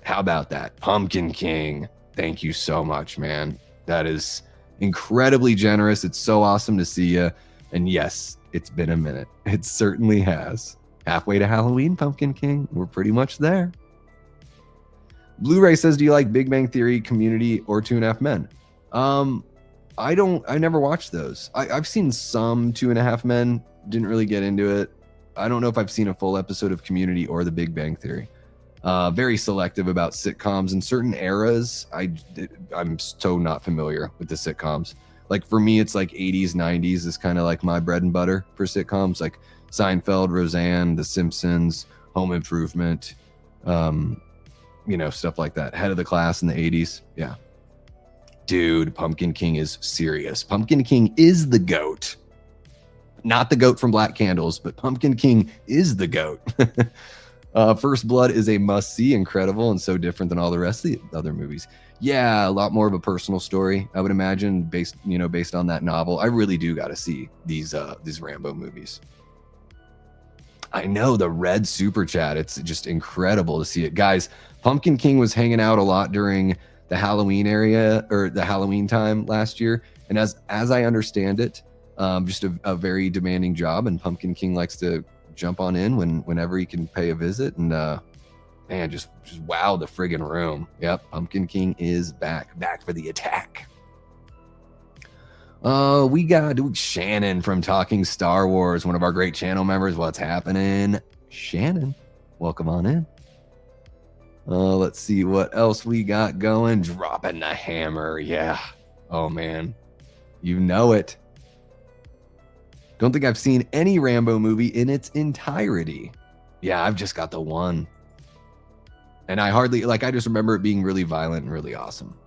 S1: How about that? Pumpkin King, thank you so much, man. That is incredibly generous. It's so awesome to see you. And yes, it's been a minute. It certainly has. Halfway to Halloween, Pumpkin King. We're pretty much there. Blu-ray says, do you like Big Bang Theory, Community, or 2.5 Men? I never watched those. I've seen some 2.5 Men, didn't really get into it. I don't know if I've seen a full episode of Community or the Big Bang Theory. Very selective about sitcoms in certain eras. I'm so not familiar with the sitcoms. Like for me, it's like 80s, 90s is kind of like my bread and butter for sitcoms, like Seinfeld, Roseanne, The Simpsons, Home Improvement, stuff like that. Head of the Class in the 80s. Yeah. Dude, Pumpkin King is serious. Pumpkin King is the GOAT. Not the GOAT from Black Candles, but Pumpkin King is the GOAT. First Blood is a must-see, incredible, and so different than all the rest of the other movies. Yeah, a lot more of a personal story, I would imagine, based on that novel. I really do got to see these Rambo movies. I know, the red super chat. It's just incredible to see it. Guys, Pumpkin King was hanging out a lot during the Halloween the Halloween time last year. And as I understand it, just a very demanding job. And Pumpkin King likes to jump on in whenever he can pay a visit. And man, just wow the friggin' room. Yep, Pumpkin King is back for the attack. We got Shannon from Talking Star Wars, one of our great channel members. What's happening, Shannon? Welcome on in. Let's see what else we got going. Dropping the hammer. Yeah. Oh man, you know it. Don't think I've seen any Rambo movie in its entirety. Yeah, I've just got the one. And I just remember it being really violent and really awesome.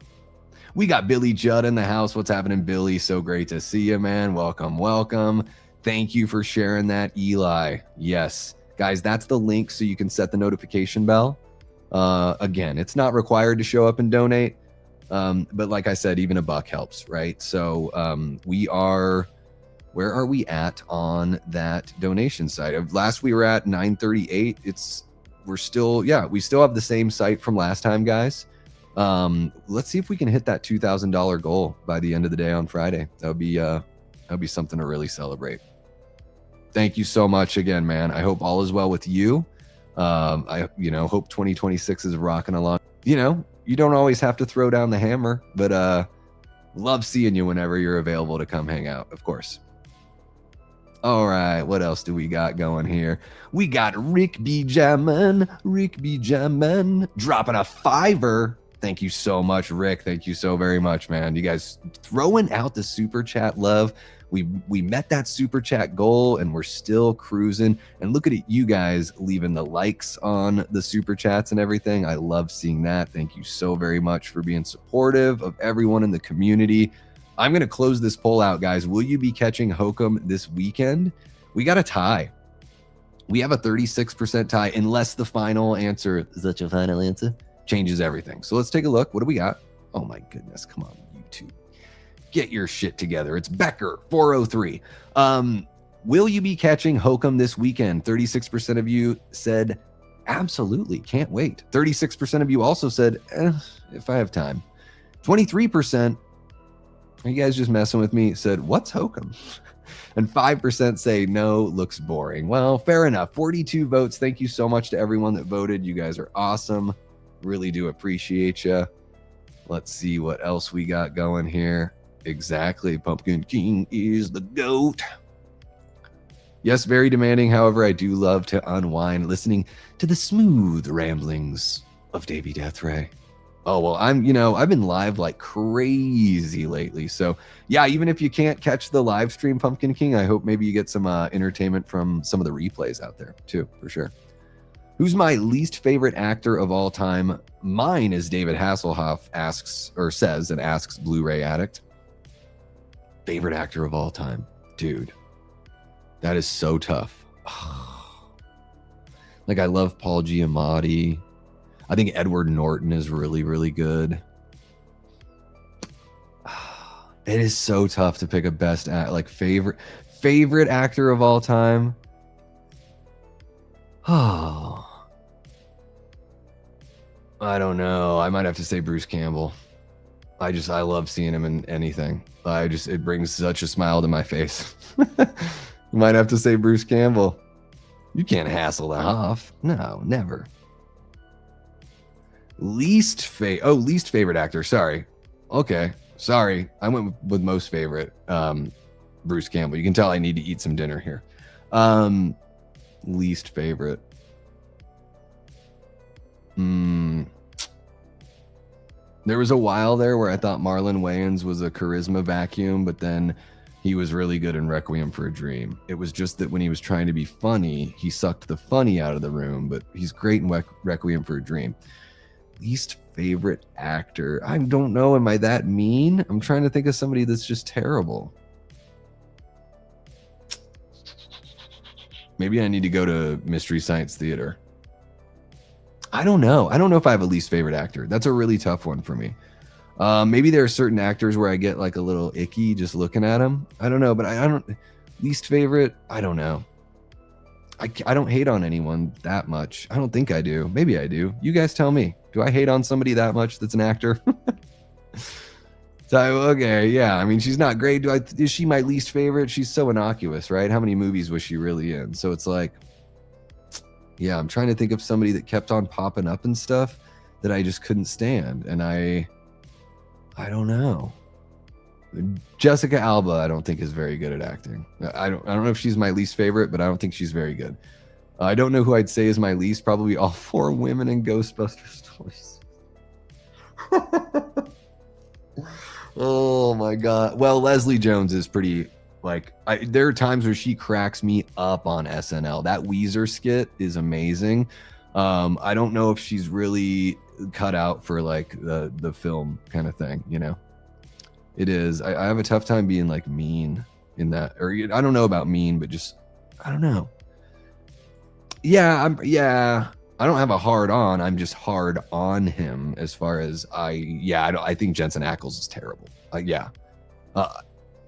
S1: We got Billy Judd in the house. What's happening, Billy? So great to see you, man. Welcome. Thank you for sharing that, Eli. Yes. Guys, that's the link so you can set the notification bell. Again, it's not required to show up and donate. But like I said, even $1 helps, right? So where are we at on that donation site? Last we were at 938. We still have the same site from last time, guys. Let's see if we can hit that $2,000 goal by the end of the day on Friday. That'd be something to really celebrate. Thank you so much again, man. I hope all is well with you. I hope 2026 is rocking along. You you don't always have to throw down the hammer, but love seeing you whenever you're available to come hang out, of course. All right, what else do we got going here? We got Rick B. Jammin, dropping a $5. Thank you so much, Rick. Thank you so very much, man. You guys throwing out the super chat love. We met that super chat goal and we're still cruising. And look at it, you guys leaving the likes on the super chats and everything. I love seeing that. Thank you so very much for being supportive of everyone in the community. I'm going to close this poll out, guys. Will you be catching Hokum this weekend? We got a tie. We have a 36% tie unless the final answer, is that your final answer? Changes everything. So let's take a look. What do we got? Oh my goodness. Come on, YouTube. Get your shit together. It's Becker 403. Will you be catching Hokum this weekend? 36% of you said absolutely, can't wait. 36% of you also said if I have time. 23%, are you guys just messing with me? Said, what's Hokum? And 5% say no, looks boring. Well, fair enough. 42 votes. Thank you so much to everyone that voted. You guys are awesome. Really do appreciate you. Let's see what else we got going here. Exactly. Pumpkin King is the GOAT. Yes, very demanding. However, I do love to unwind listening to the smooth ramblings of Davey Deathray. Oh, well, I've been live like crazy lately. So yeah, even if you can't catch the live stream, Pumpkin King, I hope maybe you get some entertainment from some of the replays out there too, for sure. Who's my least favorite actor of all time? Mine is David Hasselhoff asks Blu-ray Addict. Favorite actor of all time. Dude, that is so tough. Like, I love Paul Giamatti. I think Edward Norton is really, really good. It is so tough to pick a best favorite actor of all time. Oh, I don't know. I might have to say Bruce Campbell. I love seeing him in anything. It brings such a smile to my face. Might have to say Bruce Campbell. You can't hassle that off. No, never. Least favorite actor. Sorry. Okay. Sorry. I went with most favorite. Bruce Campbell. You can tell I need to eat some dinner here. Least favorite. There was a while there where I thought Marlon Wayans was a charisma vacuum, but then he was really good in Requiem for a Dream. It was just that when he was trying to be funny, he sucked the funny out of the room, but he's great in Requiem for a Dream. Least favorite actor. I don't know. Am I that mean? I'm trying to think of somebody that's just terrible. Maybe I need to go to Mystery Science Theater. I don't know. I don't know if I have a least favorite actor. That's a really tough one for me. Maybe there are certain actors where I get like a little icky just looking at them. I don't know, but I don't. Least favorite? I don't know. I don't hate on anyone that much. I don't think I do. Maybe I do. You guys tell me. Do I hate on somebody that much that's an actor? So, okay, yeah. I mean, she's not great. Is she my least favorite? She's so innocuous, right? How many movies was she really in? So it's like, yeah, I'm trying to think of somebody that kept on popping up and stuff that I just couldn't stand. And I don't know. Jessica Alba, I don't think is very good at acting. I don't know if she's my least favorite, but I don't think she's very good. I don't know who I'd say is my least. Probably all four women in Ghostbuster stories. Oh my God. Well, Leslie Jones is pretty, there are times where she cracks me up on SNL. That Weezer skit is amazing. I don't know if she's really cut out for the film kind of thing, you know? It is. I have a tough time being mean in that, or I don't know about mean, but just, I don't know. Yeah, I don't have a hard on. I'm just hard on him as far as I think Jensen Ackles is terrible.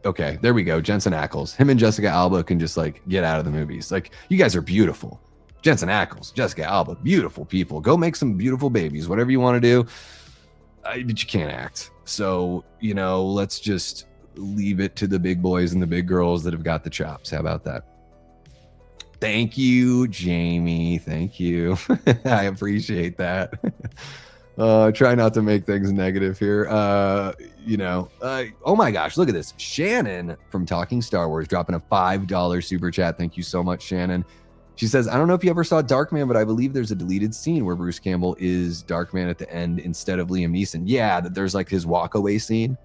S1: Okay, there we go. Jensen Ackles. Him and Jessica Alba can just get out of the movies. You guys are beautiful. Jensen Ackles, Jessica Alba, beautiful people. Go make some beautiful babies, whatever you want to do. But you can't act. So, let's just leave it to the big boys and the big girls that have got the chops. How about that? Thank you, Jamie. Thank you. I appreciate that. Try not to make things negative here. Oh my gosh, look at this. Shannon from Talking Star Wars dropping a $5 super chat. Thank you so much, Shannon. She says, I don't know if you ever saw Darkman, but I believe there's a deleted scene where Bruce Campbell is Darkman at the end instead of Liam Neeson. Yeah, that there's like his walkaway scene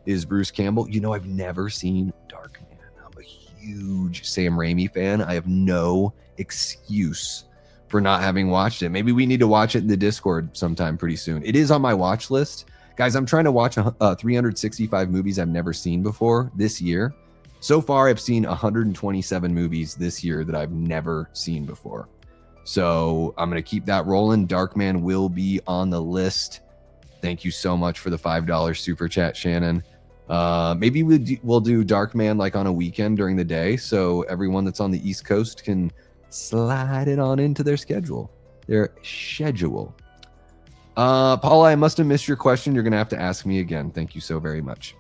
S1: is Bruce Campbell. You know, I've never seen Darkman. I'm a huge Sam Raimi fan. I have no excuse for not having watched it. Maybe we need to watch it in the Discord sometime pretty soon. It is on my watch list. Guys, I'm trying to watch 365 movies I've never seen before this year. So far, I've seen 127 movies this year that I've never seen before. So I'm going to keep that rolling. Darkman will be on the list. Thank you so much for the $5 super chat, Shannon. Maybe we'll do Darkman like on a weekend during the day, so everyone that's on the East Coast can slide it on into their schedule. Paula, I must have missed your question. You're going to have to ask me again. Thank you so very much.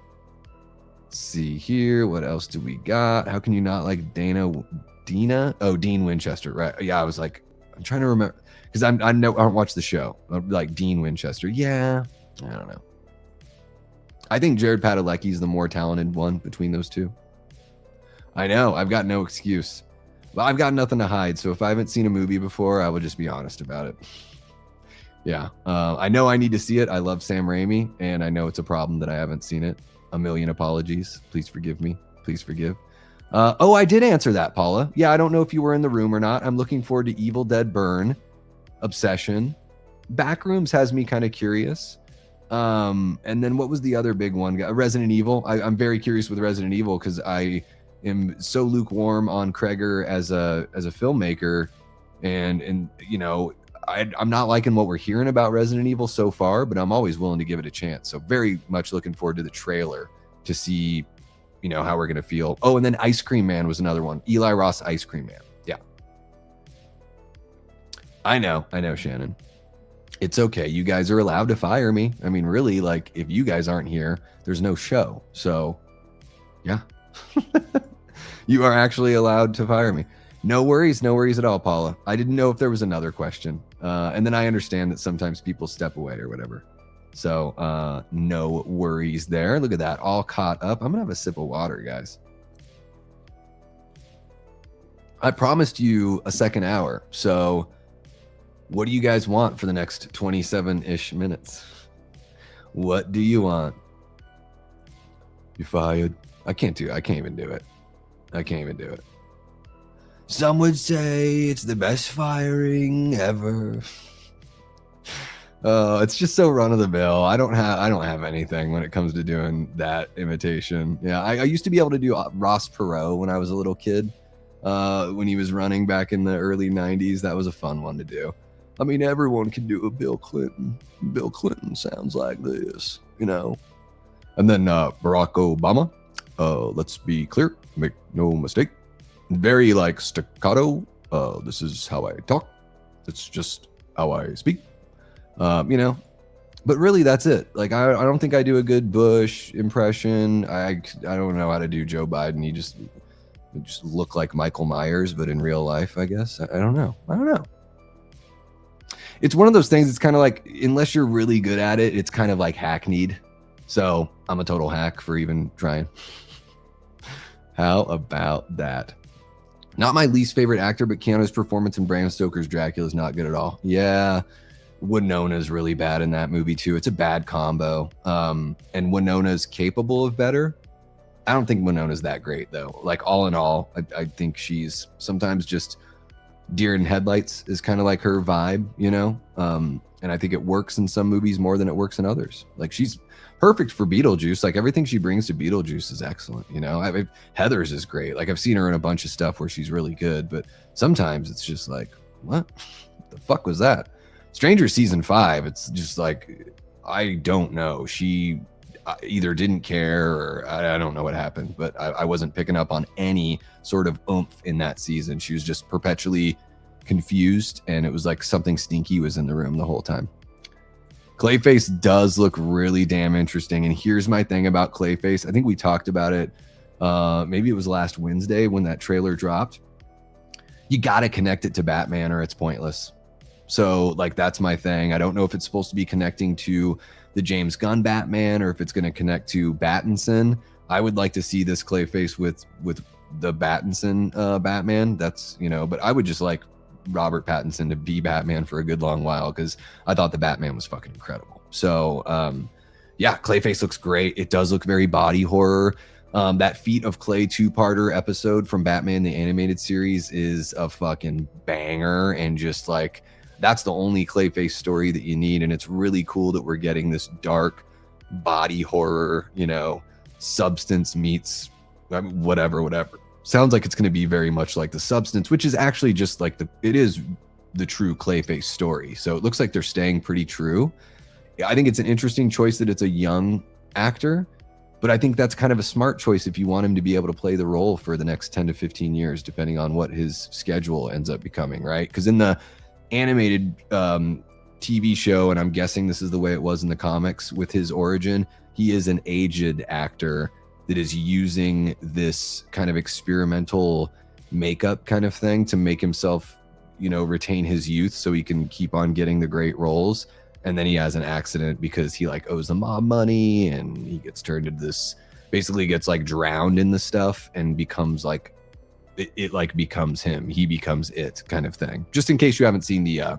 S1: Let's see here. What else do we got? How can you not like Dina? Oh, Dean Winchester. Right. Yeah, I was like, I'm trying to remember because I don't watch the show. Like Dean Winchester. Yeah. I don't know. I think Jared Padalecki is the more talented one between those two. I know. I've got no excuse. Well, I've got nothing to hide. So if I haven't seen a movie before, I will just be honest about it. Yeah. I know I need to see it. I love Sam Raimi, and I know it's a problem that I haven't seen it. A million apologies. Please forgive me. Please forgive. Oh, I did answer that, Paula. Yeah, I don't know if you were in the room or not. I'm looking forward to Evil Dead Burn, Obsession. Backrooms has me kind of curious. And then what was the other big one? Resident Evil. I'm very curious with Resident Evil because I am so lukewarm on Kreger as a filmmaker, and you know, I'm not liking what we're hearing about Resident Evil so far, but I'm always willing to give it a chance. So very much looking forward to the trailer to see, you know, how we're going to feel. Oh, and then Ice Cream Man was another one. Eli Roth, Ice Cream Man. Yeah. I know, Shannon. It's okay. You guys are allowed to fire me. I mean, really, like, if you guys aren't here, there's no show. So, yeah. You are actually allowed to fire me. No worries at all, Paula. I didn't know if there was another question. And then I understand that sometimes people step away or whatever. So no worries there. Look at that, all caught up. I'm going to have a sip of water, guys. I promised you a second hour. So what do you guys want for the next 27-ish minutes? What do you want? You fired. I can't even do it. Some would say it's the best firing ever. It's just so run of the mill. I don't have anything when it comes to doing that imitation. Yeah, I used to be able to do Ross Perot when I was a little kid. When he was running back in the early 90s, that was a fun one to do. I mean, everyone can do a Bill Clinton. Bill Clinton sounds like this, you know. And then Barack Obama. Let's be clear, make no mistake. Very like staccato. This is how I talk. It's just how I speak. You know, but really that's it. Like I don't think I do a good Bush impression. I don't know how to do Joe Biden. He just look like Michael Myers, but in real life, I guess. I don't know. It's one of those things. It's kind of like, unless you're really good at it, it's kind of like hackneyed. So I'm a total hack for even trying. How about that? Not my least favorite actor, but Keanu's performance in Bram Stoker's Dracula is not good at all. Yeah, Winona's really bad in that movie too. It's a bad combo. And Winona's capable of better. I don't think Winona's that great though. Like all in all, I think she's sometimes just deer in headlights is kind of like her vibe, you know? And I think it works in some movies more than it works in others. Like she's perfect for Beetlejuice. Like everything she brings to Beetlejuice is excellent. You know, Heathers is great. Like I've seen her in a bunch of stuff where she's really good, but sometimes it's just like, what the fuck was that? Stranger season 5. It's just like, I don't know. She either didn't care or I don't know what happened, but I wasn't picking up on any sort of oomph in that season. She was just perpetually confused, and it was like something stinky was in the room the whole time. Clayface does look really damn interesting, and here's my thing about Clayface. I think we talked about it. Maybe it was last Wednesday when that trailer dropped. You got to connect it to Batman or it's pointless. So like that's my thing. I don't know if it's supposed to be connecting to the James Gunn Batman or if it's going to connect to Pattinson. I would like to see this Clayface with the Pattinson Batman. That's, you know, but I would just like Robert Pattinson to be Batman for a good long while because I thought the Batman was fucking incredible. So yeah, Clayface looks great. It does look very body horror. That Feet of Clay 2-parter episode from Batman the Animated Series is a fucking banger, and just like that's the only Clayface story that you need. And it's really cool that we're getting this dark body horror, you know, Substance meets whatever. Sounds like it's going to be very much like the Substance, which is actually just like it is the true Clayface story. So it looks like they're staying pretty true. I think it's an interesting choice that it's a young actor, but I think that's kind of a smart choice if you want him to be able to play the role for the next 10 to 15 years, depending on what his schedule ends up becoming, right? Because in the animated TV show, and I'm guessing this is the way it was in the comics with his origin, he is an aged actor that is using this kind of experimental makeup kind of thing to make himself, you know, retain his youth so he can keep on getting the great roles. And then he has an accident because he like owes the mob money, and he gets turned into this, basically gets like drowned in the stuff and becomes like, it like becomes him. He becomes it kind of thing. Just in case you haven't seen the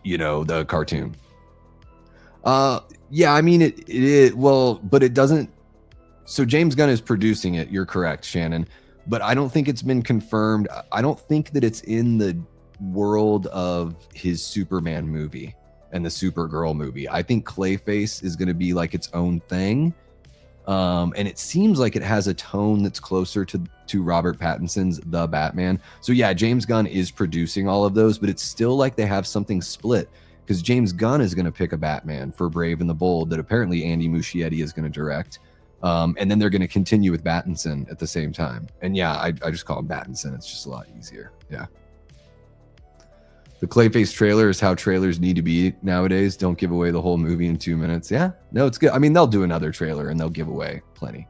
S1: you know, the cartoon. Yeah, I mean, it is, well, but it doesn't. So James Gunn is producing it. You're correct, Shannon. But I don't think it's been confirmed. I don't think that it's in the world of his Superman movie and the Supergirl movie. I think Clayface is going to be like its own thing. And it seems like it has a tone that's closer to Robert Pattinson's The Batman. So yeah, James Gunn is producing all of those, but it's still like they have something split, because James Gunn is going to pick a Batman for Brave and the Bold that apparently Andy Muschietti is going to direct. And then they're going to continue with Pattinson at the same time. And yeah, I just call him Pattinson. It's just a lot easier. Yeah. The Clayface trailer is how trailers need to be nowadays. Don't give away the whole movie in 2 minutes. Yeah, no, it's good. I mean, they'll do another trailer and they'll give away plenty.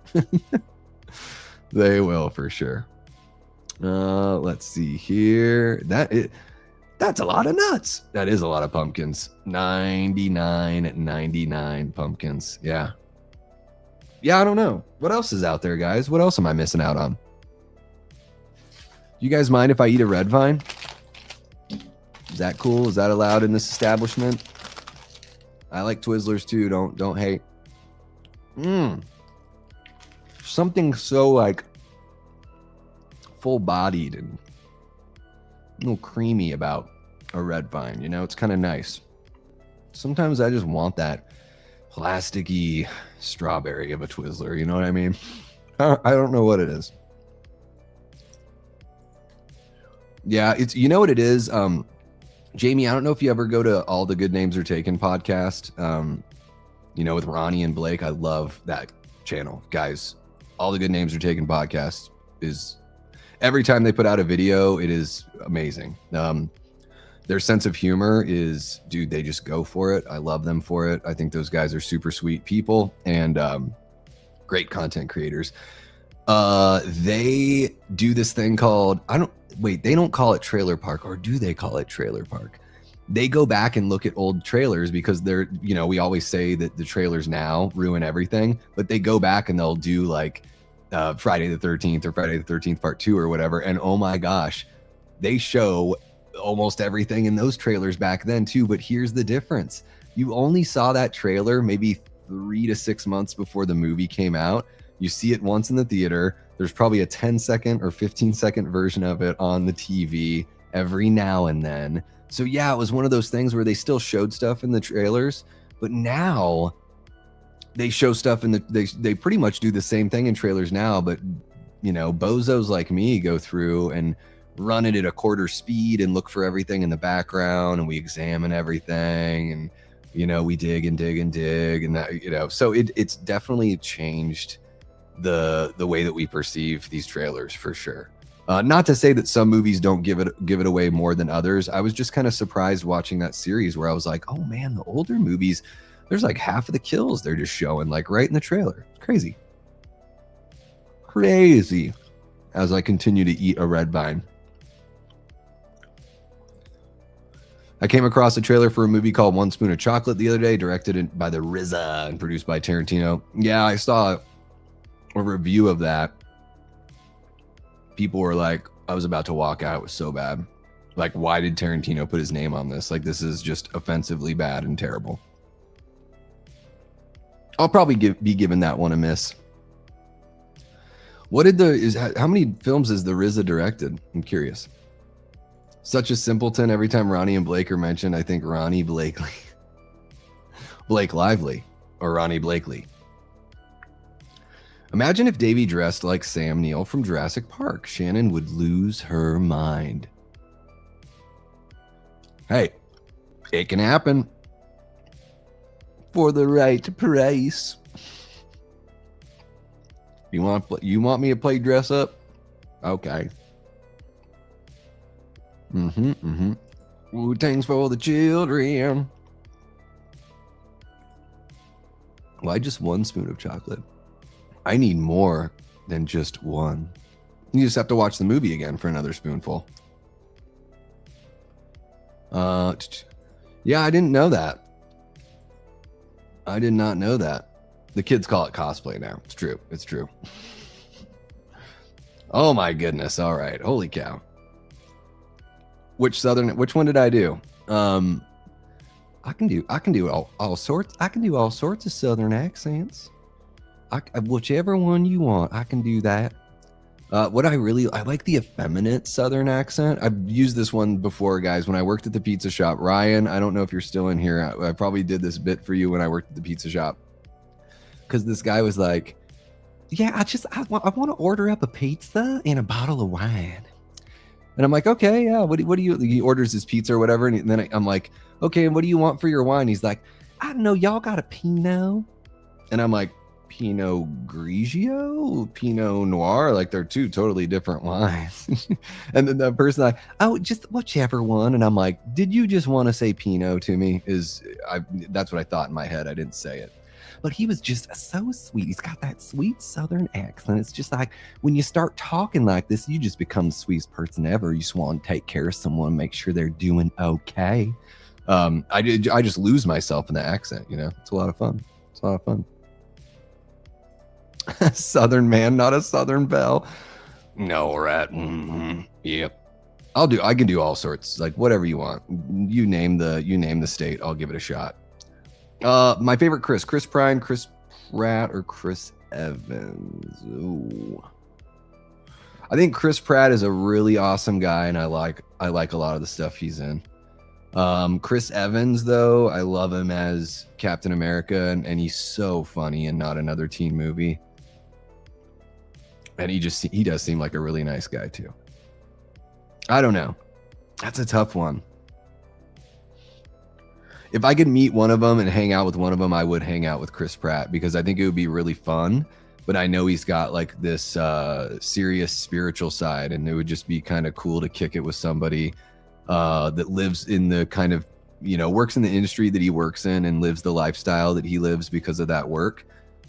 S1: They will for sure. Let's see here. That's a lot of nuts. That is a lot of pumpkins. 99 pumpkins. Yeah. Yeah, I don't know. What else is out there, guys? What else am I missing out on? You guys mind if I eat a red vine? Is that cool? Is that allowed in this establishment? I like Twizzlers too. Don't hate. Something so like full-bodied and a little creamy about a red vine. You know, it's kind of nice. Sometimes I just want that plasticky strawberry of a Twizzler. You know what I mean? I don't know what it is. Yeah, it's, you know what it is. Jamie, I don't know if you ever go to All the Good Names Are Taken podcast, you know, with Ronnie and Blake. I love that channel, guys. All the Good Names Are Taken podcast is, every time they put out a video, it is amazing. Their sense of humor is, dude, they just go for it. I love them for it. I think those guys are super sweet people and great content creators. They do this thing called, they don't call it Trailer Park, or do they call it Trailer Park? They go back and look at old trailers because they're, you know, we always say that the trailers now ruin everything, but they go back and they'll do like Friday the 13th or Friday the 13th Part 2 or whatever. And oh my gosh, they show almost everything in those trailers back then too. But here's the difference. You only saw that trailer maybe 3 to 6 months before the movie came out. You see it once in the theater. There's probably a 10-second or 15-second version of it on the TV every now and then. So yeah, it was one of those things where they still showed stuff in the trailers, but now they show stuff in they pretty much do the same thing in trailers now, but you know, bozos like me go through and run it at a quarter speed and look for everything in the background, and we examine everything, and you know, we dig and dig and dig, and that, you know, so it's definitely changed the way that we perceive these trailers for sure. Not to say that some movies don't give it away more than others. I was just kind of surprised watching that series where I was like, oh man, the older movies, there's like half of the kills they're just showing like right in the trailer. It's crazy. Crazy. As I continue to eat a red vine. I came across a trailer for a movie called One Spoon of Chocolate the other day, directed by the RZA and produced by Tarantino. Yeah, I saw a review of that. People were like, I was about to walk out. It was so bad. Like, why did Tarantino put his name on this? Like, this is just offensively bad and terrible. I'll probably be giving that one a miss. How many films has the RZA directed? I'm curious. Such a simpleton. Every time Ronnie and Blake are mentioned, I think Ronnie Blakely. Blake Lively or Ronnie Blakely. Imagine if Davey dressed like Sam Neill from Jurassic Park. Shannon would lose her mind. Hey, it can happen. For the right price. You want me to play dress up? Okay. Wu-Tang's for the children. Why just one spoon of chocolate? I need more than just one. You just have to watch the movie again for another spoonful. Yeah, I didn't know that. I did not know that. The kids call it cosplay now. It's true. It's true. Oh my goodness. All right. Holy cow. Which one did I do? I can do all sorts. I can do all sorts of Southern accents. Whichever one you want, I can do that. I like the effeminate Southern accent. I've used this one before, guys. When I worked at the pizza shop, Ryan, I don't know if you're still in here. I probably did this bit for you when I worked at the pizza shop. Because this guy was like, yeah, I want to order up a pizza and a bottle of wine. And I'm like, okay, yeah, what do you, he orders his pizza or whatever. And then I'm like, okay, and what do you want for your wine? He's like, I don't know, y'all got a Pinot? And I'm like, Pinot Grigio, Pinot Noir, like they're two totally different wines. And then the person like, oh, just whichever one. And I'm like, did you just want to say Pinot to me? That's what I thought in my head. I didn't say it. But he was just so sweet. He's got that sweet Southern accent. It's just like when you start talking like this, you just become the sweetest person ever. You just want to take care of someone, make sure they're doing okay. I just lose myself in the accent, you know. It's a lot of fun. It's a lot of fun. Southern man, not a Southern belle. No, rat. Yep. I can do all sorts, like whatever you want. You name the state, I'll give it a shot. My favorite Chris Pine, Chris Pratt, or Chris Evans. Ooh. I think Chris Pratt is a really awesome guy, and I like a lot of the stuff he's in. Chris Evans, though, I love him as Captain America, and he's so funny in Not Another Teen Movie. And he does seem like a really nice guy too. I don't know. That's a tough one. If I could meet one of them and hang out with one of them, I would hang out with Chris Pratt because I think it would be really fun. But I know he's got like this serious spiritual side, and it would just be kind of cool to kick it with somebody that lives in the kind of, you know, works in the industry that he works in and lives the lifestyle that he lives because of that work.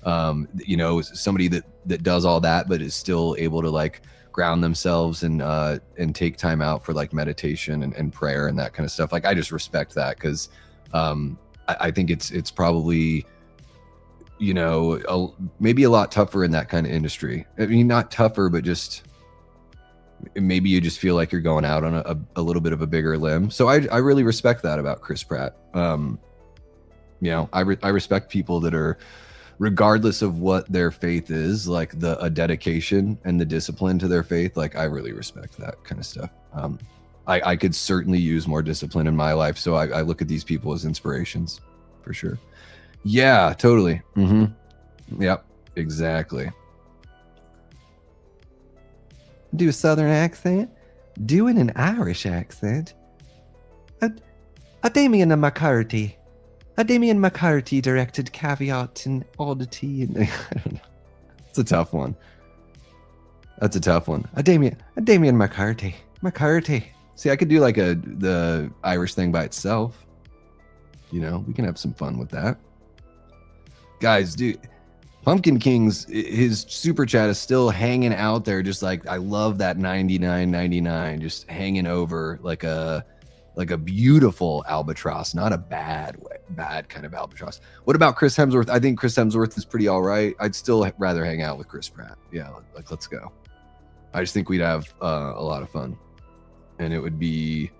S1: You know, somebody that does all that, but is still able to like ground themselves and take time out for like meditation and prayer and that kind of stuff. Like, I just respect that because I think it's probably, you know, maybe a lot tougher in that kind of industry. I mean, not tougher, but just maybe you just feel like you're going out on a little bit of a bigger limb. So I really respect that about Chris Pratt. You know, I respect people that are, regardless of what their faith is, like a dedication and the discipline to their faith. Like, I really respect that kind of stuff. I could certainly use more discipline in my life. So I look at these people as inspirations for sure. Yeah, totally. Yep, exactly. Do a Southern accent, doing an Irish accent. A Damian McCarthy. A Damian McCarthy directed Caveat and Oddity. And I don't know. It's a tough one. That's a tough one. A Damian McCarthy. McCarthy. See, I could do like the Irish thing by itself. You know, we can have some fun with that. Guys, dude, Pumpkin King's, his super chat is still hanging out there. Just like, I love that $99.99 just hanging over like a like a beautiful albatross, not a bad kind of albatross. What about Chris Hemsworth? I think Chris Hemsworth is pretty all right. I'd still rather hang out with Chris Pratt. Yeah, like let's go. I just think we'd have a lot of fun, and it would be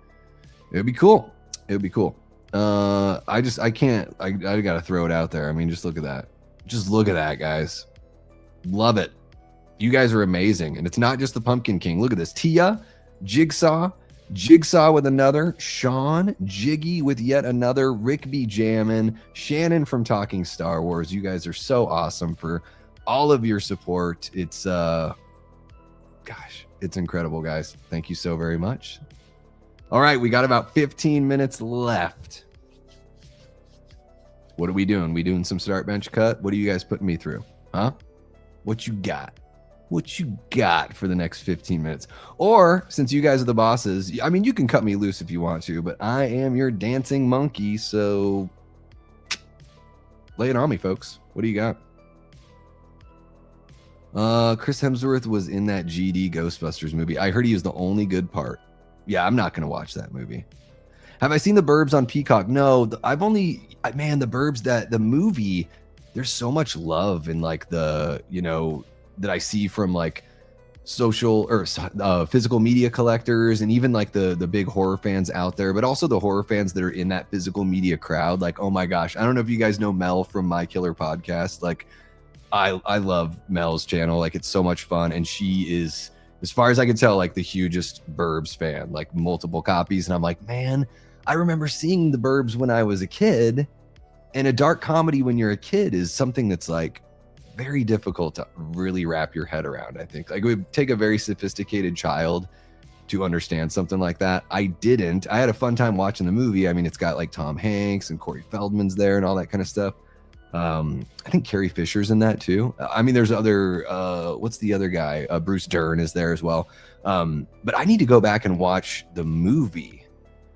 S1: cool. It would be cool. I gotta throw it out there. I mean, just look at that. Just look at that, guys. Love it. You guys are amazing. And it's not just the Pumpkin King. Look at this. Tia, Jigsaw with another, Sean, Jiggy with yet another, Rick B. Jammin, Shannon from Talking Star Wars. You guys are so awesome for all of your support. It's it's incredible, guys. Thank you so very much. All right, we got about 15 minutes left. What are we doing? We doing some start bench cut? What are you guys putting me through? Huh? What you got? What you got for the next 15 minutes? Or, since you guys are the bosses, I mean, you can cut me loose if you want to, but I am your dancing monkey, so lay it on me, folks. What do you got? Chris Hemsworth was in that GD Ghostbusters movie. I heard he was the only good part. Yeah, I'm not going to watch that movie. Have I seen The Burbs on Peacock? No, I've only, man, The Burbs, the movie, there's so much love in like the, you know, that I see from like social or physical media collectors and even like the big horror fans out there, but also the horror fans that are in that physical media crowd. Like, oh my gosh, I don't know if you guys know Mel from My Killer Podcast. Like, I love Mel's channel. Like, it's so much fun. And she is, as far as I can tell, like the hugest Burbs fan, like multiple copies. And I'm like, man, I remember seeing The Burbs when I was a kid, and a dark comedy when you're a kid is something that's like very difficult to really wrap your head around. I think like it would take a very sophisticated child to understand something like that. I didn't. I had a fun time watching the movie. I mean, it's got like Tom Hanks and Corey Feldman's there and all that kind of stuff. I think Carrie Fisher's in that too. I mean, there's other, what's the other guy? Bruce Dern is there as well. But I need to go back and watch the movie.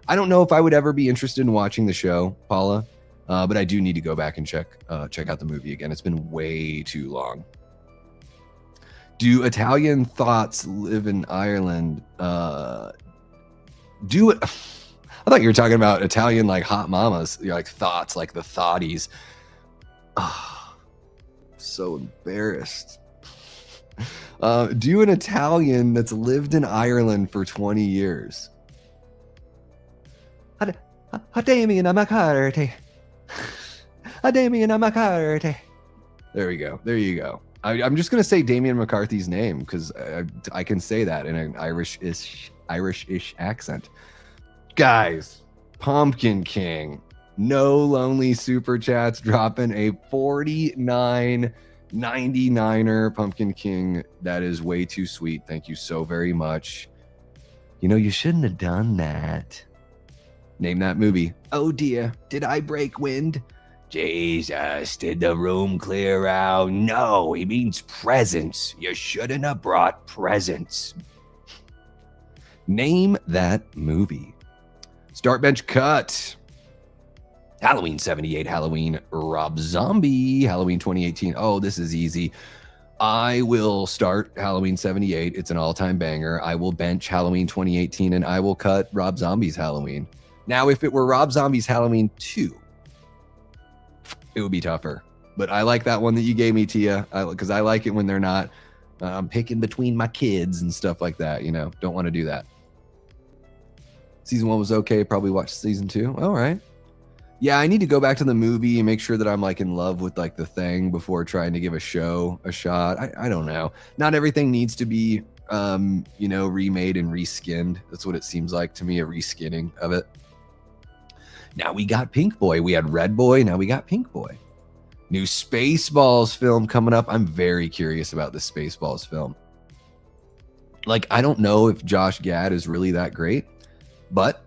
S1: I don't know if I would ever be interested in watching the show, Paula, but I do need to go back and check out the movie again. It's been way too long. Do Italian thoughts live in Ireland? Do it. I thought you were talking about Italian like hot mamas. You're like thoughts, like the thoughties. Oh, so embarrassed. Do an Italian that's lived in Ireland for 20 years. Damian McCarthy. Damian McCarthy. There we go. There you go. I'm just going to say Damian McCarthy's name because I can say that in an Irish-ish accent. Guys, Pumpkin King. No lonely super chats, dropping a 49.99er Pumpkin King. That is way too sweet. Thank you so very much. You know, you shouldn't have done that. Name that movie. Oh dear, did I break wind? Jesus, did the room clear out? No, he means presents. You shouldn't have brought presents. Name that movie. Start bench cut. Halloween 78, Halloween Rob Zombie, Halloween 2018. Oh, this is easy. I will start Halloween 78. It's an all-time banger. I will bench Halloween 2018, and I will cut Rob Zombie's Halloween. Now, if it were Rob Zombie's Halloween 2, it would be tougher. But I like that one that you gave me, Tia, because I like it when they're not picking between my kids and stuff like that. You know, don't want to do that. Season 1 was okay. Probably watch season 2. All right. Yeah, I need to go back to the movie and make sure that I'm like in love with like the thing before trying to give a show a shot. I don't know. Not everything needs to be, you know, remade and reskinned. That's what it seems like to me, a reskinning of it. Now we got Pink Boy. We had Red Boy. Now we got Pink Boy. New Spaceballs film coming up. I'm very curious about the Spaceballs film. Like, I don't know if Josh Gad is really that great, but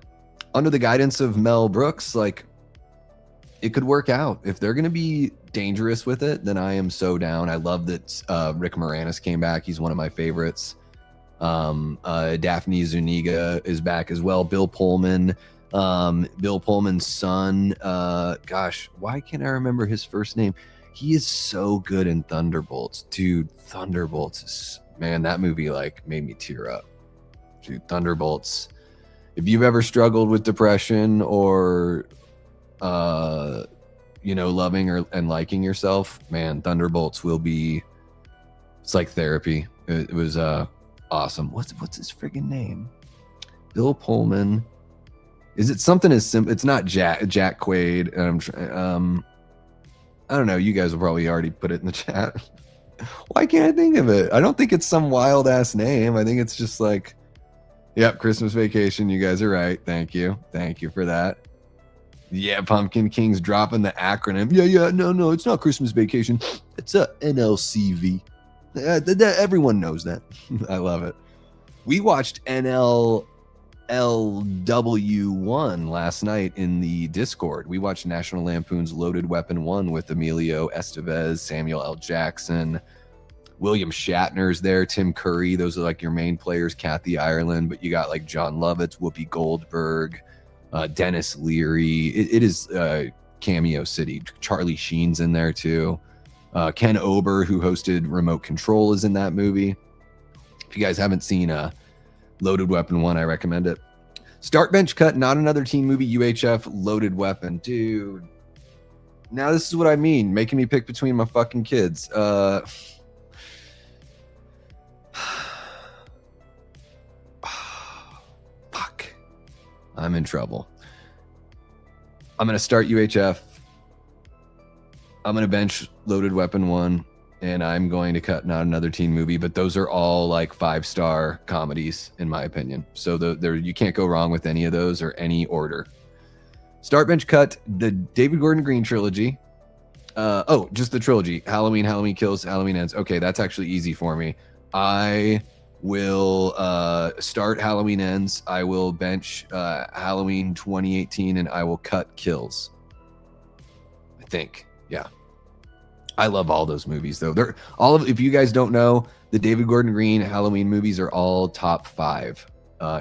S1: under the guidance of Mel Brooks, like, it could work out. If they're going to be dangerous with it, then I am so down. I love that Rick Moranis came back. He's one of my favorites. Daphne Zuniga is back as well. Bill Pullman's son. Gosh, why can't I remember his first name? He is so good in Thunderbolts. Dude, Thunderbolts is, man, that movie like made me tear up. Dude, Thunderbolts. if you've ever struggled with depression or loving and liking yourself, man, Thunderbolts will be, it's like therapy. It was awesome. What's his friggin' name? Bill Pullman. Is it something as simple? It's not Jack Quaid. I don't know. You guys will probably already put it in the chat. Why can't I think of it? I don't think it's some wild ass name. I think it's just like, yep, Christmas Vacation. You guys are right. Thank you for that. Yeah, Pumpkin King's dropping the acronym. Yeah, no, it's not Christmas Vacation. It's a NLCV. Everyone knows that. I love it. We watched NLLW1 last night in the Discord. We watched National Lampoon's Loaded Weapon 1 with Emilio Estevez, Samuel L. Jackson, William Shatner's there, Tim Curry. Those are like your main players, Kathy Ireland, but you got like John Lovitz, Whoopi Goldberg, Dennis Leary. It is cameo city. Charlie Sheen's in there too. Ken Ober, who hosted Remote Control, is in that movie. If you guys haven't seen Loaded Weapon 1, I recommend it. Start Bench Cut, Not Another Teen Movie, UHF, Loaded Weapon. Dude, now this is what I mean, making me pick between my fucking kids. Fuck. I'm in trouble. I'm going to start UHF. I'm going to bench Loaded Weapon 1. And I'm going to cut Not Another Teen Movie, but those are all like 5-star comedies in my opinion. So you can't go wrong with any of those or any order. Start Bench Cut, the David Gordon Green trilogy. Just the trilogy. Halloween, Halloween Kills, Halloween Ends. Okay, that's actually easy for me. I will start Halloween Ends. I will bench Halloween 2018, and I will cut Kills. I think, yeah. I love all those movies though. They're all of, if you guys don't know, the David Gordon Green Halloween movies are all top 5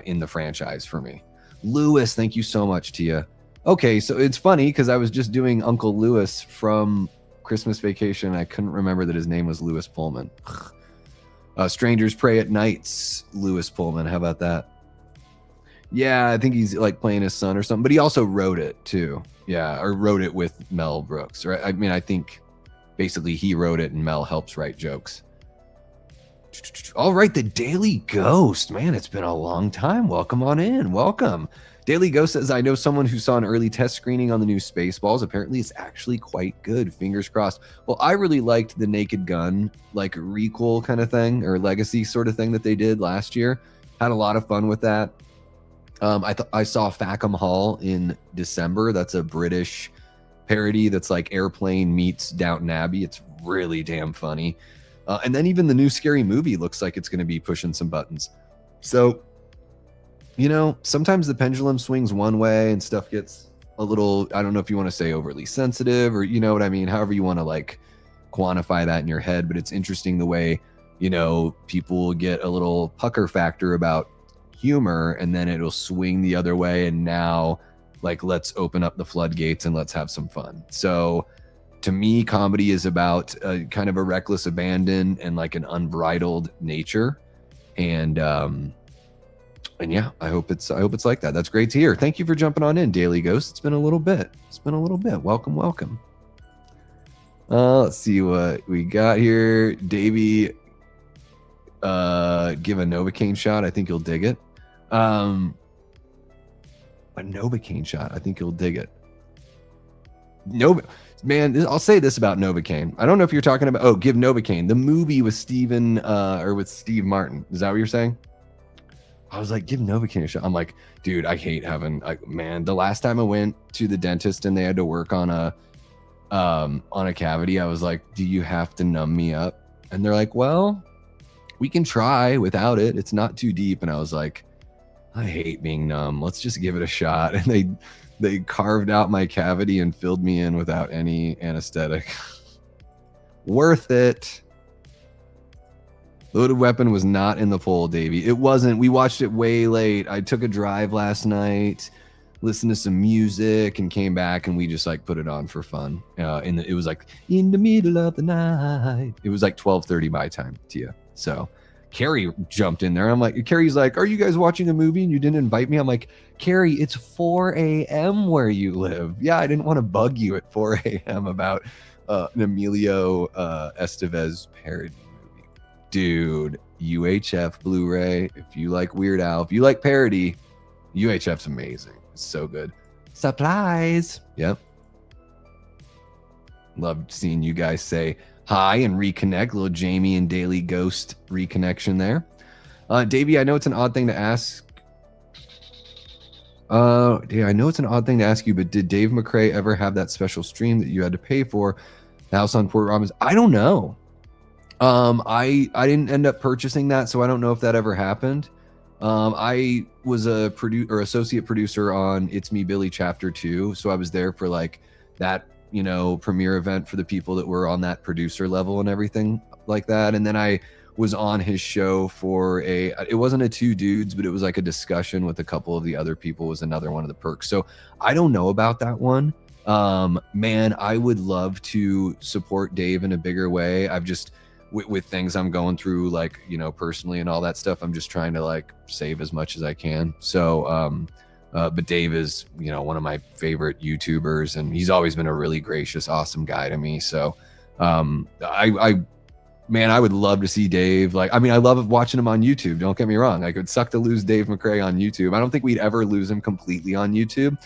S1: in the franchise for me. Lewis, thank you so much, Tia. Okay, so it's funny because I was just doing Uncle Lewis from Christmas Vacation. I couldn't remember that his name was Lewis Pullman. Strangers Pray at Night's Lewis Pullman. How about that? Yeah, I think he's like playing his son or something, but he also wrote it too. Yeah, or wrote it with Mel Brooks, right? I mean, I think basically he wrote it and Mel helps write jokes. All right, the Daily Ghost. Man, it's been a long time. Welcome on in. Welcome. Daily Ghost says, I know someone who saw an early test screening on the new Spaceballs. Apparently it's actually quite good. Fingers crossed. Well, I really liked the Naked Gun, like requel kind of thing or legacy sort of thing that they did last year. Had a lot of fun with that. I saw Fackham Hall in December. That's a British parody that's like Airplane meets Downton Abbey. It's really damn funny. And then even the new Scary Movie looks like it's going to be pushing some buttons. So, you know, sometimes the pendulum swings one way and stuff gets a little, I don't know if you want to say overly sensitive or you know what I mean, however you want to like quantify that in your head. But it's interesting the way, you know, people get a little pucker factor about humor and then it'll swing the other way. And now like, let's open up the floodgates and let's have some fun. So to me, comedy is about kind of a reckless abandon and like an unbridled nature. And yeah, I hope it's like that. That's great to hear. Thank you for jumping on in, Daily Ghost. It's been a little bit. Welcome. Let's see what we got here. Davey, give a Novocaine shot. I think you'll dig it. A Novocaine shot. I think you'll dig it. Man, I'll say this about Novocaine. I don't know if you're talking about, give Novocaine, the movie with Steve Martin. Is that what you're saying? I was like, give Novocaine a shot. I'm like, dude, I hate having, man, the last time I went to the dentist and they had to work on a cavity, I was like, do you have to numb me up? And they're like, well, we can try without it. It's not too deep. And I was like, I hate being numb. Let's just give it a shot. And they carved out my cavity and filled me in without any anesthetic. Worth it. Loaded Weapon was not in the poll, Davey. It wasn't. We watched it way late. I took a drive last night, listened to some music, and came back, and we just like put it on for fun. It was like in the middle of the night. It was like 12:30 my time, Tia. So Carrie jumped in there. I'm like, Carrie's like, are you guys watching a movie and you didn't invite me? I'm like, Carrie, it's 4 a.m. where you live. Yeah, I didn't want to bug you at 4 a.m. about an Emilio Estevez parody movie. Dude, UHF Blu-ray, if you like Weird Al, if you like parody, UHF's amazing. It's so good. Supplies. Yep. Loved seeing you guys say hi and reconnect. Little Jamie and Daily Ghost reconnection there. Davey, I know it's an odd thing to ask. Yeah, I know it's an odd thing to ask you, but did Dave McCray ever have that special stream that you had to pay for? The House on Port Robbins? I don't know. I didn't end up purchasing that, so I don't know if that ever happened. I was a associate producer on It's Me Billy Chapter 2, so I was there for like that, you know, premiere event for the people that were on that producer level and everything like that. And then I was on his show for it wasn't a two dudes, but it was like a discussion with a couple of the other people was another one of the perks. So I don't know about that one. Man, I would love to support Dave in a bigger way. I've just, with things I'm going through, like, you know, personally and all that stuff, I'm just trying to like save as much as I can. So, but Dave is, you know, one of my favorite YouTubers, and he's always been a really gracious, awesome guy to me. So, man, I would love to see Dave. Like, I mean, I love watching him on YouTube. Don't get me wrong. Like, it would suck to lose Dave McCray on YouTube. I don't think we'd ever lose him completely on YouTube.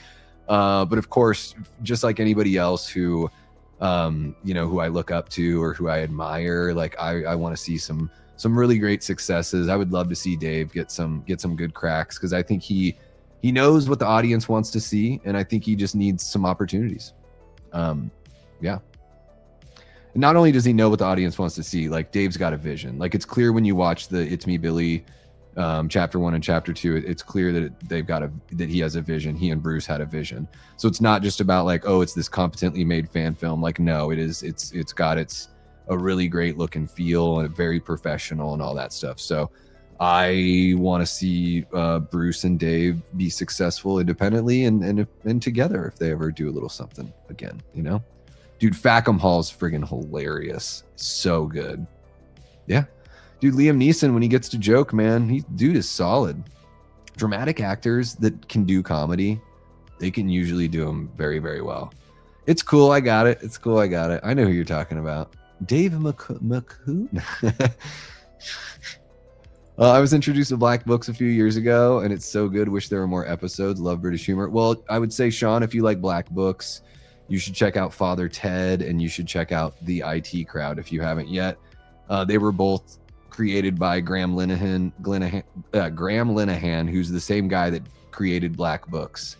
S1: But of course, just like anybody else who, you know, who I look up to or who I admire, like I want to see some really great successes. I would love to see Dave get some good cracks, because I think he knows what the audience wants to see, and I think he just needs some opportunities. Yeah. And not only does he know what the audience wants to see, like Dave's got a vision. Like, it's clear when you watch the It's Me Billy chapter 1 and chapter 2, it's clear that that he has a vision. He and Bruce had a vision. So it's not just about like, oh, it's this competently made fan film. Like, no, it's got a really great look and feel, and very professional and all that stuff. So I want to see Bruce and Dave be successful independently and together if they ever do a little something again, you know? Dude, Fackham Hall's friggin' hilarious. So good. Yeah. Dude, Liam Neeson, when he gets to joke, man, dude is solid. Dramatic actors that can do comedy, they can usually do them very, very well. It's cool. I got it. It's cool. I got it. I know who you're talking about. Dave McCoon? I was introduced to Black Books a few years ago, and it's so good. Wish there were more episodes. Love British humor. Well, I would say, Sean, if you like Black Books, you should check out Father Ted, and you should check out the IT Crowd if you haven't yet. They were both created by Graham Linehan, who's the same guy that created Black Books,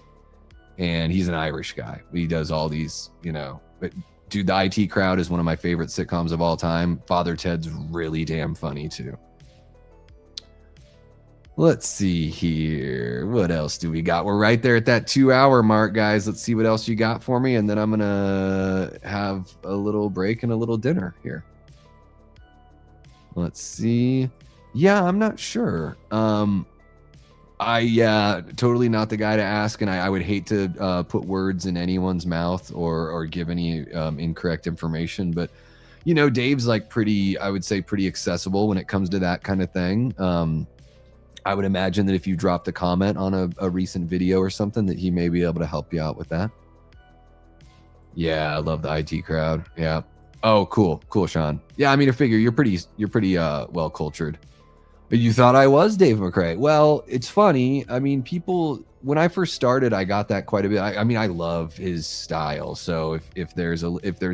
S1: and he's an Irish guy. He does all these, you know. But dude, the IT Crowd is one of my favorite sitcoms of all time. Father Ted's really damn funny too. Let's see here. What else do we got? We're right there at that 2-hour mark, guys. Let's see what else you got for me, and then I'm gonna have a little break and a little dinner here. Let's see. Yeah, I'm not sure. Totally not the guy to ask, and I would hate to put words in anyone's mouth or give any incorrect information, but you know, Dave's like I would say pretty accessible when it comes to that kind of thing. I would imagine that if you dropped a comment on a recent video or something, that he may be able to help you out with that. Yeah, I love the IT Crowd. Yeah. Oh, cool, Sean. Yeah, I mean, I figure you're pretty well cultured. But you thought I was Dave McCray. Well, it's funny. I mean, people, when I first started, I got that quite a bit. I mean, I love his style. So if there's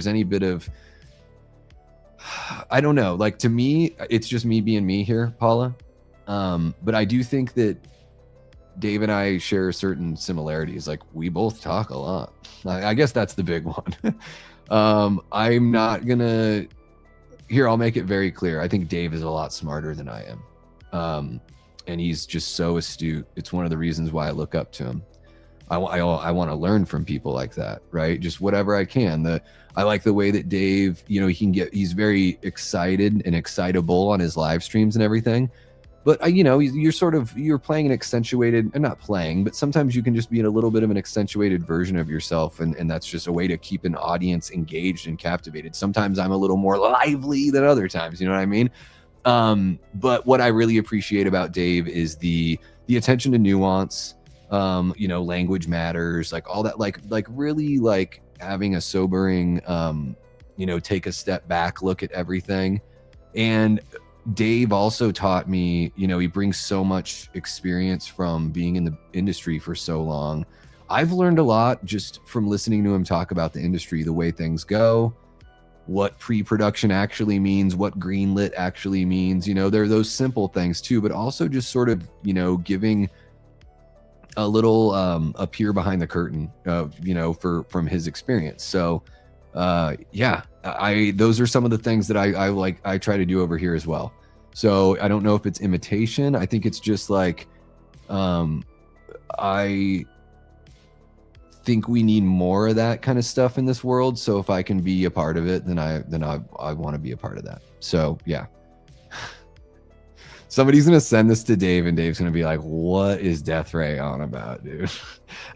S1: any bit of, I don't know, like, to me, it's just me being me here, Paula. But I do think that Dave and I share certain similarities. Like, we both talk a lot. I guess that's the big one. I'm not gonna, here, I'll make it very clear. I think Dave is a lot smarter than I am. And he's just so astute. It's one of the reasons why I look up to him. I want to learn from people like that, right? Just whatever I can. I like the way that Dave, you know, he's very excited and excitable on his live streams and everything. But, you know, you're playing an accentuated, and not playing, but sometimes you can just be in a little bit of an accentuated version of yourself. And that's just a way to keep an audience engaged and captivated. Sometimes I'm a little more lively than other times, you know what I mean? But what I really appreciate about Dave is the attention to nuance, language matters, like all that, like really like having a sobering, take a step back, look at everything. And Dave also taught me, he brings so much experience from being in the industry for so long. I've learned a lot just from listening to him talk about the industry, the way things go, what pre-production actually means, what greenlit actually means. There are those simple things too, but also just sort of, giving a little a peer behind the curtain of, from his experience. So those are some of the things that I try to do over here as well. So I don't know if it's imitation. I think it's just like, I think we need more of that kind of stuff in this world. So if I can be a part of it, then I want to be a part of that. So yeah. Somebody's going to send this to Dave, and Dave's going to be like, what is Deathray on about, dude?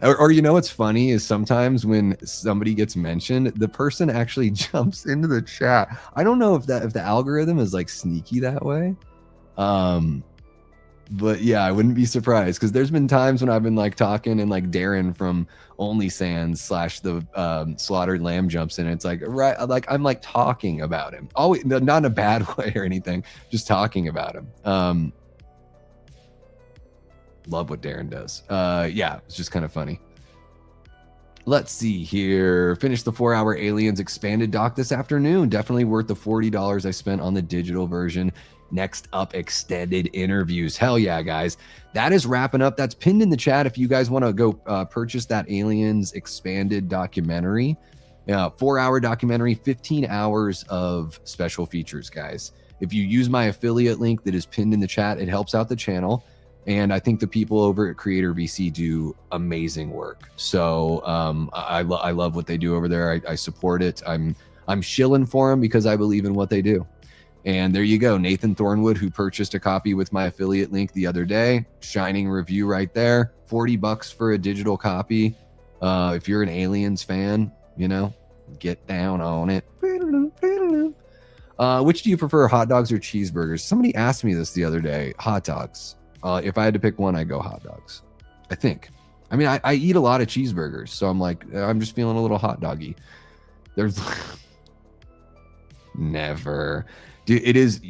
S1: or what's funny is sometimes when somebody gets mentioned, the person actually jumps into the chat. I don't know if the algorithm is like sneaky that way. But yeah, I wouldn't be surprised, because there's been times when I've been like talking and like Darren from Only Sands / the Slaughtered Lamb jumps in. And it's like, right, like I'm like talking about him, always, not in a bad way or anything, just talking about him. Love what Darren does. Yeah, it's just kind of funny. Let's see here. Finished the 4-hour Aliens expanded doc this afternoon. Definitely worth the $40 I spent on the digital version. Next up, extended interviews. Hell yeah, guys. That is wrapping up. That's pinned in the chat if you guys want to go purchase that Aliens expanded documentary. 4-hour documentary, 15 hours of special features, guys. If you use my affiliate link that is pinned in the chat, it helps out the channel. And I think the people over at Creator VC do amazing work. So I love what they do over there. I support it. I'm shilling for them because I believe in what they do. And there you go. Nathan Thornwood, who purchased a copy with my affiliate link the other day. Shining review right there. $40 for a digital copy. If you're an Aliens fan, get down on it. Which do you prefer, hot dogs or cheeseburgers? Somebody asked me this the other day. Hot dogs. If I had to pick one, I'd go hot dogs, I think. I mean, I eat a lot of cheeseburgers, so I'm like, I'm just feeling a little hot doggy. There's never. Dude, it is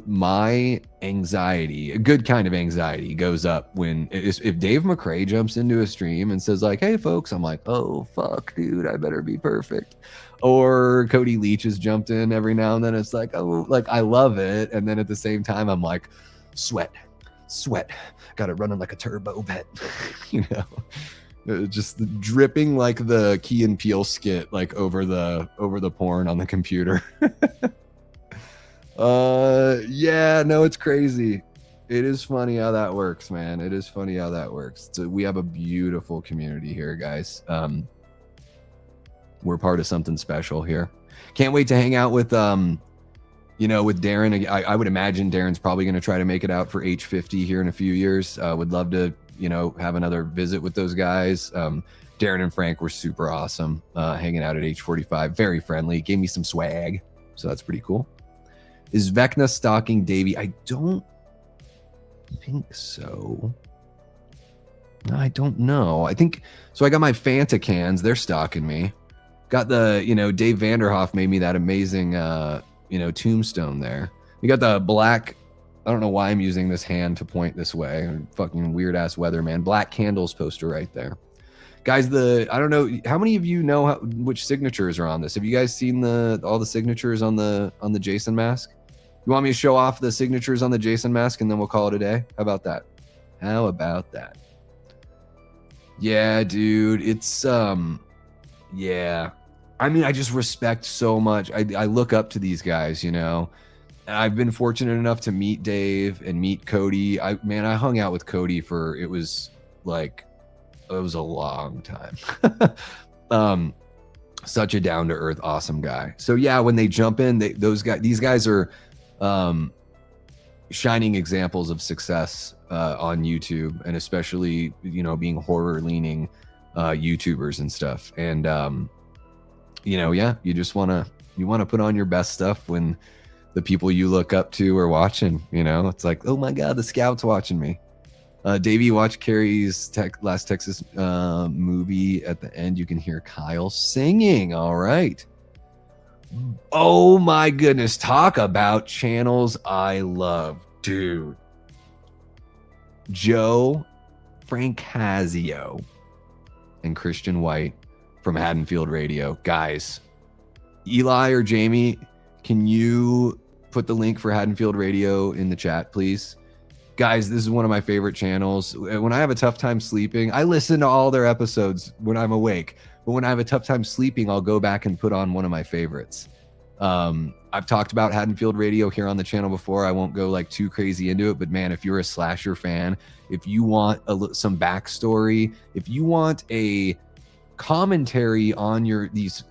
S1: my anxiety, a good kind of anxiety, goes up if Dave McCray jumps into a stream and says like, hey folks, I'm like, oh fuck, dude, I better be perfect. Or Cody Leach has jumped in every now and then. It's like, oh, like I love it. And then at the same time, I'm like, sweat, got it running like a turbo vet, just dripping like the Key and Peele skit, like over the porn on the computer. Yeah, no, it's crazy. It is funny how that works, man. It is funny how that works. So we have a beautiful community here, guys. We're part of something special here. Can't wait to hang out with with Darren. I would imagine Darren's probably going to try to make it out for H50 here in a few years. Would love to, have another visit with those guys. Darren and Frank were super awesome, hanging out at H45. Very friendly. Gave me some swag. So that's pretty cool. Is Vecna stalking Davey? I don't think so. I don't know. I think so. I got my Fanta cans. They're stalking me. Got the, Dave Vanderhoff made me that amazing, tombstone there. You got the black. I don't know why I'm using this hand to point this way. Fucking weird ass weatherman. Black Candles poster right there. Guys, I don't know how many of you know which signatures are on this. Have you guys seen all the signatures on the Jason mask? You want me to show off the signatures on the Jason mask and then we'll call it a day? How about that? Yeah, dude, it's yeah. I mean, I just respect so much. I look up to these guys, I've been fortunate enough to meet Dave and meet Cody. I hung out with Cody it was a long time. Such a down-to-earth, awesome guy. So yeah, when they jump in, these guys are shining examples of success on YouTube, and especially being horror-leaning YouTubers and stuff. And yeah, you just want to put on your best stuff when the people you look up to are watching. You know, it's like, oh my God, the scout's watching me. Davey, watch Carrie's last Texas movie. At the end, you can hear Kyle singing. All right. Oh my goodness. Talk about channels I love. Dude. Joe Francazio and Christian White from Haddonfield Radio. Guys, Eli or Jamie, can you put the link for Haddonfield Radio in the chat, please? Guys, this is one of my favorite channels. When I have a tough time sleeping, I listen to all their episodes when I'm awake. But when I have a tough time sleeping, I'll go back and put on one of my favorites. I've talked about Haddonfield Radio here on the channel before. I won't go like too crazy into it, but man, if you're a slasher fan, if you want some backstory, if you want a commentary on these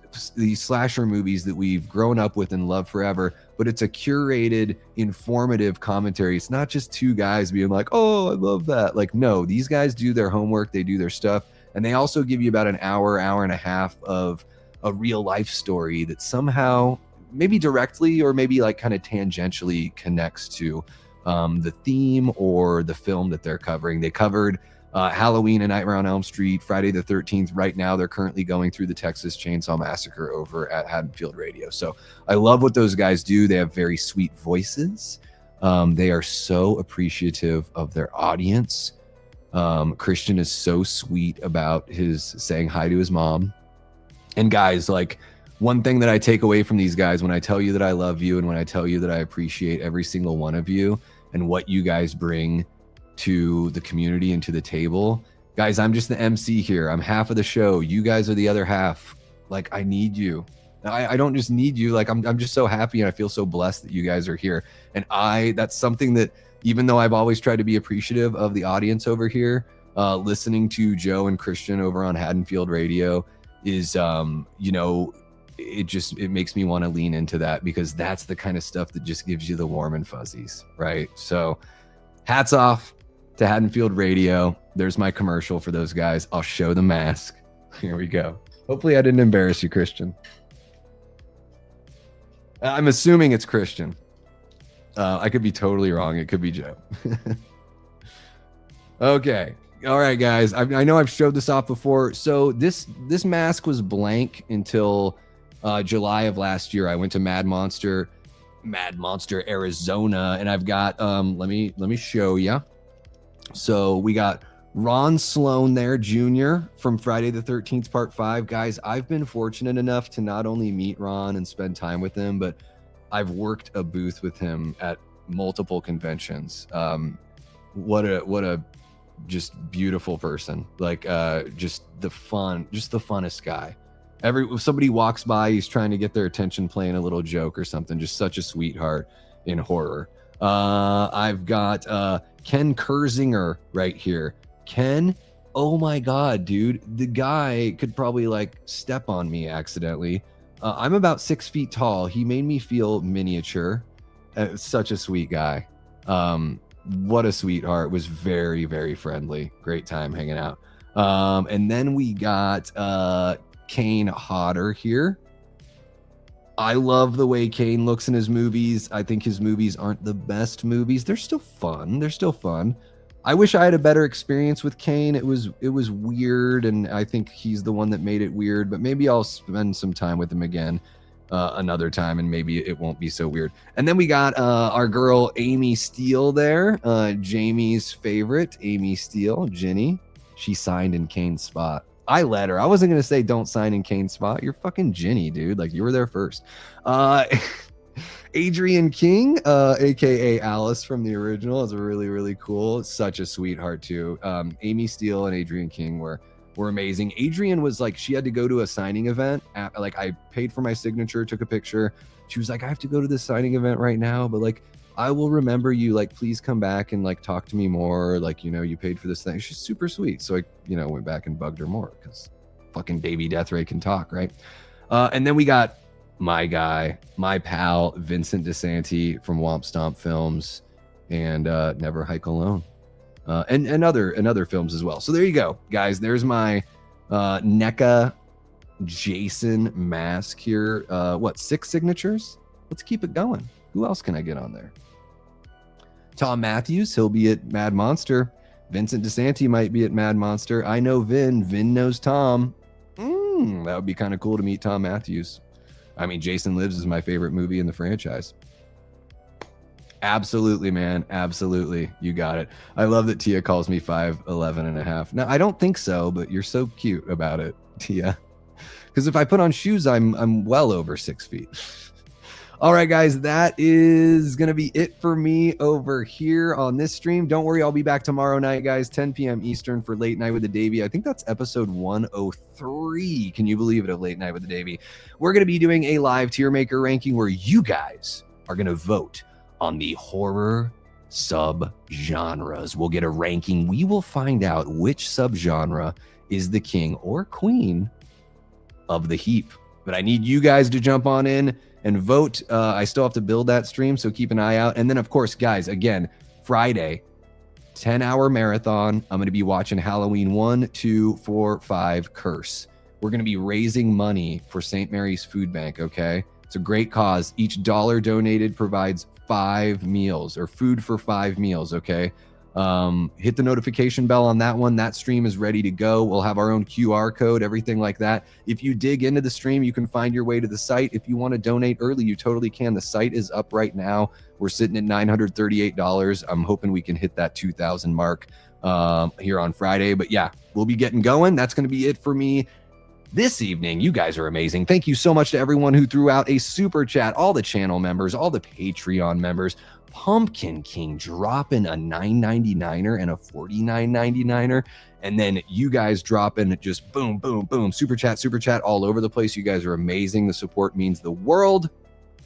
S1: slasher movies that we've grown up with and loved forever, but it's a curated, informative commentary. It's not just two guys being like, oh, I love that. Like, no, these guys do their homework, they do their stuff, and they also give you about an hour and a half of a real life story that somehow, maybe directly or maybe like kind of tangentially connects to the theme or the film that they're covering. They covered Halloween, A Nightmare on Elm Street, Friday the 13th. Right now, they're currently going through the Texas Chainsaw Massacre over at Haddonfield Radio. So I love what those guys do. They have very sweet voices. They are so appreciative of their audience. Christian is so sweet about his saying hi to his mom. And guys, like, one thing that I take away from these guys, when I tell you that I love you and when I tell you that I appreciate every single one of you and what you guys bring to the community and to the table, guys, I'm just the MC here. I'm half of the show. You guys are the other half. Like, I need you. I don't just need you. Like, I'm just so happy and I feel so blessed that you guys are here. And that's something that, even though I've always tried to be appreciative of the audience over here, listening to Joe and Christian over on Haddonfield Radio is, you know, it makes me want to lean into that, because that's the kind of stuff that just gives you the warm and fuzzies, right? So hats off to Haddonfield Radio. There's my commercial for those guys. I'll show the mask. Here we go. Hopefully I didn't embarrass you, Christian. I'm assuming it's Christian. I could be totally wrong. It could be Joe. Okay. All right, guys. I know I've showed this off before. So this mask was blank until July of last year. I went to Mad Monster, Arizona, and I've got let me show you. So we got Ron Sloan there, Jr. from Friday the 13th, Part 5. Guys, I've been fortunate enough to not only meet Ron and spend time with him, but I've worked a booth with him at multiple conventions. What a just beautiful person. Like just the funnest guy. If somebody walks by, he's trying to get their attention playing a little joke or something. Just such a sweetheart in horror. I've got Ken Kersinger right here. Ken, oh my God, dude. The guy could probably like step on me accidentally. I'm about 6 feet tall. He made me feel miniature. Such a sweet guy. What a sweetheart. Was very, very friendly. Great time hanging out. And then we got Kane Hodder here. I love the way Kane looks in his movies. I think his movies aren't the best movies. They're still fun. I wish I had a better experience with Kane. It was weird, and I think he's the one that made it weird, but maybe I'll spend some time with him again another time, and maybe it won't be so weird. And then we got our girl Amy Steele there, Jamie's favorite, Amy Steele, Ginny. She signed in Kane's spot. I let her. I wasn't going to say don't sign in Kane's spot. You're fucking Ginny, dude. Like, you were there first. Adrian King, aka Alice from the original, is really, really cool. Such a sweetheart too. Amy Steele and Adrian King were amazing. Adrian was like, she had to go to a signing event. Like, I paid for my signature, took a picture. She was like, I have to go to this signing event right now, but like, I will remember you. Like, please come back and like talk to me more. Like, you know, you paid for this thing. She's super sweet. So I, you know, went back and bugged her more because fucking Davey Deathray can talk, right? And then we got my guy, my pal, Vincent DeSanti from Womp Stomp Films and Never Hike Alone, and other films as well. So there you go, guys. There's my NECA Jason mask here. What, 6 signatures? Let's keep it going. Who else can I get on there? Tom Matthews, he'll be at Mad Monster. Vincent DeSanti might be at Mad Monster. I know Vin. Vin knows Tom. That would be kind of cool to meet Tom Matthews. I mean, Jason Lives is my favorite movie in the franchise. Absolutely, man. Absolutely. You got it. I love that Tia calls me 5'11 and a half. Now, I don't think so, but you're so cute about it, Tia. Because if I put on shoes, I'm well over 6 feet. All right, guys, that is going to be it for me over here on this stream. Don't worry, I'll be back tomorrow night, guys, 10 p.m. Eastern for Late Night with the Davey. I think that's episode 103. Can you believe it, of Late Night with the Davey? We're going to be doing a live tier maker ranking where you guys are going to vote on the horror sub-genres. We'll get a ranking. We will find out which sub-genre is the king or queen of the heap. But I need you guys to jump on in and vote. I still have to build that stream, so keep an eye out. And then, of course, guys, again, Friday, 10-hour marathon. I'm going to be watching Halloween 1, 2, 4, 5, Curse. We're going to be raising money for St. Mary's Food Bank, okay? It's a great cause. Each dollar donated provides 5 meals, or food for 5 meals, okay? Hit the notification bell on that one. That stream is ready to go. We'll have our own QR code, everything like that. If you dig into the stream, you can find your way to the site. If you want to donate early, you totally can. The site is up right now. We're sitting at $938. I'm hoping we can hit that 2,000 mark here on Friday. But yeah, we'll be getting going. That's going to be it for me this evening. You guys are amazing. Thank you so much to everyone who threw out a super chat, all the channel members, all the Patreon members. Pumpkin King dropping a $9.99er and a $49.99er, and then you guys dropping just boom, boom, boom, super chat all over the place. You guys are amazing. The support means the world.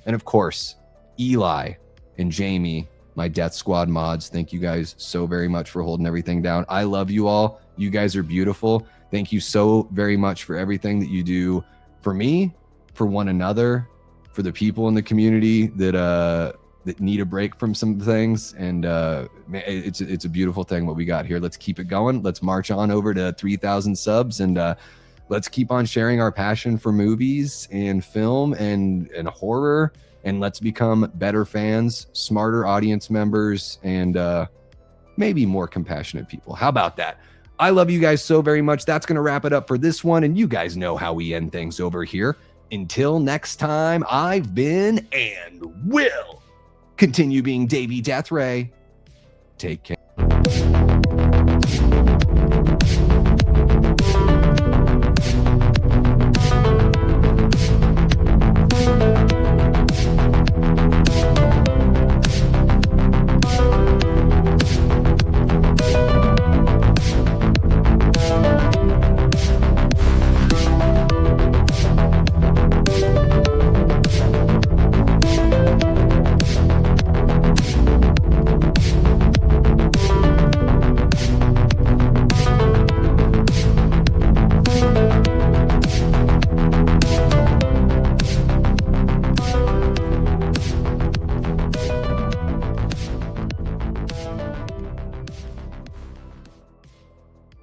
S1: And of course, Eli and Jamie, my Death Squad mods, thank you guys so very much for holding everything down. I love you all. You guys are beautiful. Thank you so very much for everything that you do for me, for one another, for the people in the community that need a break from some things. And it's a beautiful thing what we got here. Let's keep it going. Let's march on over to 3,000 subs, and let's keep on sharing our passion for movies and film and horror, and let's become better fans, smarter audience members, and maybe more compassionate people. How about that? I love you guys so very much. That's going to wrap it up for this one, and you guys know how we end things over here. Until next time, I've been and will continue being Davey Deathray. Take care.